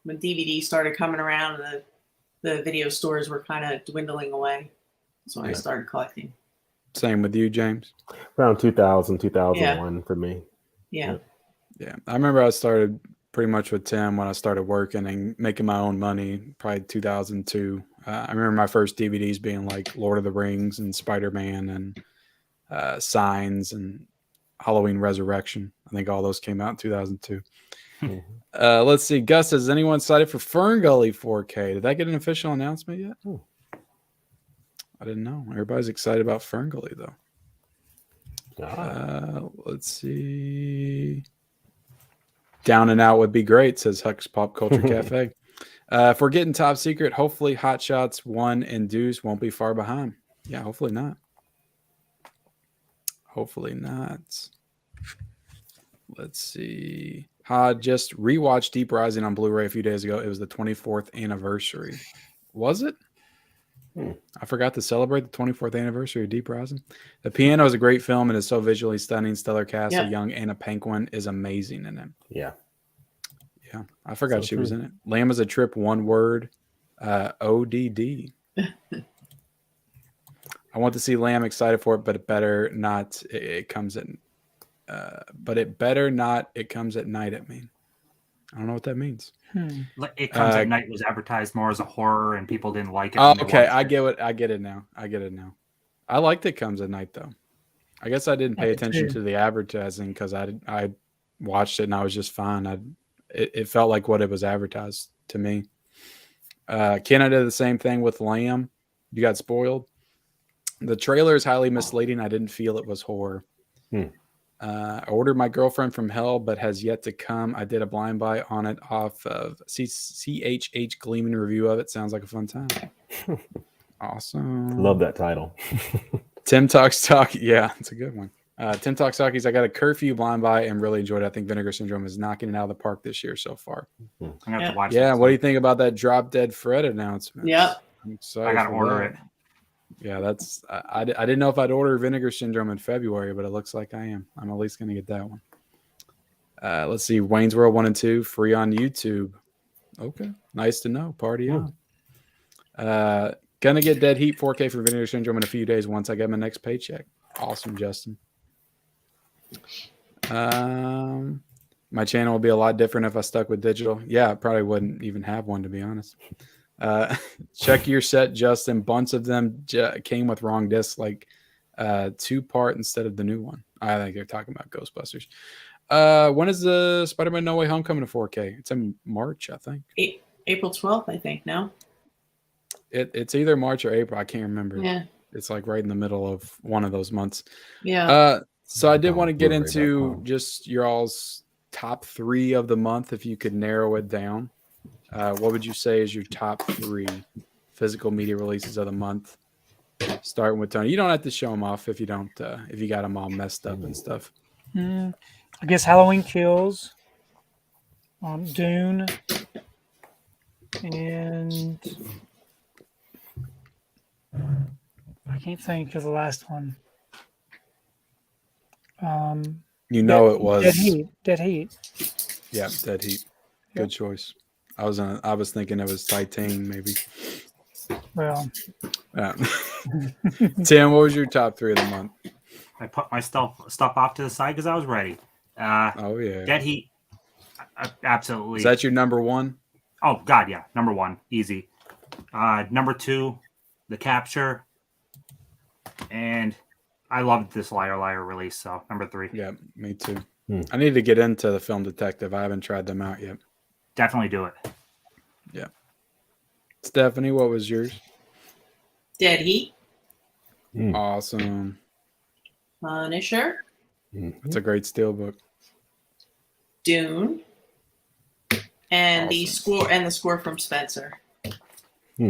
when DVD started coming around and the video stores were kind of dwindling away. That's when I started collecting. Same with you, James? Around 2000, 2001 for me. Yeah. Yeah. I remember I started pretty much with Tim when I started working and making my own money, probably 2002. I remember my first DVDs being like Lord of the Rings and Spider-Man and Signs and Halloween Resurrection. I think all those came out in 2002. Let's see. Gus, has anyone excited for Ferngully 4K? Did that get an official announcement yet? I didn't know. Everybody's excited about Ferngully, though. Let's see. Down and Out would be great, says Huck's Pop Culture Cafe. If we're getting top secret, hopefully Hot Shots 1 and Deuce won't be far behind. Yeah, hopefully not. Hopefully not. Let's see. Just rewatched Deep Rising on Blu-ray a few days ago. It was the 24th anniversary. Was it? I forgot to celebrate the 24th anniversary of Deep Rising. The Piano is a great film and is so visually stunning. Stellar cast. Yeah. A young Anna Paquin is amazing in it. Yeah. Yeah, I forgot So she was true. in it. Lamb is a Trip, one word. ODD. I want to see Lamb, excited for it, but it better not. It comes at. But it better not. It comes at night. I mean, I don't know what that means. It Comes at Night was advertised more as a horror, and people didn't like it. Oh, when they okay, watched I it. get what I get it now. I liked It Comes at Night though. I guess I didn't pay did attention too. to the advertising because I watched it and I was just fine. It felt like what it was advertised to me. Canada did the same thing with Lamb. You got spoiled. The trailer is highly misleading. I didn't feel it was horror. I ordered My Girlfriend from Hell, but has yet to come. I did a blind buy on it off of CHH Gleeman review of it. Sounds like a fun time. Awesome. Love that title. Tim Talks Talk. Yeah, it's a good one. Tim Talks Talkies. I got a Curfew blind buy and really enjoyed it. I think Vinegar Syndrome is knocking it out of the park this year so far. I'm gonna have to watch. Yeah, it. what do you think about that Drop Dead Fred announcement? Yep. I'm excited. I gotta for order that. it. Yeah, that's. I didn't know if I'd order Vinegar Syndrome in February, but it looks like I am. I'm at least gonna get that one. Let's see, Wayne's World 1 and 2 free on YouTube. Okay, nice to know. Party on. Gonna get Dead Heat 4K for Vinegar Syndrome in a few days once I get my next paycheck. Awesome, Justin. My channel would be a lot different if I stuck with digital. Yeah, I probably wouldn't even have one, to be honest. Check your set, Justin. Bunch of them came with wrong discs, like 2-part instead of the new one. I think they're talking about Ghostbusters. When is the Spider-Man No Way Home coming to 4K? It's in March, I think. April 12th, I think. No. It's either March or April. I can't remember. Yeah. It's like right in the middle of one of those months. Yeah. So I did want to get Blu-ray into .com. just your all's top 3 of the month, if you could narrow it down. What would you say is your top 3 physical media releases of the month? Starting with Tony. You don't have to show them off if you don't. If you got them all messed up and stuff. I guess Halloween Kills, Dune, and I can't think of the last one. You know it was Dead Heat. Yeah, Dead Heat. Good choice. I was thinking it was Titan, maybe. Well, Tim, what was your top 3 of the month? I put my stuff off to the side because I was ready. Oh yeah, Dead Heat, absolutely. Is that your number 1? Oh God, yeah, number 1, easy. Number 2, The Capture, and I loved this Liar Liar release. So number 3, Yeah, me too. I need to get into the Film Detective. I haven't tried them out yet. definitely do it. Yeah. Stephanie, what was yours? Dead Heat, Awesome. Punisher, It's a great steelbook. Dune, and the Awesome. score from Spencer.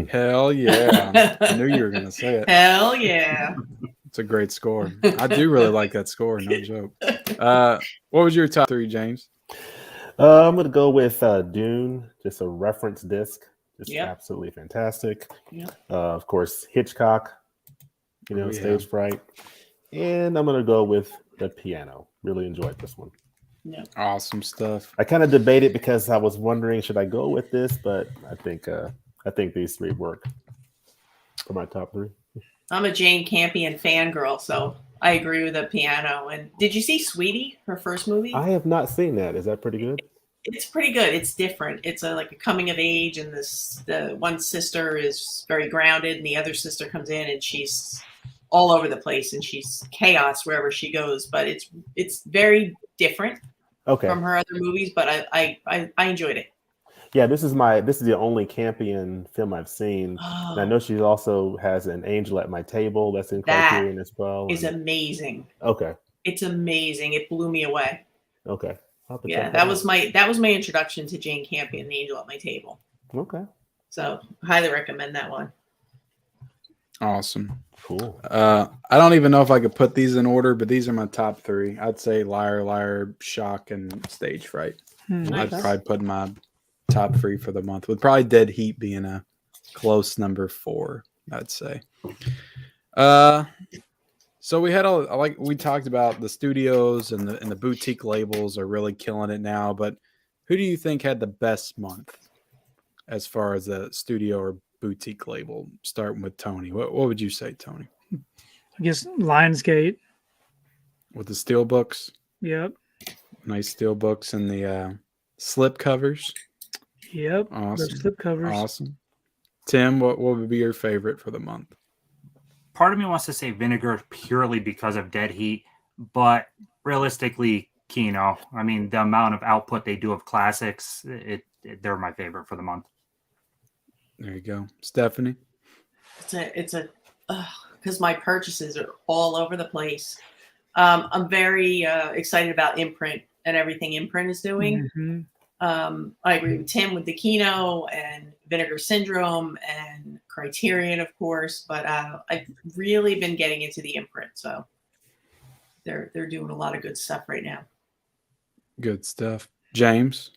Hell yeah. I knew you were going to say it. Hell yeah. It's a great score. I do really like that score. No joke. What was your top 3, James? I'm going to go with Dune, just a reference disc. Just Yep. absolutely fantastic. Yep. Of course, Hitchcock, Oh, yeah. Stage Fright. And I'm going to go with The Piano. Really enjoyed this one. Awesome stuff. I kind of debated because I was wondering, should I go with this? But I think these 3 work for my top 3. I'm a Jane Campion fangirl, so I agree with The Piano. And did you see Sweetie, her first movie? I have not seen that. Is that pretty good? It's pretty good. It's different. It's like a coming of age, and the one sister is very grounded, and the other sister comes in, and she's all over the place, and she's chaos wherever she goes. But it's very different Okay. from her other movies. But I enjoyed it. Yeah, this is the only Campion film I've seen. And I know she also has An Angel at My Table that's in That Criterion as well. Is amazing. Okay. It's amazing. It blew me away. Okay. I'll have to Yeah, check that out. was my introduction to Jane Campion, The Angel at My Table. Okay. So highly recommend that one. Awesome. Cool. I don't even know if I could put these in order, but these are my top 3. I'd say Liar, Liar, Shock, and Stage Fright. I'd Nice. probably put my top 3 for the month, with probably Dead Heat being a close number 4, I'd say. So we had we talked about the studios and the boutique labels are really killing it now, but who do you think had the best month as far as a studio or boutique label? Starting with Tony. What would you say, Tony? I guess Lionsgate. With the steel books? Yep. Nice steel books and the slip covers. Yep. Awesome. Those slip covers. Awesome. Tim, what would be your favorite for the month? Part of me wants to say Vinegar purely because of Dead Heat, but realistically, Kino. I mean, the amount of output they do of classics, they're my favorite for the month. There you go. Stephanie? It's a because my purchases are all over the place. I'm very excited about Imprint and everything Imprint is doing. Mm-hmm. I agree with Tim with the Kino and Vinegar Syndrome and Criterion, of course, but I've really been getting into the Imprint, so they're doing a lot of good stuff right now. Good stuff. James?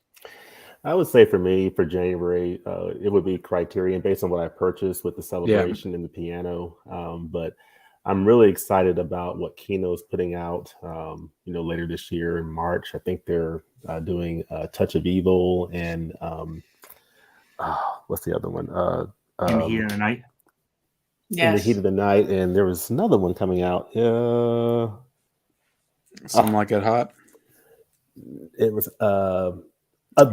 I would say for me, for January, it would be Criterion based on what I purchased with the Celebration and the piano. But I'm really excited about what Kino's putting out, later this year in March. I think they're doing Touch of Evil and what's the other one? In the Heat of the Night. Yes. In the Heat of the Night. And there was another one coming out. Something Like It Hot. It was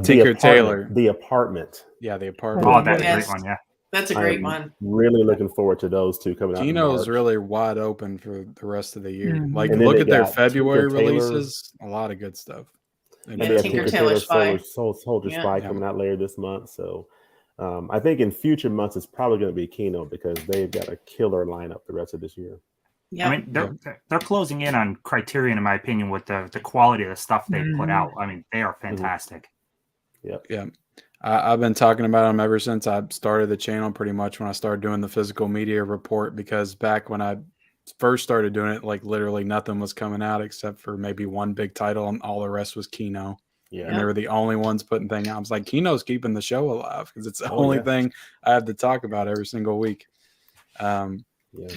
Tinker Tailor. The Apartment. Yeah, The Apartment. Oh, that's Yes. a great one, yeah. That's a great I'm one. Really looking forward to those two coming out. Kino's really wide open for the rest of the year. Mhm. Like, And then look they at their got February Tinker Tailor. releases. A lot of good stuff. And Yeah, they have Tinker Tinker Tailor Tailor Spy. Soldier Yeah. Spy Yeah. coming out later this month. So I think in future months it's probably going to be Kino because they've got a killer lineup the rest of this year. Yeah. I mean, they're closing in on Criterion, in my opinion, with the quality of the stuff they put Mhm. out. I mean, they are fantastic. Yeah. I've been talking about them ever since I started the channel, pretty much when I started doing the physical media report, because back when I first started doing it, like literally nothing was coming out except for maybe one big title and all the rest was Kino. Yeah. And they were the only ones putting thing out. I was like, Kino's keeping the show alive because it's the Oh, only yeah. thing I have to talk about every single week. But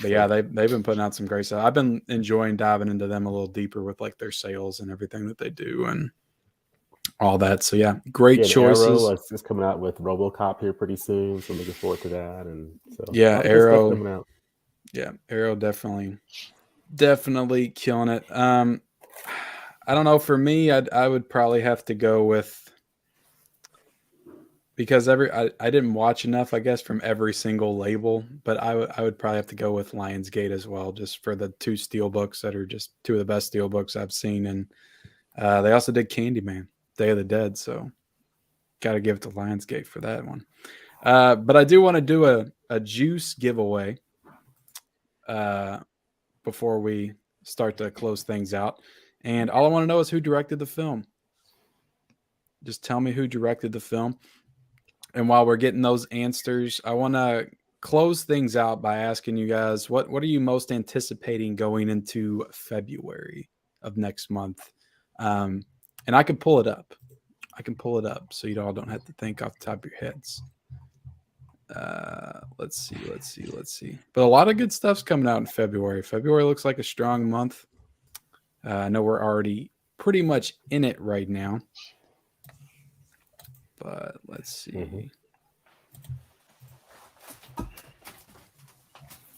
yeah, they've been putting out some great stuff. I've been enjoying diving into them a little deeper with like their sales and everything that they do and all that. So yeah, great choices. Arrow is coming out with RoboCop here pretty soon, so I'm looking forward to that. And so Yeah, all the good stuff Arrow coming out. Yeah, Arrow definitely killing it. I don't know. For me, I would probably have to go with, because I didn't watch enough, I guess, from every single label, but I would probably have to go with Lionsgate as well, just for the two steelbooks that are just two of the best steelbooks I've seen. And they also did Candyman, Day of the Dead, so got to give it to Lionsgate for that one. But I do want to do a juice giveaway before we start to close things out. And all I want to know is who directed the film. Just tell me who directed the film. And while we're getting those answers, I want to close things out by asking you guys, what are you most anticipating going into February of next month? And I can pull it up. So you all don't have to think off the top of your heads. Let's see. But a lot of good stuff's coming out in February. February looks like a strong month. I know we're already pretty much in it right now. But let's see. Mm-hmm.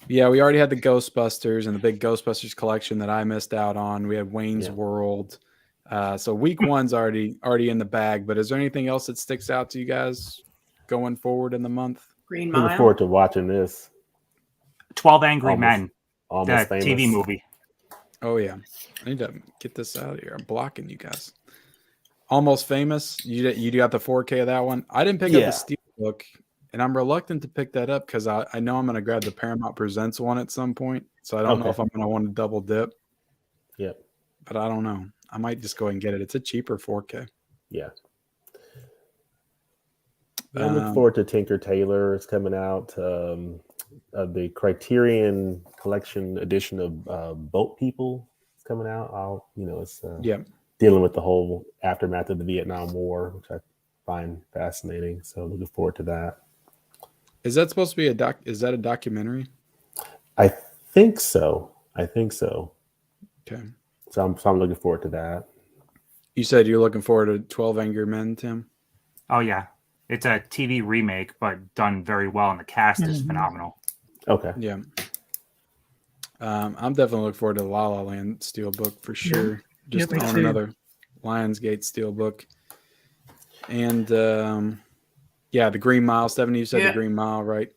Yeah, we already had the Ghostbusters and the big Ghostbusters collection that I missed out on. We had Wayne's World. So week one's already in the bag. But is there anything else that sticks out to you guys going forward in the month? Green Mile. Looking forward to watching this. 12 Angry Men, Almost the Famous. TV movie. Oh, yeah. I need to get this out of here. I'm blocking you guys. Almost Famous. You got the 4K of that one. I didn't pick up the Steelbook, and I'm reluctant to pick that up because I know I'm going to grab the Paramount Presents one at some point. So I don't know if I'm going to want to double dip. Yep. But I don't know. I might just go and get it. It's a cheaper 4K. Yeah. I look forward to Tinker Tailor. It's coming out. the Criterion Collection edition of Boat People is coming out. It's Yeah. dealing with the whole aftermath of the Vietnam War, which I find fascinating. So looking forward to that. Is that supposed to be is that a documentary? I think so. Okay. So I'm looking forward to that. You said you're looking forward to 12 Angry Men, Tim? Oh yeah, it's a TV remake, but done very well, and the cast is phenomenal. Okay. Yeah. I'm definitely looking forward to the La La Land Steelbook for sure. Just me on too. another Lionsgate Steelbook. And the Green Mile. Stephanie, you said Yeah. the Green Mile, right?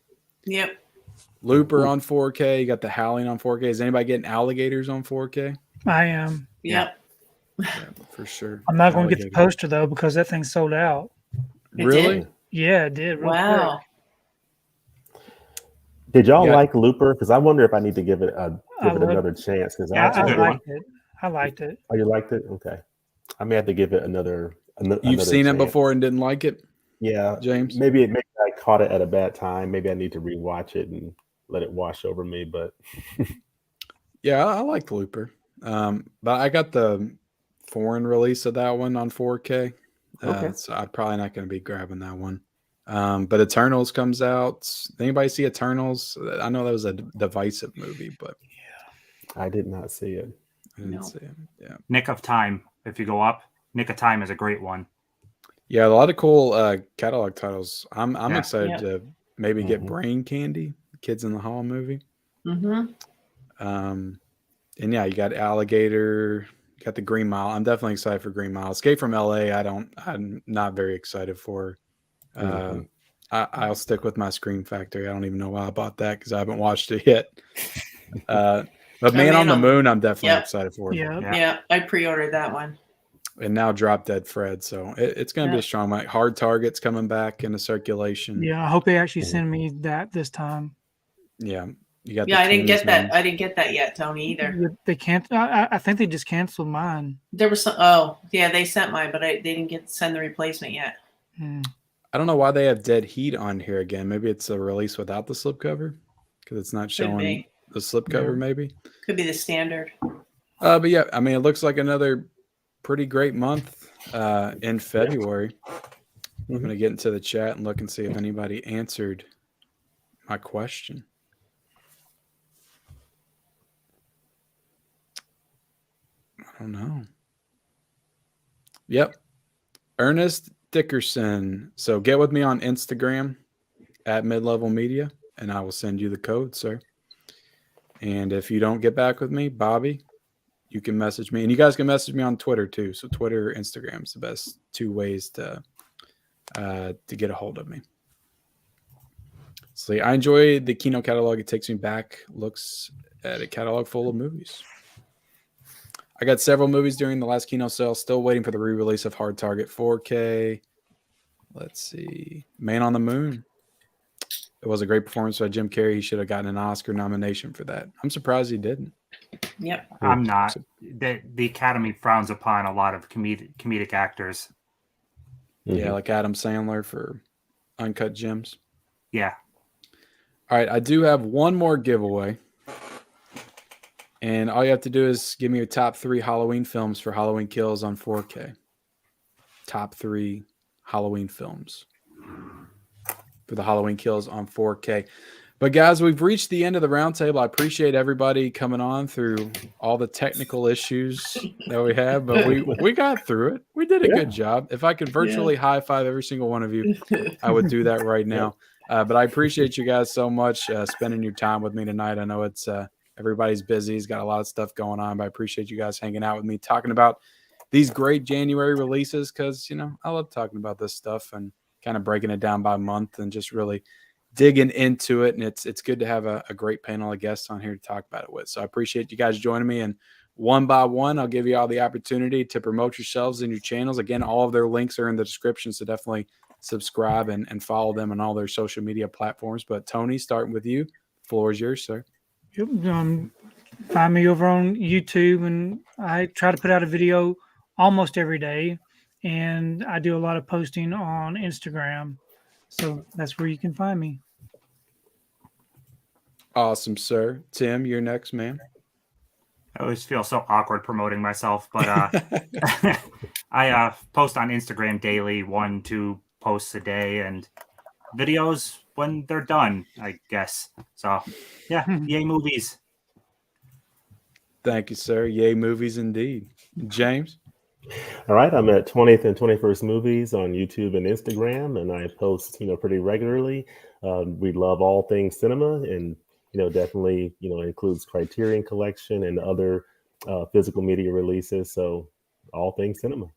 Yep. Looper on 4K. You got the Howling on 4K. Is anybody getting Alligators on 4K? I am. Yep. Yeah, for sure. I'm not going to get the Alligator. poster though because that thing sold out. It Really? did? Yeah, it did. Real Wow. quick. Did y'all Yeah. like Looper? Because I wonder if I need to give it I another chance. Because Yeah, a I good liked it. I liked it. Oh, you liked it? Okay. I may have to give it another You've seen it chance. before and didn't like it, Yeah, James? maybe I caught it at a bad time. Maybe I need to rewatch it and let it wash over me. But Yeah, I like Looper. But I got the foreign release of that one on 4K. Okay. So I'm probably not going to be grabbing that one. But Eternals comes out. Anybody see Eternals? I know that was a divisive movie, but I did not see it. I didn't No. see it. Yeah. Nick of Time. If you go up, Nick of Time is a great one. Yeah, a lot of cool catalog titles. I'm Yeah. excited Yeah. to maybe get Mhm. Brain Candy, Kids in the Hall movie. Mm-hmm. And yeah, you got Alligator, you got the Green Mile. I'm definitely excited for Green Mile. Escape from LA, I'm not very excited for. Mhm. I'll stick with my Scream Factory. I don't even know why I bought that because I haven't watched it yet. But Man on the Moon, I'm definitely Yep. excited for. Yeah. Yeah. Yeah. I pre-ordered that one. And now Drop Dead Fred. So it's going to be a strong one. Hard Target's coming back into circulation. Yeah, I hope they actually send me that this time. Yeah. You got Yeah, I didn't get that. Kingsman. I didn't get that yet, Tony, either. They can't. I think they just canceled mine. There was some. Oh, yeah, they sent mine, but they didn't send the replacement yet. Hmm. I don't know why they have Dead Heat on here again. Maybe it's a release without the slipcover because it's not showing be. the slipcover, maybe. Could be the standard. But yeah, I mean, it looks like another pretty great month in February. I'm going to get into the chat and look and see if anybody answered my question. I don't know. Yep. Ernest Dickerson. So get with me on Instagram at Mid-Level Media, and I will send you the code, sir. And if you don't get back with me, Bobby, you can message me. And you guys can message me on Twitter, too. So Twitter or Instagram is the best two ways to get a hold of me. So I enjoy the Kino catalog. It takes me back, looks at a catalog full of movies. I got several movies during the last Kino sale. Still waiting for the re-release of Hard Target 4K. Let's see. Man on the Moon. It was a great performance by Jim Carrey. He should have gotten an Oscar nomination for that. I'm surprised he didn't. Yep. I'm not. The Academy frowns upon a lot of comedic actors. Yeah, like Adam Sandler for Uncut Gems. Yeah. All right, I do have one more giveaway. And all you have to do is give me your top 3 Halloween films for Halloween Kills on 4K. Top 3 Halloween films for the Halloween Kills on 4K. But guys, we've reached the end of the roundtable. I appreciate everybody coming on through all the technical issues that we have, but we got through it. We did a good job. If I could virtually high five every single one of you, I would do that right now. But I appreciate you guys so much spending your time with me tonight. I know it's everybody's busy. He's got a lot of stuff going on, but I appreciate you guys hanging out with me, talking about these great January releases because, you know, I love talking about this stuff and kind of breaking it down by month and just really digging into it. And it's good to have a great panel of guests on here to talk about it with. So I appreciate you guys joining me. And one by one, I'll give you all the opportunity to promote yourselves and your channels. Again, all of their links are in the description, so definitely subscribe and follow them on all their social media platforms. But Tony, starting with you, the floor is yours, sir. Find me over on YouTube, and I try to put out a video almost every day, and I do a lot of posting on Instagram, so that's where you can find me. Awesome, sir. Tim, you're next, man. I always feel so awkward promoting myself, but I post on Instagram daily, 1-2 posts a day, and videos when they're done, I guess. So, yeah, yay movies. Thank you, sir. Yay movies indeed. James? All right, I'm at 20th and 21st Movies on YouTube and Instagram, and I post, pretty regularly. We love all things cinema, and definitely, includes Criterion Collection and other physical media releases. So, all things cinema.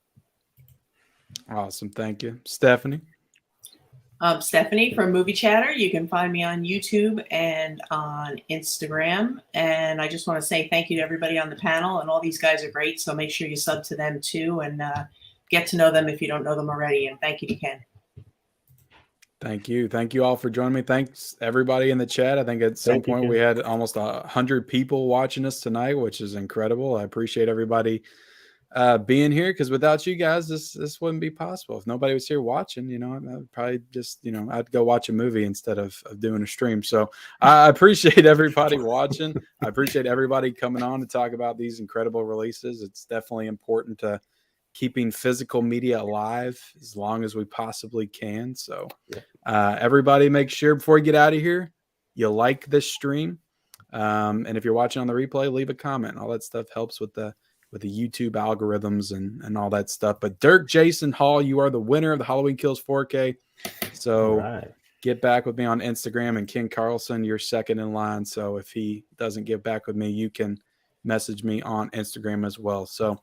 Awesome. Thank you. Stephanie? Stephanie from MovieChatter. You can find me on YouTube and on Instagram. And I just want to say thank you to everybody on the panel. And all these guys are great. So make sure you sub to them too and get to know them if you don't know them already. And thank you to Ken. Thank you. Thank you all for joining me. Thanks everybody in the chat. I think at some point we had almost 100 people watching us tonight, which is incredible. I appreciate everybody being here, because without you guys, this wouldn't be possible. If nobody was here watching, I'd probably just, I'd go watch a movie instead of doing a stream. So I appreciate everybody watching. I appreciate everybody coming on to talk about these incredible releases. It's definitely important to keeping physical media alive as long as we possibly can. So everybody make sure before you get out of here, you like this stream. And if you're watching on the replay, leave a comment. All that stuff helps with the YouTube algorithms and all that stuff. But Dirk Jason Hall, you are the winner of the Halloween Kills 4K. So get back with me on Instagram, and Ken Carlson, you're second in line. So if he doesn't get back with me, you can message me on Instagram as well. So,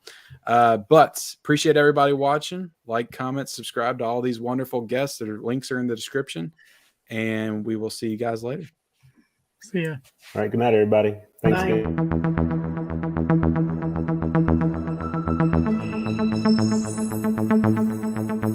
but appreciate everybody watching. Like, comment, subscribe to all these wonderful guests. Their links are in the description, and we will see you guys later. See ya. All right. Good night, everybody. Thanks. Bye.